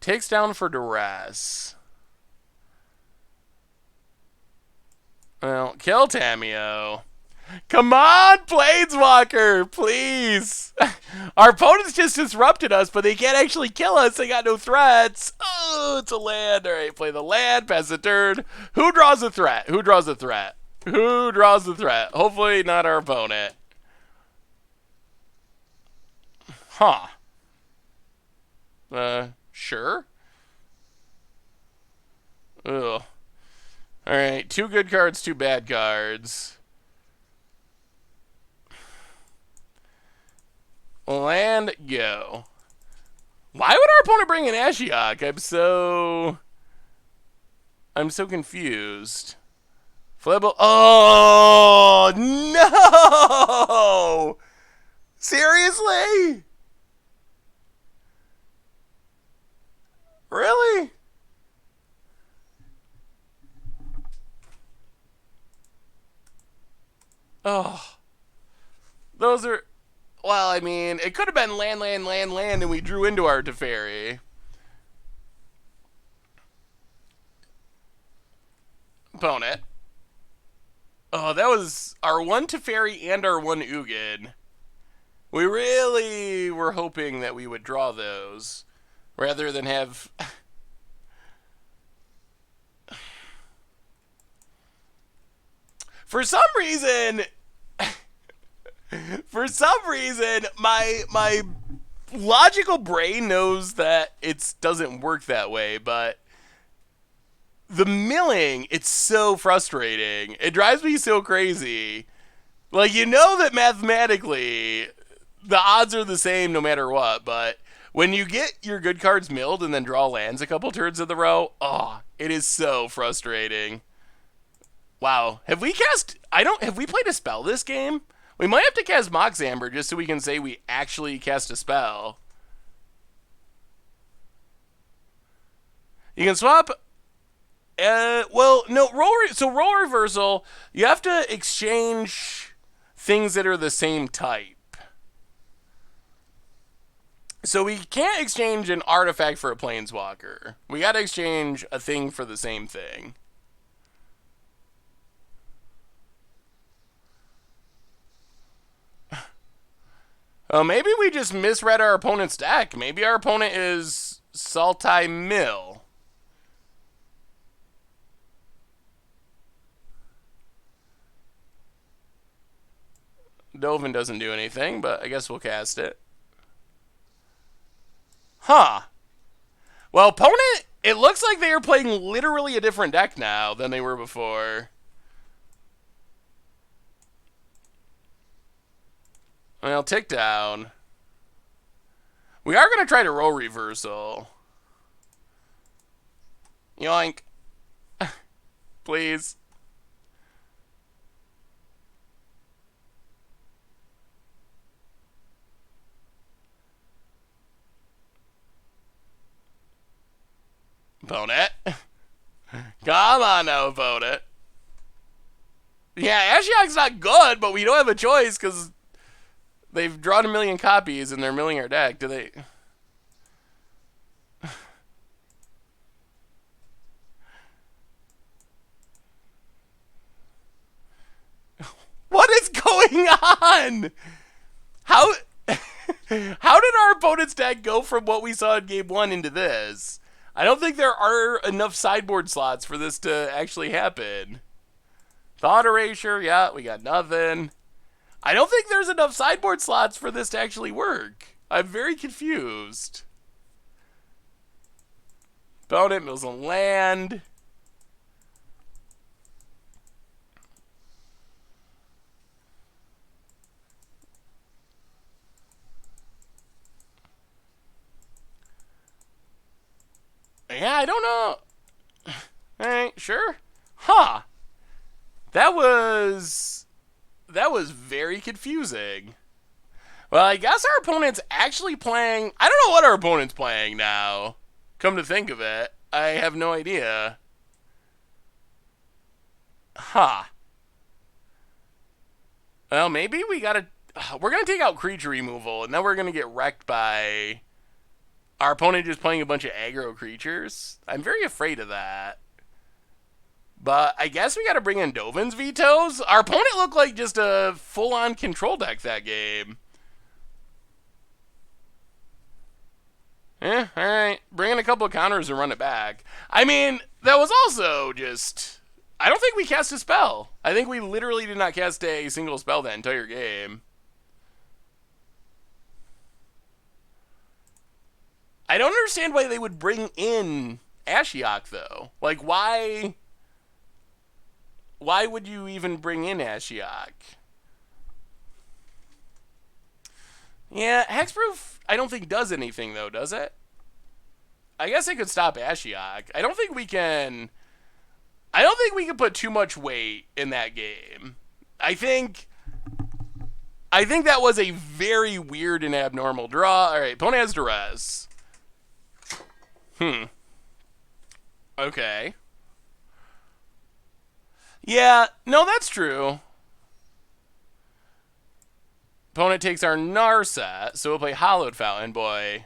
Takes down for duress. Well, kill Tamiyo. Come on, Planeswalker, please. Our opponents just disrupted us, but they can't actually kill us. They got no threats. Oh, it's a land. All right, play the land, pass the turn. Who draws a threat? Who draws a threat? Who draws the threat? Hopefully not our opponent. Huh. Sure. Ugh. Alright, 2 good cards, 2 bad cards. Land, go. Why would our opponent bring an Ashiok? I'm so confused. Flibble. Oh, no! Seriously? Really? Oh. Those are... Well, I mean, it could have been land, and we drew into our Teferi. Opponent. Oh, that was our 1 Teferi and our 1 Ugin. We really were hoping that we would draw those, rather than have... For some reason, my logical brain knows that it doesn't work that way, but the milling, it's so frustrating. It drives me so crazy. Like, you know that mathematically the odds are the same no matter what, but when you get your good cards milled and then draw lands a couple turns in the row, oh, it is so frustrating. Wow. Have we played a spell this game? We might have to cast Mox Amber just so we can say we actually cast a spell. You can swap... well, no, roll reversal, you have to exchange things that are the same type. So we can't exchange an artifact for a planeswalker. We gotta exchange a thing for the same thing. Oh, maybe we just misread our opponent's deck. Maybe our opponent is Sultai Mill. Dovin doesn't do anything, but I guess we'll cast it. Huh. Well, opponent, it looks like they are playing literally a different deck now than they were before. Well, tick down. We are going to try to roll reversal. Yoink. Please. Opponent. Come on now, opponent. Yeah, Ashiok's not good, but we don't have a choice because they've drawn 1 million copies and they're milling our deck. Do they... What is going on? How did our opponent's deck go from what we saw in game 1 into this? I don't think there are enough sideboard slots for this to actually happen. Thought erasure, yeah, we got nothing. I don't think there's enough sideboard slots for this to actually work. I'm very confused. Opponent mills a land. Yeah, I don't know. Alright, sure. Huh. That was very confusing. Well, I guess our opponent's actually playing... I don't know what our opponent's playing now. Come to think of it. I have no idea. Huh. Well, maybe we gotta... We're gonna take out creature removal, and then we're gonna get wrecked by... our opponent just playing a bunch of aggro creatures. I'm very afraid of that. But I guess we got to bring in Dovin's vetoes. Our opponent looked like just a full-on control deck that game. Alright. Bring in a couple of counters and run it back. I mean, that was also just... I don't think we cast a spell. I think we literally did not cast a single spell that entire game. I don't understand why they would bring in Ashiok, though. Like, why would you even bring in Ashiok? Yeah, Hexproof, I don't think does anything, though, does it? I guess it could stop Ashiok. I don't think we can put too much weight in that game. I think that was a very weird and abnormal draw. All right, opponent has duress. Okay. Yeah, no, that's true. Opponent takes our Narset, so we'll play Hallowed Fountain. Boy,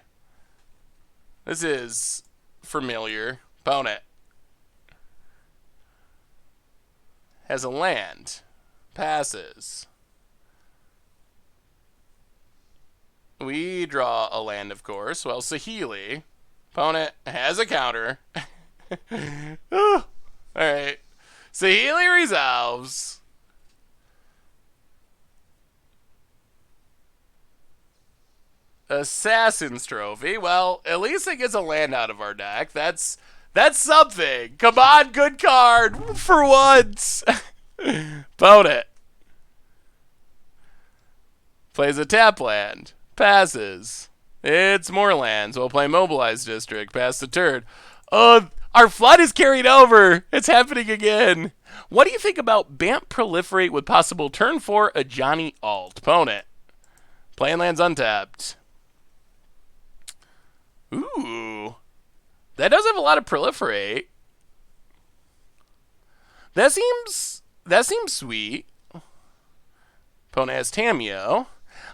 this is familiar. Opponent has a land. Passes. We draw a land, of course. Well, Saheeli. Opponent has a counter. Alright. Saheeli resolves. Assassin's Trophy. Well, at least it gets a land out of our deck. That's something. Come on, good card. For once. Opponent plays a tap land. Passes. It's more lands. We'll play Mobilized District. Pass the turn. Our flood is carried over. It's happening again. What do you think about Bamp Proliferate with possible turn 4 a Johnny Alt? Opponent. Playing lands untapped. Ooh. That does have a lot of Proliferate. That seems sweet. Opponent has Tameo.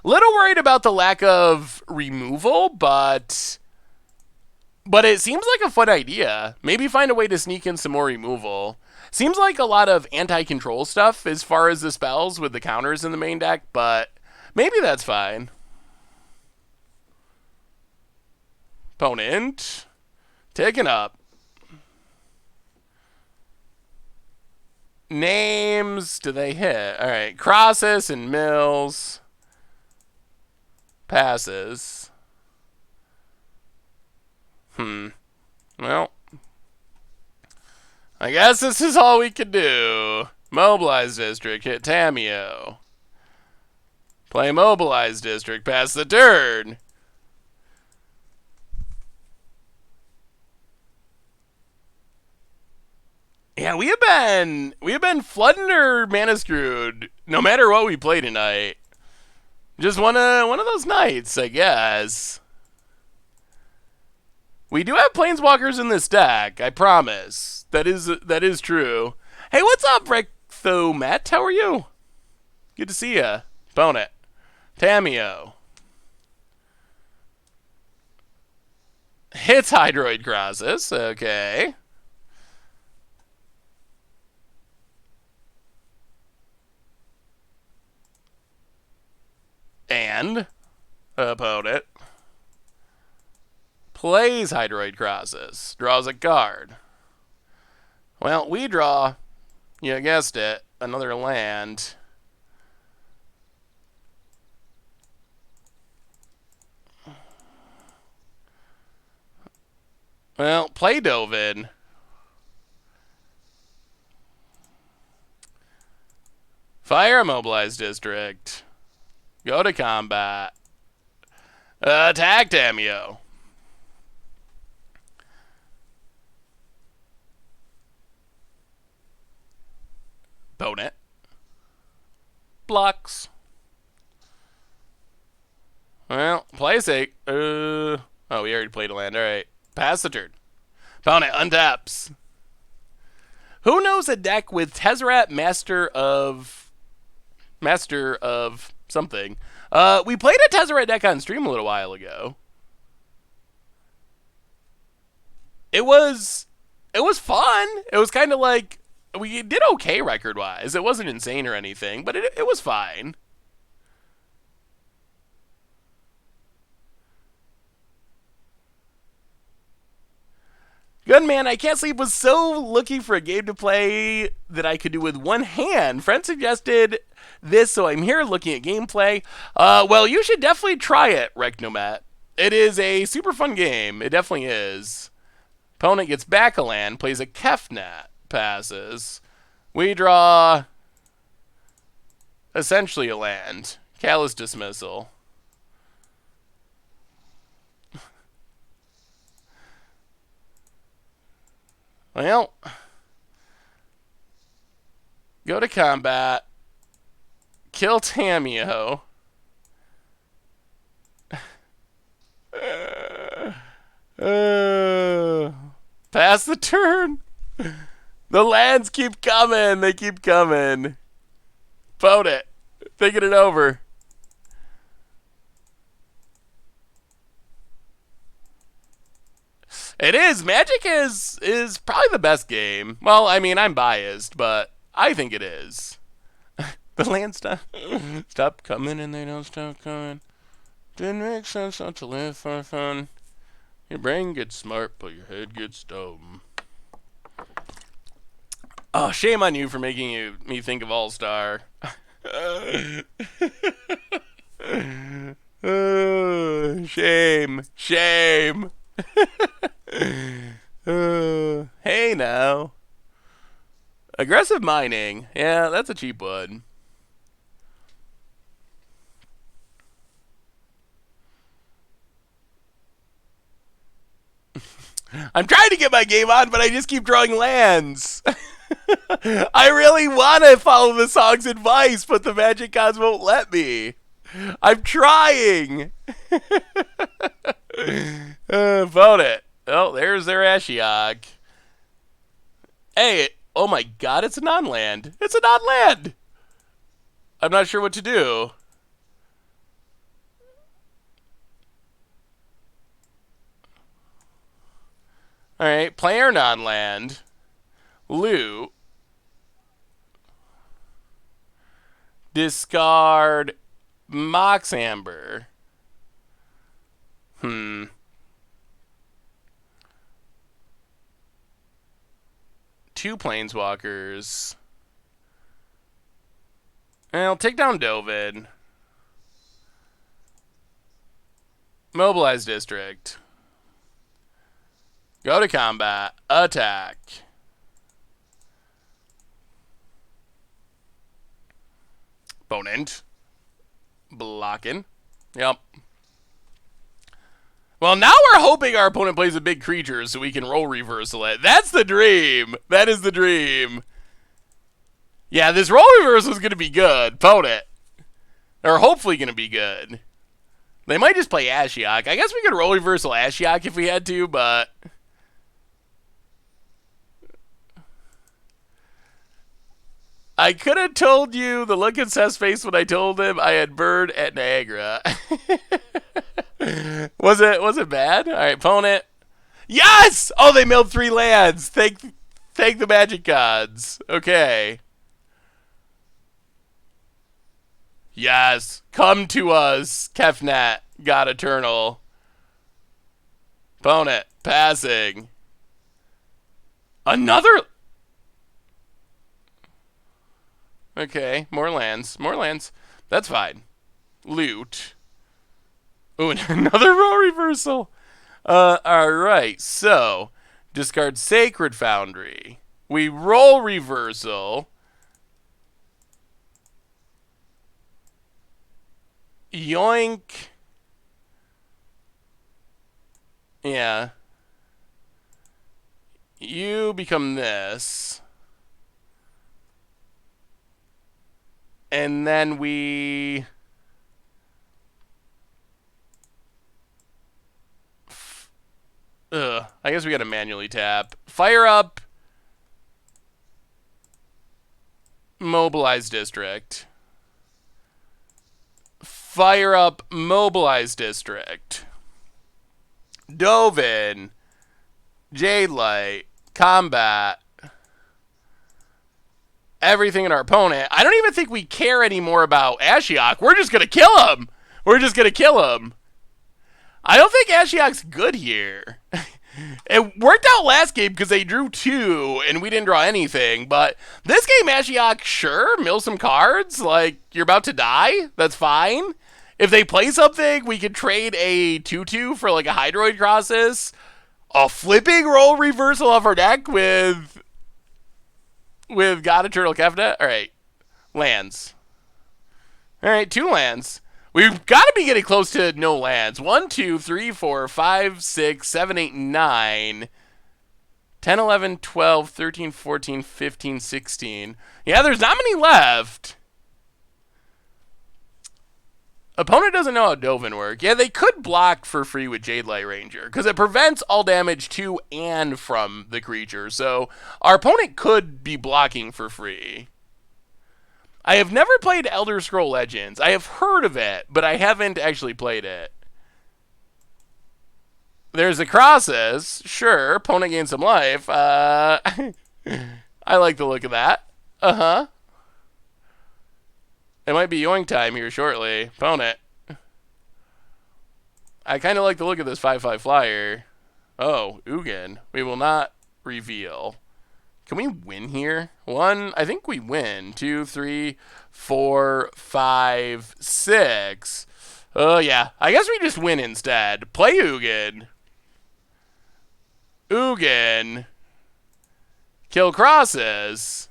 Little worried about the lack of removal, but it seems like a fun idea. Maybe find a way to sneak in some more removal. Seems like a lot of anti-control stuff as far as the spells with the counters in the main deck, but maybe that's fine. Opponent taken up. Names, do they hit? All right, Crosses and Mills. Passes. Well, I guess this is all we can do. Mobilize District, hit Tamio. Play Mobilize District, pass the turn. Yeah, we have been flooding our mana screwed no matter what we play tonight. Just one of those nights, I guess. We do have Planeswalkers in this deck, I promise. That is true. Hey, what's up, Recthomet? How are you? Good to see ya. Bonnet. Tamio. Hits Hydroid Crosses. Okay. And opponent plays Hydroid Crosses. Draws a card. Well, we draw, you guessed it, another land. Well, play Dovin. Fire Immobilized District. Go to combat. Attack Tamio. Bonnet. Blocks. Well, play sake. Oh, we already played a land. Alright. Pass the turn. Bonnet untaps. Who knows a deck with Tezzeret Master of something? We played a Tezzeret deck on stream a little while ago. It was fun. It was kind of like, we did okay record-wise. It wasn't insane or anything, but it was fine. Good man, I Can't Sleep was so looking for a game to play that I could do with one hand. Friend suggested this, so I'm here looking at gameplay. Well, you should definitely try it, Recnomat. It is a super fun game. It definitely is. Opponent gets back a land, plays a Kefnat, passes. We draw essentially a land. Callous Dismissal. Well, go to combat, kill Tamio. Pass the turn. The lands keep coming. They keep coming. Vote it. Thinking it over. It is. Magic is probably the best game. Well, I mean, I'm biased, but I think it is. The land stop coming and they don't stop coming. Didn't make sense not to live for fun. Your brain gets smart, but your head gets dumb. Oh, shame on you for making me think of All-Star. Shame. Shame. Hey now. Aggressive mining. Yeah, that's a cheap one. I'm trying to get my game on, but I just keep drawing lands. I really want to follow the song's advice, but the Magic gods won't let me. I'm trying. Vote it. Oh, there's their Ashiok. Hey, oh my god, it's a non-land. It's a non-land. I'm not sure what to do. Alright, player non-land. Loot. Discard Mox Amber. Two Planeswalkers. I'll take down Dovin. Mobilize district. Go to combat. Attack. Opponent. Blocking. Yep. Well, now we're hoping our opponent plays a big creature so we can roll reversal it. That's the dream. That is the dream. Yeah, this roll reversal is going to be good. Opponent. Or hopefully going to be good. They might just play Ashiok. I guess we could roll reversal Ashiok if we had to, but... I could have told you the look in Seth's face when I told him I had bird at Niagara. Was it bad? All right, opponent. Yes! Oh, they milled 3 lands. Thank the magic gods. Okay. Yes. Come to us, Kefnet, God Eternal. Opponent. Passing. Another... Okay, more lands. More lands. That's fine. Loot. Ooh, another roll reversal. Alright, so discard Sacred Foundry. We roll reversal. Yoink. Yeah. You become this. And then we... I guess we gotta manually tap. Fire up. Mobilize District. Fire up Mobilize District. Dovin. Jade Light. Combat. Everything in our opponent. I don't even think we care anymore about Ashiok. We're just gonna kill him. We're just gonna kill him. I don't think Ashiok's good here. It worked out last game because they drew 2 and we didn't draw anything. But this game, Ashiok, sure, mill some cards. Like, you're about to die. That's fine. If they play something, we could trade a 2/2 for like a Hydroid Crosses. A flipping roll reversal off our deck with God Eternal Kefnet. All right, lands. All right, 2 lands. We've got to be getting close to no lands. 1, 2, 3, 4, 5, 6, 7, 8, 9, 10, 11, 12, 13, 14, 15, 16. Yeah, there's not many left. Opponent doesn't know how Dovin work. Yeah, they could block for free with Jade Light Ranger because it prevents all damage to and from the creature. So our opponent could be blocking for free. I have never played Elder Scroll Legends. I have heard of it, but I haven't actually played it. There's the crosses. Sure, opponent gains some life. I like the look of that. Uh-huh. It might be yoink time here shortly. Opponent. I kind of like the look of this 5/5 flyer. Oh, Ugin. We will not reveal. Can we win here? 1, I think we win. 2, 3, 4, 5, 6. Oh, yeah. I guess we just win instead. Play Ugin. Ugin. Kill crosses.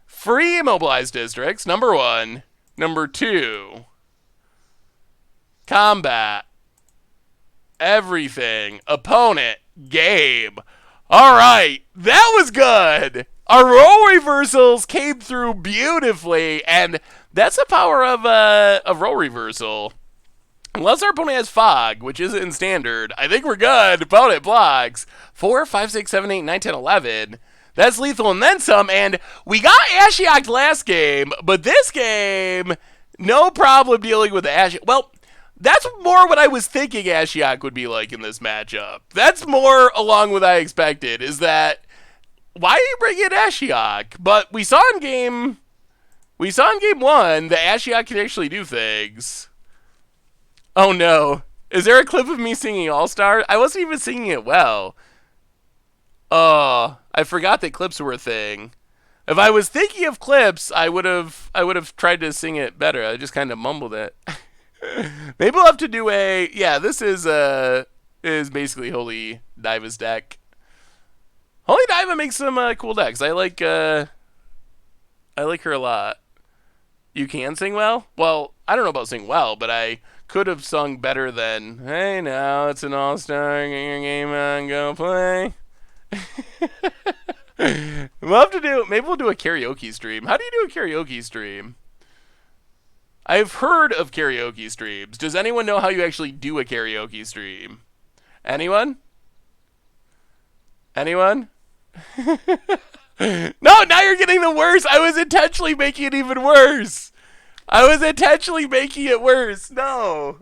Free immobilized districts, number 1. Number 2. Combat. Everything. Opponent. Game. All right, that was good. Our roll reversals came through beautifully, and that's the power of roll reversal. Unless our opponent has Fog, which isn't in standard, I think we're good. Opponent blocks. 4, 5, 6, 7, 8, 9, 10, 11. That's lethal and then some, and we got Ashiok last game, but this game, no problem dealing with the Ashiok. Well, that's more what I was thinking Ashiok would be like in this matchup. That's more along what I expected, is that, why are you bringing in Ashiok? But we saw in game 1 that Ashiok can actually do things. Oh no. Is there a clip of me singing All-Star? I wasn't even singing it well. Oh, I forgot that clips were a thing. If I was thinking of clips, I would have tried to sing it better. I just kind of mumbled it. Maybe we'll have to do a this is basically Holy Diva's deck. Holy Diva makes some cool decks. I like her a lot. You can sing well? Well, I don't know about sing well, but I could have sung better than, hey, now it's an all-star, get your game on, go play. We'll have to do, maybe we'll do a karaoke stream. How do you do a karaoke stream? I've heard of karaoke streams. Does anyone know how you actually do a karaoke stream? Anyone? Anyone? No, now you're getting the worst. I was intentionally making it even worse. I was intentionally making it worse. No.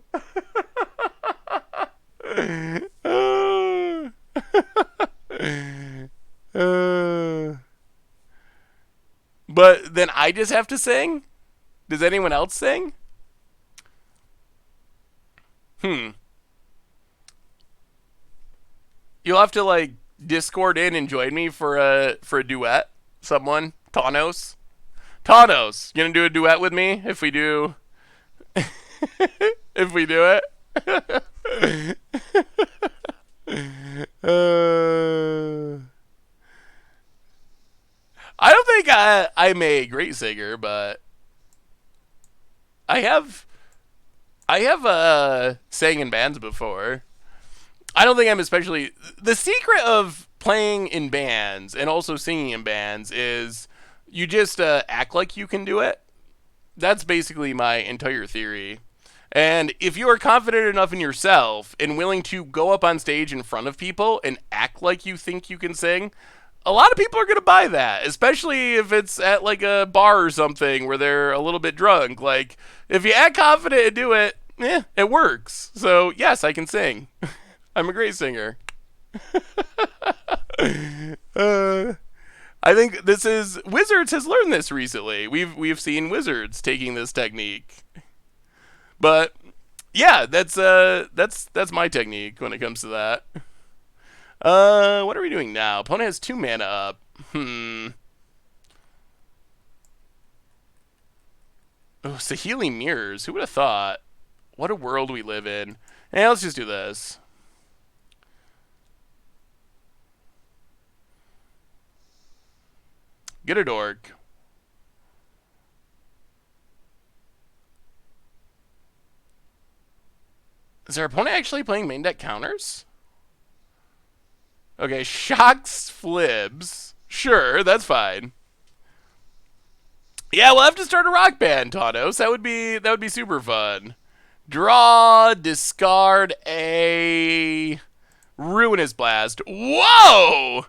But then I just have to sing? Does anyone else sing? You'll have to like Discord in and join me for a duet. Someone, Thanos, you gonna do a duet with me if we do? If we do it? I don't think I'm a great singer, but I have sang in bands before. I don't think I'm especially... The secret of playing in bands and also singing in bands is you just act like you can do it. That's basically my entire theory. And if you are confident enough in yourself and willing to go up on stage in front of people and act like you think you can sing, a lot of people are going to buy that, especially if it's at like a bar or something where they're a little bit drunk. Like, if you act confident and do it, it works. So, yes, I can sing. I'm a great singer. I think this is... Wizards has learned this recently. We've seen Wizards taking this technique. But, yeah, that's my technique when it comes to that. What are we doing now? Opponent has 2 mana up. Oh, Saheeli Mirrors. Who would have thought? What a world we live in. Hey, let's just do this. Get a dork. Is our opponent actually playing main deck counters? Okay, shocks flibs. Sure, that's fine. Yeah, we'll have to start a rock band, Tanos. That would be super fun. Draw, discard a Ruinous Blast. Whoa!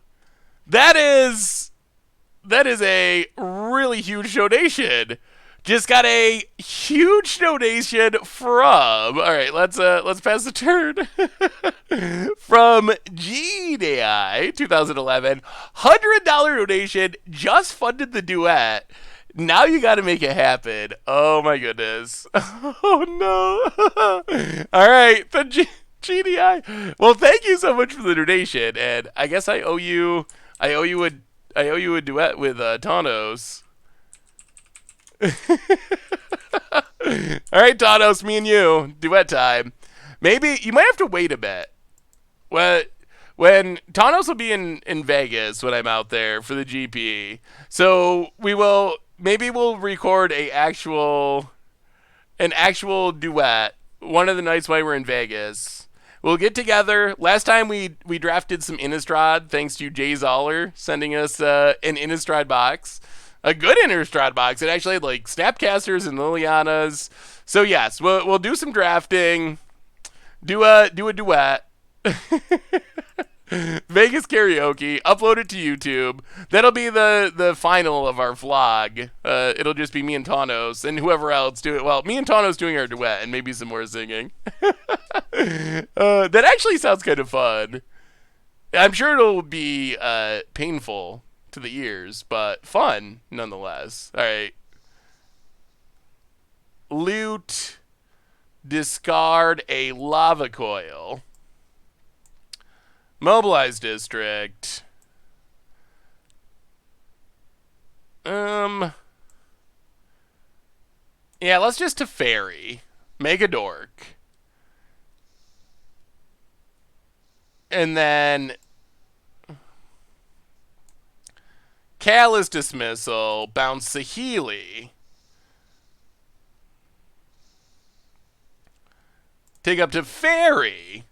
That is a really huge donation. Just got a huge donation from... Alright, let's pass the turn. From GDI 2011. $100 donation. Just funded the duet. Now you gotta make it happen. Oh my goodness. Oh no. Alright, the GDI. Well, thank you so much for the donation. And I guess I owe you a duet with Tanos. Alright, Tanos, me and you. Duet time. Maybe you might have to wait a bit. When Tanos will be in Vegas when I'm out there for the GP. So maybe we'll record an actual duet one of the nights while we're in Vegas. We'll get together. Last time we drafted some Innistrad, thanks to Jay Zoller sending us an Innistrad box. A good Innistrad box. It actually had like Snapcasters and Lilianas. So yes, we'll do some drafting. Do a duet. Vegas karaoke. Upload it to YouTube. That'll be the final of our vlog. It'll just be me and Tanos and whoever else do it. Well, me and Tanos doing our duet and maybe some more singing. That actually sounds kind of fun. I'm sure it'll be painful to the ears, but fun nonetheless. All right. Loot. Discard a lava coil. Mobilize district. Yeah, let's just Teferi. Make a dork. And then Callous Dismissal, bounce Saheeli. Take up Teferi.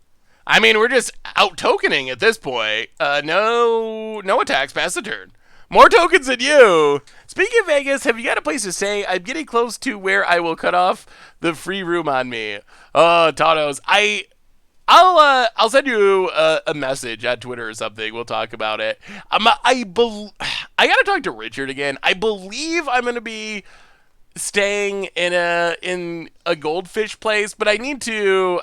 I mean, we're just out-tokening at this point. No attacks past the turn. More tokens than you. Speaking of Vegas, have you got a place to stay? I'm getting close to where I will cut off the free room on me. Tanos, I'll send you a message on Twitter or something. We'll talk about it. I gotta talk to Richard again. I believe I'm gonna be staying in a goldfish place, but I need to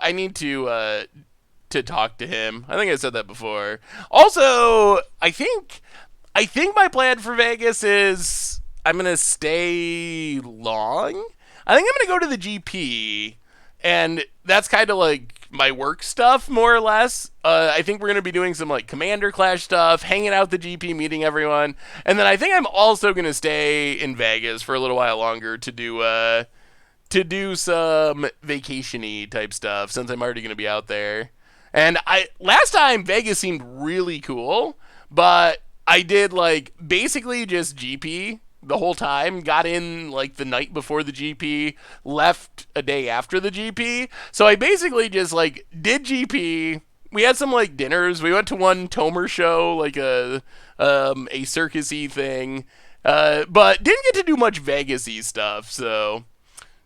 talk to him. I think I said that before. Also, I think my plan for Vegas is I'm gonna stay long. I think I'm gonna go to the GP, and that's kind of like my work stuff, more or less. I think we're gonna be doing some like Commander Clash stuff, hanging out at the GP, meeting everyone, and then I think I'm also gonna stay in Vegas for a little while longer to do some vacation-y type stuff, since I'm already gonna be out there. And last time Vegas seemed really cool, but I did like basically just GP the whole time, got in like the night before the GP, left a day after the GP. So I basically just like did GP. We had some like dinners. We went to one Tomer show, like a circusy thing, but didn't get to do much Vegas-y stuff. So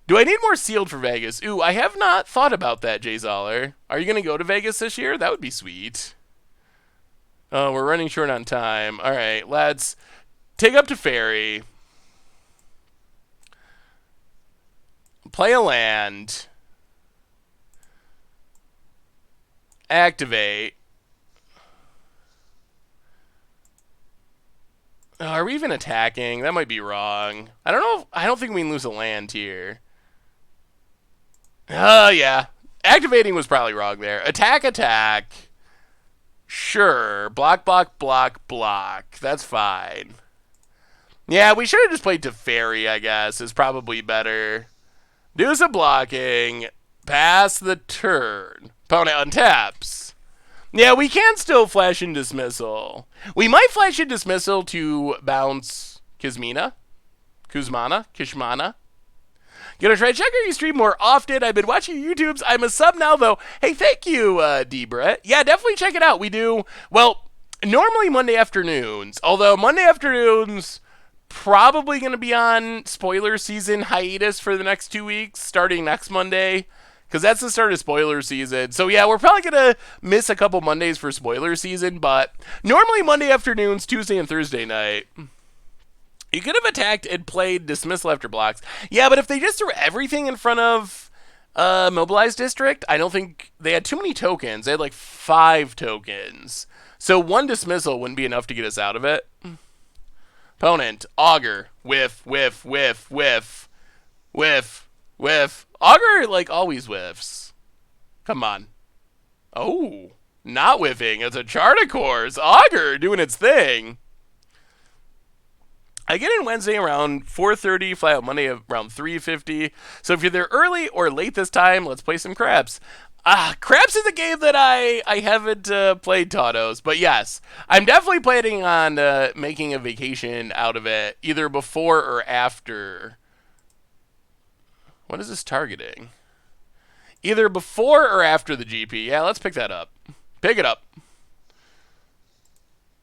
do I need more sealed for Vegas? Ooh, I have not thought about that, Jay Zoller. Are you gonna go to Vegas this year? That would be sweet. Oh, we're running short on time. All right, let's take up Teferi. Play a land. Activate. Are we even attacking? That might be wrong. I don't know. I don't think we can lose a land here. Yeah. Activating was probably wrong there. Attack, attack. Sure. Block, block, block, block. That's fine. Yeah, we should have just played Teferi, I guess. Is probably better. Do some blocking. Pass the turn. Opponent untaps. Yeah, we can still flash in Dismissal. We might flash in Dismissal to bounce Kishmana. Gonna try to check out your stream more often. I've been watching your YouTubes. I'm a sub now, though. Hey, thank you, D-Brett. Yeah, definitely check it out. We do, well, normally Monday afternoons. Although Monday afternoons probably going to be on spoiler season hiatus for the next 2 weeks, starting next Monday, because that's the start of spoiler season. So yeah, we're probably going to miss a couple Mondays for spoiler season, but normally Monday afternoons, Tuesday and Thursday night. You could have attacked and played Dismissal after blocks. Yeah, but if they just threw everything in front of Mobilized District, I don't think they had too many tokens. They had like 5 tokens. So 1 Dismissal wouldn't be enough to get us out of it. Opponent, Augur, whiff, whiff, whiff, whiff, whiff, whiff. Augur, like, always whiffs. Come on. Oh, not whiffing. It's a Charter Course. Augur doing its thing. I get in Wednesday around 4:30, fly out Monday around 3:50. So if you're there early or late this time, let's play some Craps. Craps is a game that I haven't played, Tados. But yes, I'm definitely planning on making a vacation out of it, either before or after. What is this targeting? Either before or after the GP. Yeah, let's pick that up. Pick it up.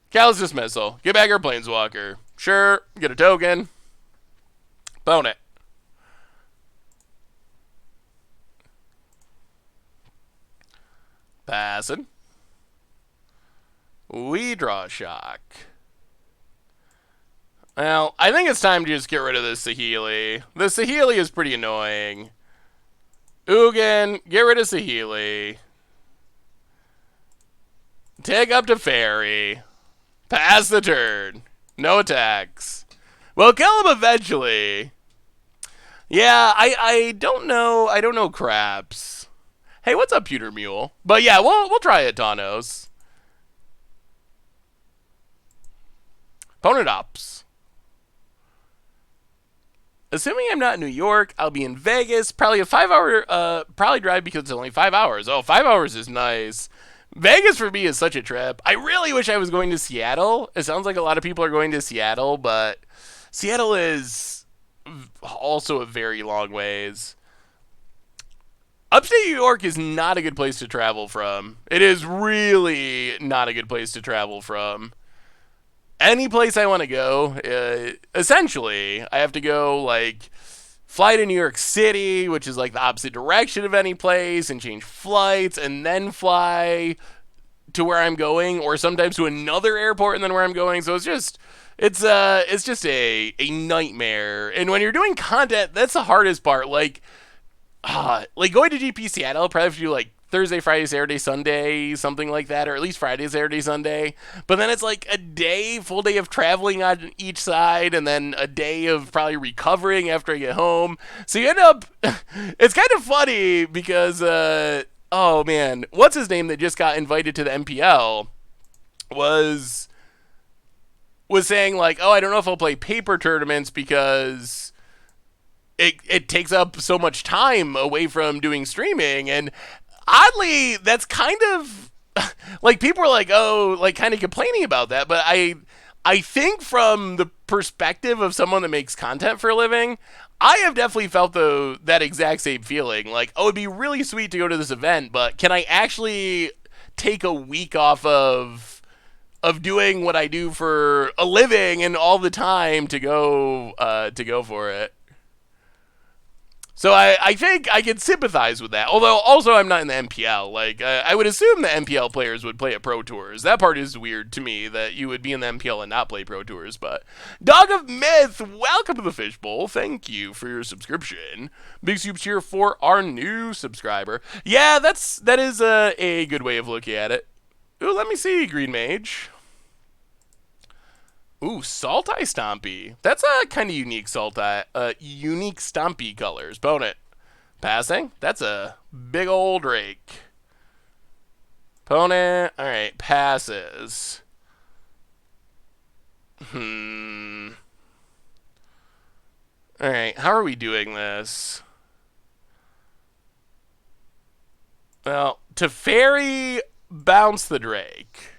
Callous Dismissal. Get back our Planeswalker. Sure, get a token. Bone it. Passing. We draw a shock. Well, I think it's time to just get rid of this Saheeli. The Saheeli is pretty annoying. Ugin, get rid of Saheeli. Take up Teferi. Pass the turn. No attacks. We'll kill him eventually. Yeah, I don't know. I don't know Craps. Hey, what's up, Pewter Mule? But yeah, we'll try it, Tanos. Opponent ops. Assuming I'm not in New York, I'll be in Vegas. Probably a 5-hour probably drive because it's only 5 hours. Oh, 5 hours is nice. Vegas for me is such a trip. I really wish I was going to Seattle. It sounds like a lot of people are going to Seattle, but Seattle is also a very long ways. Upstate New York is not a good place to travel from. It is really not a good place to travel from. Any place I want to go, essentially, I have to go, like, fly to New York City, which is, like, the opposite direction of any place, and change flights, and then fly to where I'm going, or sometimes to another airport and then where I'm going. So it's just a nightmare. And when you're doing content, that's the hardest part. Like going to GP Seattle, probably have to do like Thursday, Friday, Saturday, Sunday, something like that, or at least Friday, Saturday, Sunday. But then it's like a full day of traveling on each side, and then a day of probably recovering after I get home. So you end up, it's kind of funny because, oh man, what's his name that just got invited to the MPL was saying like, oh, I don't know if I'll play paper tournaments because it takes up so much time away from doing streaming. And oddly, that's kind of like people are like, oh, like kind of complaining about that. But I think from the perspective of someone that makes content for a living, I have definitely felt that exact same feeling. Like, oh, it'd be really sweet to go to this event, but can I actually take a week off of doing what I do for a living and all the time to go for it? So I think I can sympathize with that. Although, also, I'm not in the MPL. Like, I would assume the MPL players would play at Pro Tours. That part is weird to me, that you would be in the MPL and not play Pro Tours. But Dog of Myth, welcome to the Fishbowl. Thank you for your subscription. Big soups here for our new subscriber. Yeah, that is a good way of looking at it. Ooh, let me see, Green Mage. Ooh, Salty Stompy. That's a kind of unique unique Stompy colors. Bonnet. Passing. That's a big old Drake. Opponent. Alright, passes. Alright, how are we doing this? Well, Teferi, bounce the Drake.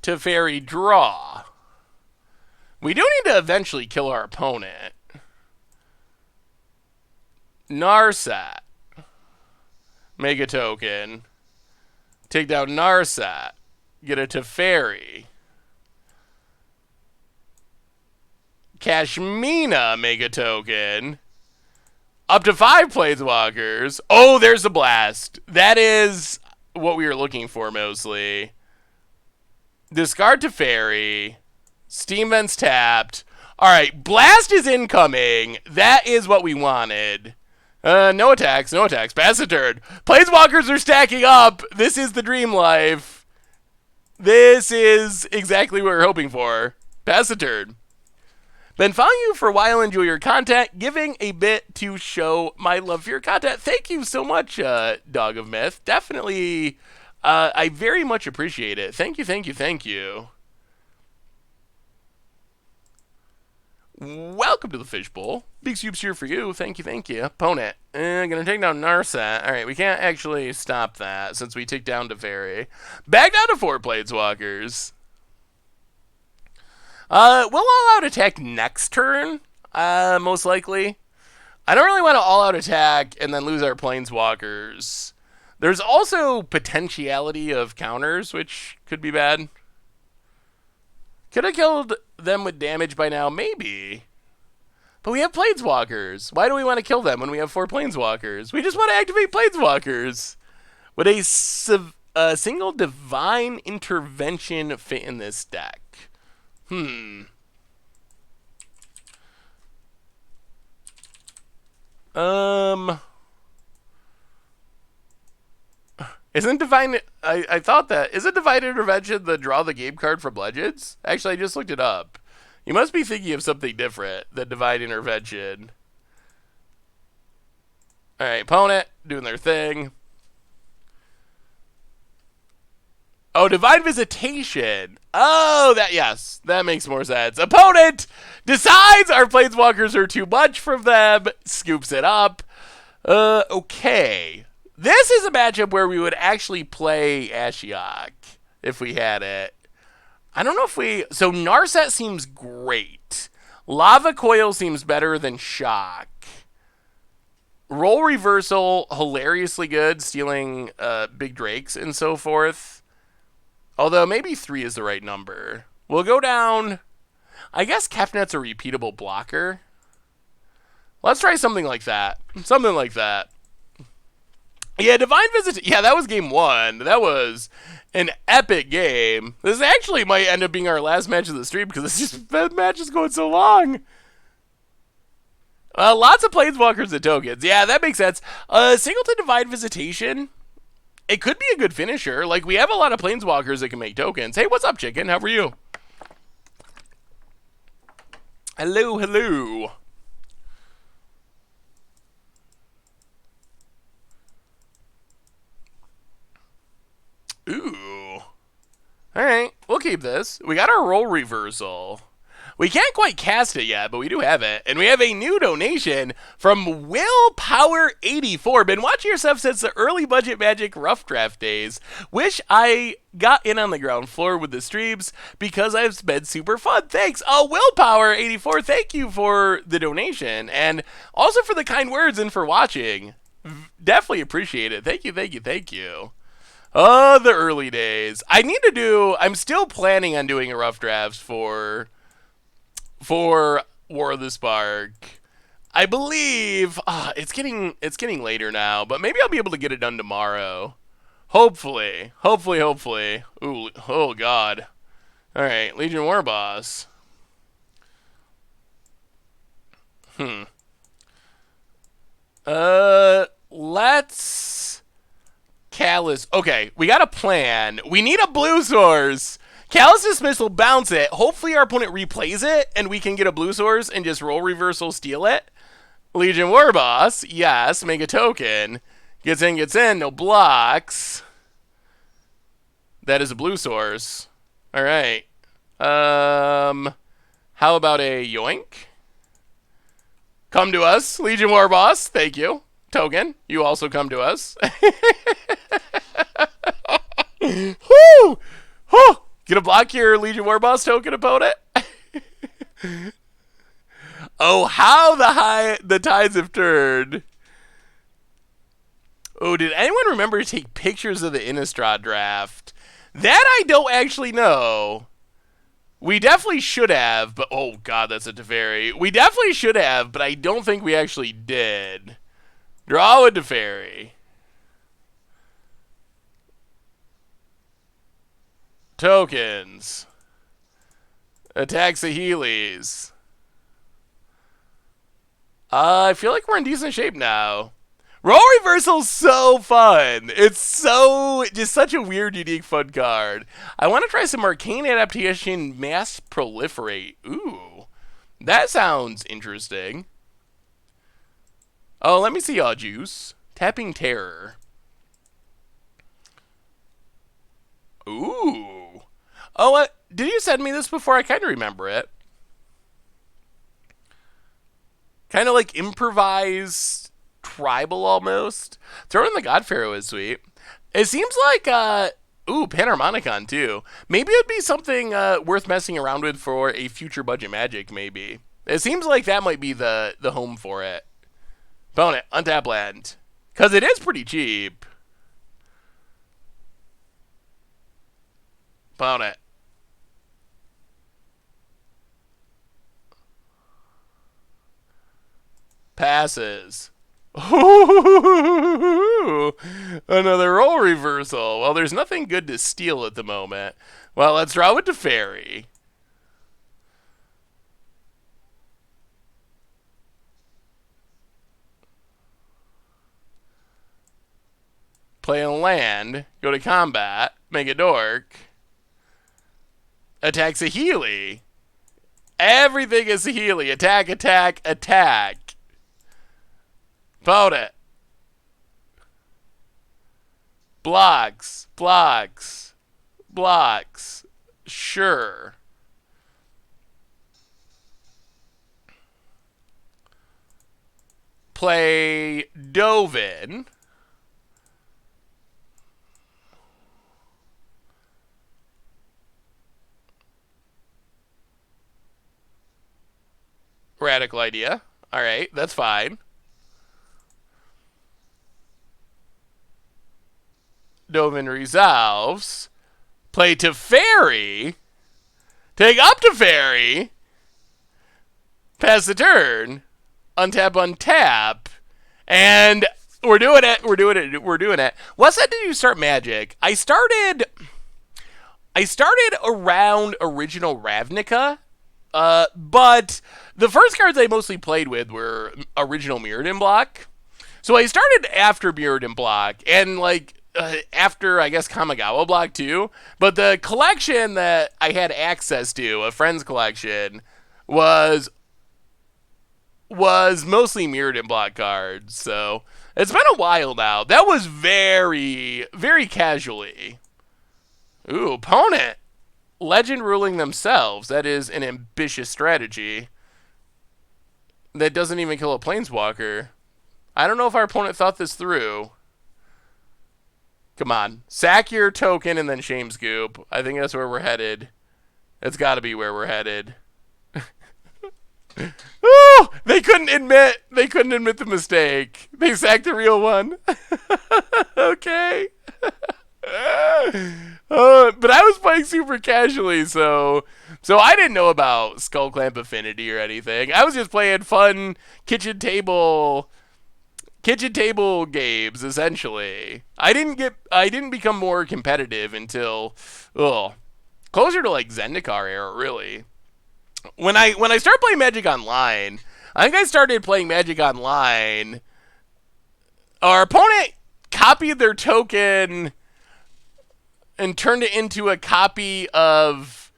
Teferi, draw. We do need to eventually kill our opponent. Narsat. Mega token. Take down Narsat. Get a Teferi. Kashmina, mega token. Up to 5 Planeswalkers. Oh, there's a blast. That is what we were looking for mostly. Discard Teferi. Steam Vent's tapped. Alright, Blast is incoming. That is what we wanted. No attacks, no attacks. Pass the turn. Planeswalkers are stacking up. This is the dream life. This is exactly what we're hoping for. Pass the turn. Been following you for a while, enjoy your content, giving a bit to show my love for your content. Thank you so much, Dog of Myth. Definitely... I very much appreciate it. Thank you, thank you, thank you. Welcome to the Fishbowl. Big soups here for you. Thank you, thank you. Opponent. Gonna take down Narsat. Alright, we can't actually stop that since we took down Teferi. Back down to 4 Planeswalkers. We'll all-out attack next turn, most likely. I don't really want to all-out attack and then lose our Planeswalkers. There's also potentiality of counters, which could be bad. Could have killed them with damage by now? Maybe. But we have Planeswalkers. Why do we want to kill them when we have 4 Planeswalkers? We just want to activate Planeswalkers. Would a single Divine Intervention fit in this deck? Isn't Divine... I thought that... Isn't Divine Intervention the draw the game card from Legends? Actually, I just looked it up. You must be thinking of something different than Divine Intervention. Alright, opponent, doing their thing. Oh, Divine Visitation. Oh, yes, that makes more sense. Opponent decides our Planeswalkers are too much from them, scoops it up. Okay. This is a matchup where we would actually play Ashiok if we had it. I don't know if we... So Narset seems great. Lava Coil seems better than Shock. Roll Reversal, hilariously good, stealing Big Drakes and so forth. Although maybe 3 is the right number. We'll go down... I guess Kefnet's a repeatable blocker. Let's try something like that. Something like that. Yeah, Divine Visit. Yeah, that was game 1. That was an epic game. This actually might end up being our last match of the stream because this match is going so long. Lots of Planeswalkers and tokens. Yeah, that makes sense. Singleton Divine Visitation. It could be a good finisher. Like, we have a lot of Planeswalkers that can make tokens. Hey, what's up, chicken? How are you? Hello, hello. Ooh. Alright, we'll keep this. We got our roll reversal. We can't quite cast it yet, but we do have it. And we have a new donation from Willpower84. Been watching your stuff since the early budget Magic rough draft days. Wish I got in on the ground floor with the streams because it's been super fun. Thanks. Oh, Willpower84, thank you for the donation. And also for the kind words and for watching. Definitely appreciate it. Thank you, thank you, thank you. Oh, the early days. I'm still planning on doing a rough drafts for War of the Spark. I believe it's getting later now, but maybe I'll be able to get it done tomorrow. Hopefully. Ooh, oh god. All right, Legion War Boss. Let's Callous. Okay, we got a plan. We need a blue source. Callous Dismissal, bounce it. Hopefully our opponent replays it, and we can get a blue source and just roll reversal, steal it. Legion War Boss, yes, make a token. Gets in, no blocks. That is a blue source. All right. How about a yoink? Come to us, Legion War Boss. Thank you. Token, you also come to us. Woo! Woo! Gonna block your Legion War Boss token, opponent. Oh, how the tides have turned. Oh, did anyone remember to take pictures of the Innistrad draft? That I don't actually know. We definitely should have, but oh god, that's a Teferi. We definitely should have, but I don't think we actually did. Draw a Teferi. Tokens. Attacks the Heelys. I feel like we're in decent shape now. Roll Reversal's so fun. It's just such a weird, unique, fun card. I want to try some Arcane Adaptation Mass Proliferate. Ooh. That sounds interesting. Oh, let me see y'all juice. Tapping Terror. Ooh. Oh, did you send me this before? I kind of remember it. Kind of like improvised tribal almost. Throw in the God Pharaoh is sweet. It seems like, Panharmonicon too. Maybe it'd be something worth messing around with for a future budget Magic, maybe. It seems like that might be the home for it. Opponent, untap land. Because it is pretty cheap. Opponent. Passes. Another roll reversal. Well, there's nothing good to steal at the moment. Well, let's draw with Teferi. Play a land. Go to combat. Make a dork. Attacks a Healy. Everything is a Healy. Attack, attack, attack. Opponent. Blocks. Blocks. blocks. Sure. Play Dovin. Radical idea. All right, that's fine. Dovin resolves. Play Teferi. Take up Teferi. Pass the turn. Untap, untap. And we're doing it. We're doing it. We're doing it. What set did you start Magic? I started around original Ravnica. But the first cards I mostly played with were original Mirrodin block. So I started after Mirrodin block and after I guess Kamigawa block too. But the collection that I had access to, a friend's collection, was mostly Mirrodin block cards. So it's been a while now. That was very, very casually. Ooh, opponent. Legend ruling themselves. That is an ambitious strategy. That doesn't even kill a planeswalker. I don't know if our opponent thought this through. Come on. Sack your token and then Shame Scoop. I think that's where we're headed. It's got to be where we're headed. Oh, they couldn't admit the mistake. They sacked the real one. Okay. But I was playing super casually, so I didn't know about Skull Clamp Affinity or anything. I was just playing fun kitchen table games, essentially. I didn't become more competitive until closer to Zendikar era, really. When I started playing Magic Online, I think I started playing Magic Online. Our opponent copied their token and turned it into a copy of...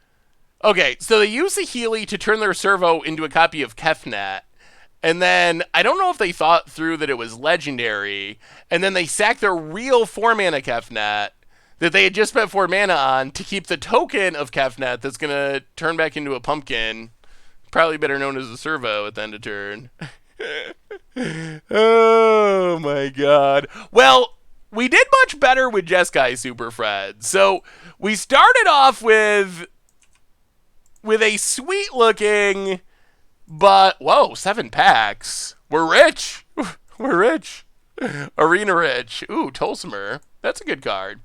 Okay, so they used the Healy to turn their servo into a copy of Kefnet. And then, I don't know if they thought through that it was legendary, and then they sacked their real 4-mana Kefnet that they had just spent 4 mana on to keep the token of Kefnet that's going to turn back into a pumpkin, probably better known as a servo at the end of turn. Oh my god. Well, we did much better with Jeskai Super Fred. So we started off with a sweet looking, but whoa, 7 packs. We're rich. We're rich. Arena rich. Ooh, Tolsimer. That's a good card.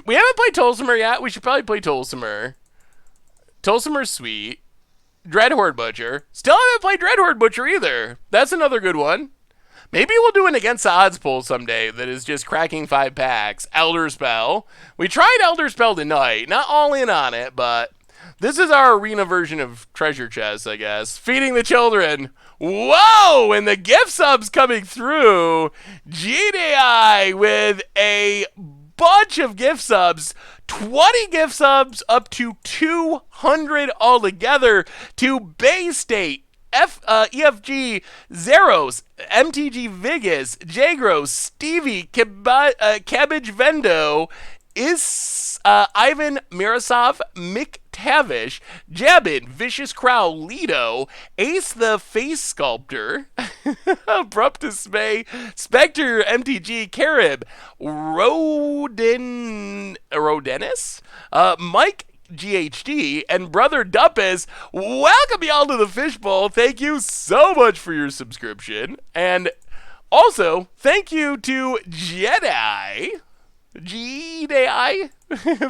We haven't played Tolsimer yet. We should probably play Tolsimer. Tolsimer's sweet. Dreadhorde Butcher. Still haven't played Dreadhorde Butcher either. That's another good one. Maybe we'll do an Against the Odds poll someday that is just cracking 5 packs. Elder Spell. We tried Elder Spell tonight. Not all in on it, but this is our arena version of Treasure Chest, I guess. Feeding the Children. Whoa! And the gift subs coming through. GDI with a bunch of gift subs. 20 gift subs up to 200 altogether to Bay State. EFG, Zeros, MTG Vigus, Jagros, Stevie, Cabbage Vendo, Ivan Mirasov, Mick Tavish, Jabin, Vicious Crow, Lido, Ace the Face Sculptor, Abrupt Dismay, Spectre, MTG, Carib, Rodenis, Mike GHD, and Brother Duppus. Welcome y'all to the Fishbowl. Thank you so much for your subscription. And also, thank you to Jedi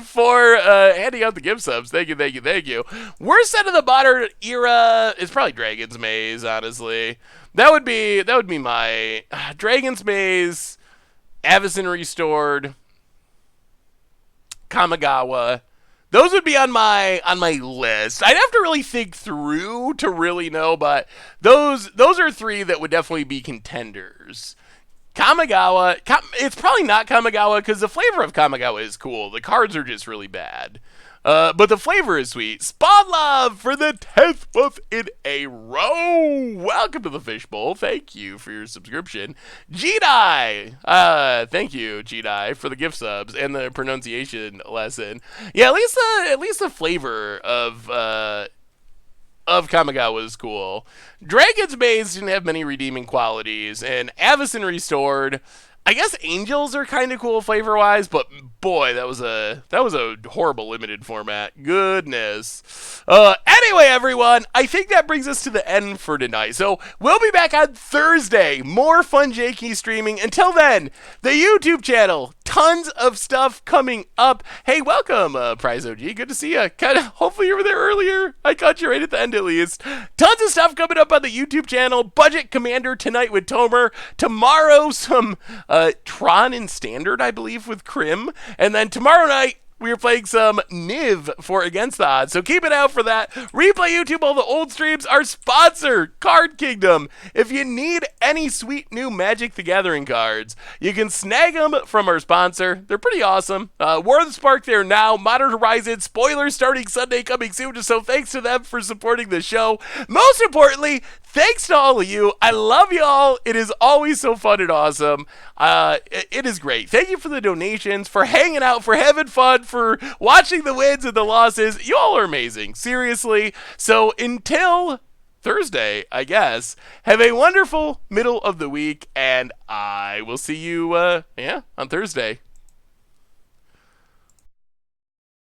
for handing out the gift subs. Thank you, thank you, thank you. Worst set of the modern era is probably Dragon's Maze, honestly. That would be my Dragon's Maze, Avacyn Restored, Kamigawa. Those would be on my list. I'd have to really think through to really know, but those are 3 that would definitely be contenders. Kamigawa, it's probably not Kamigawa because the flavor of Kamigawa is cool. The cards are just really bad. But the flavor is sweet. Spawn Love for the 10th month in a row. Welcome to the Fishbowl. Thank you for your subscription. Jedi. Thank you, Jedi, for the gift subs and the pronunciation lesson. Yeah, at least the flavor of Kamigawa was cool. Dragon's Maze didn't have many redeeming qualities, and Avacyn Restored. I guess Angels are kind of cool flavor-wise, but boy, that was a horrible limited format. Goodness. Anyway, everyone, I think that brings us to the end for tonight. So we'll be back on Thursday. More fun J-Key streaming. Until then, the YouTube channel. Tons of stuff coming up. Hey, welcome, Prize OG. Good to see you. Hopefully you were there earlier. I caught you right at the end, at least. Tons of stuff coming up on the YouTube channel. Budget Commander tonight with Tomer. Tomorrow, some Tron in Standard, I believe, with Krim. And then tomorrow night, we are playing some Niv for Against the Odds, so keep an eye out for that. Replay YouTube, all the old streams. Our sponsor, Card Kingdom. If you need any sweet new Magic the Gathering cards, you can snag them from our sponsor. They're pretty awesome. War of the Spark there now. Modern Horizons, spoilers starting Sunday, coming soon. So thanks to them for supporting the show. Most importantly, thanks to all of you. I love you all. It is always so fun and awesome. It is great. Thank you for the donations, for hanging out, for having fun, for watching the wins and the losses. You all are amazing. Seriously. So until Thursday, I guess, have a wonderful middle of the week, and I will see you, on Thursday.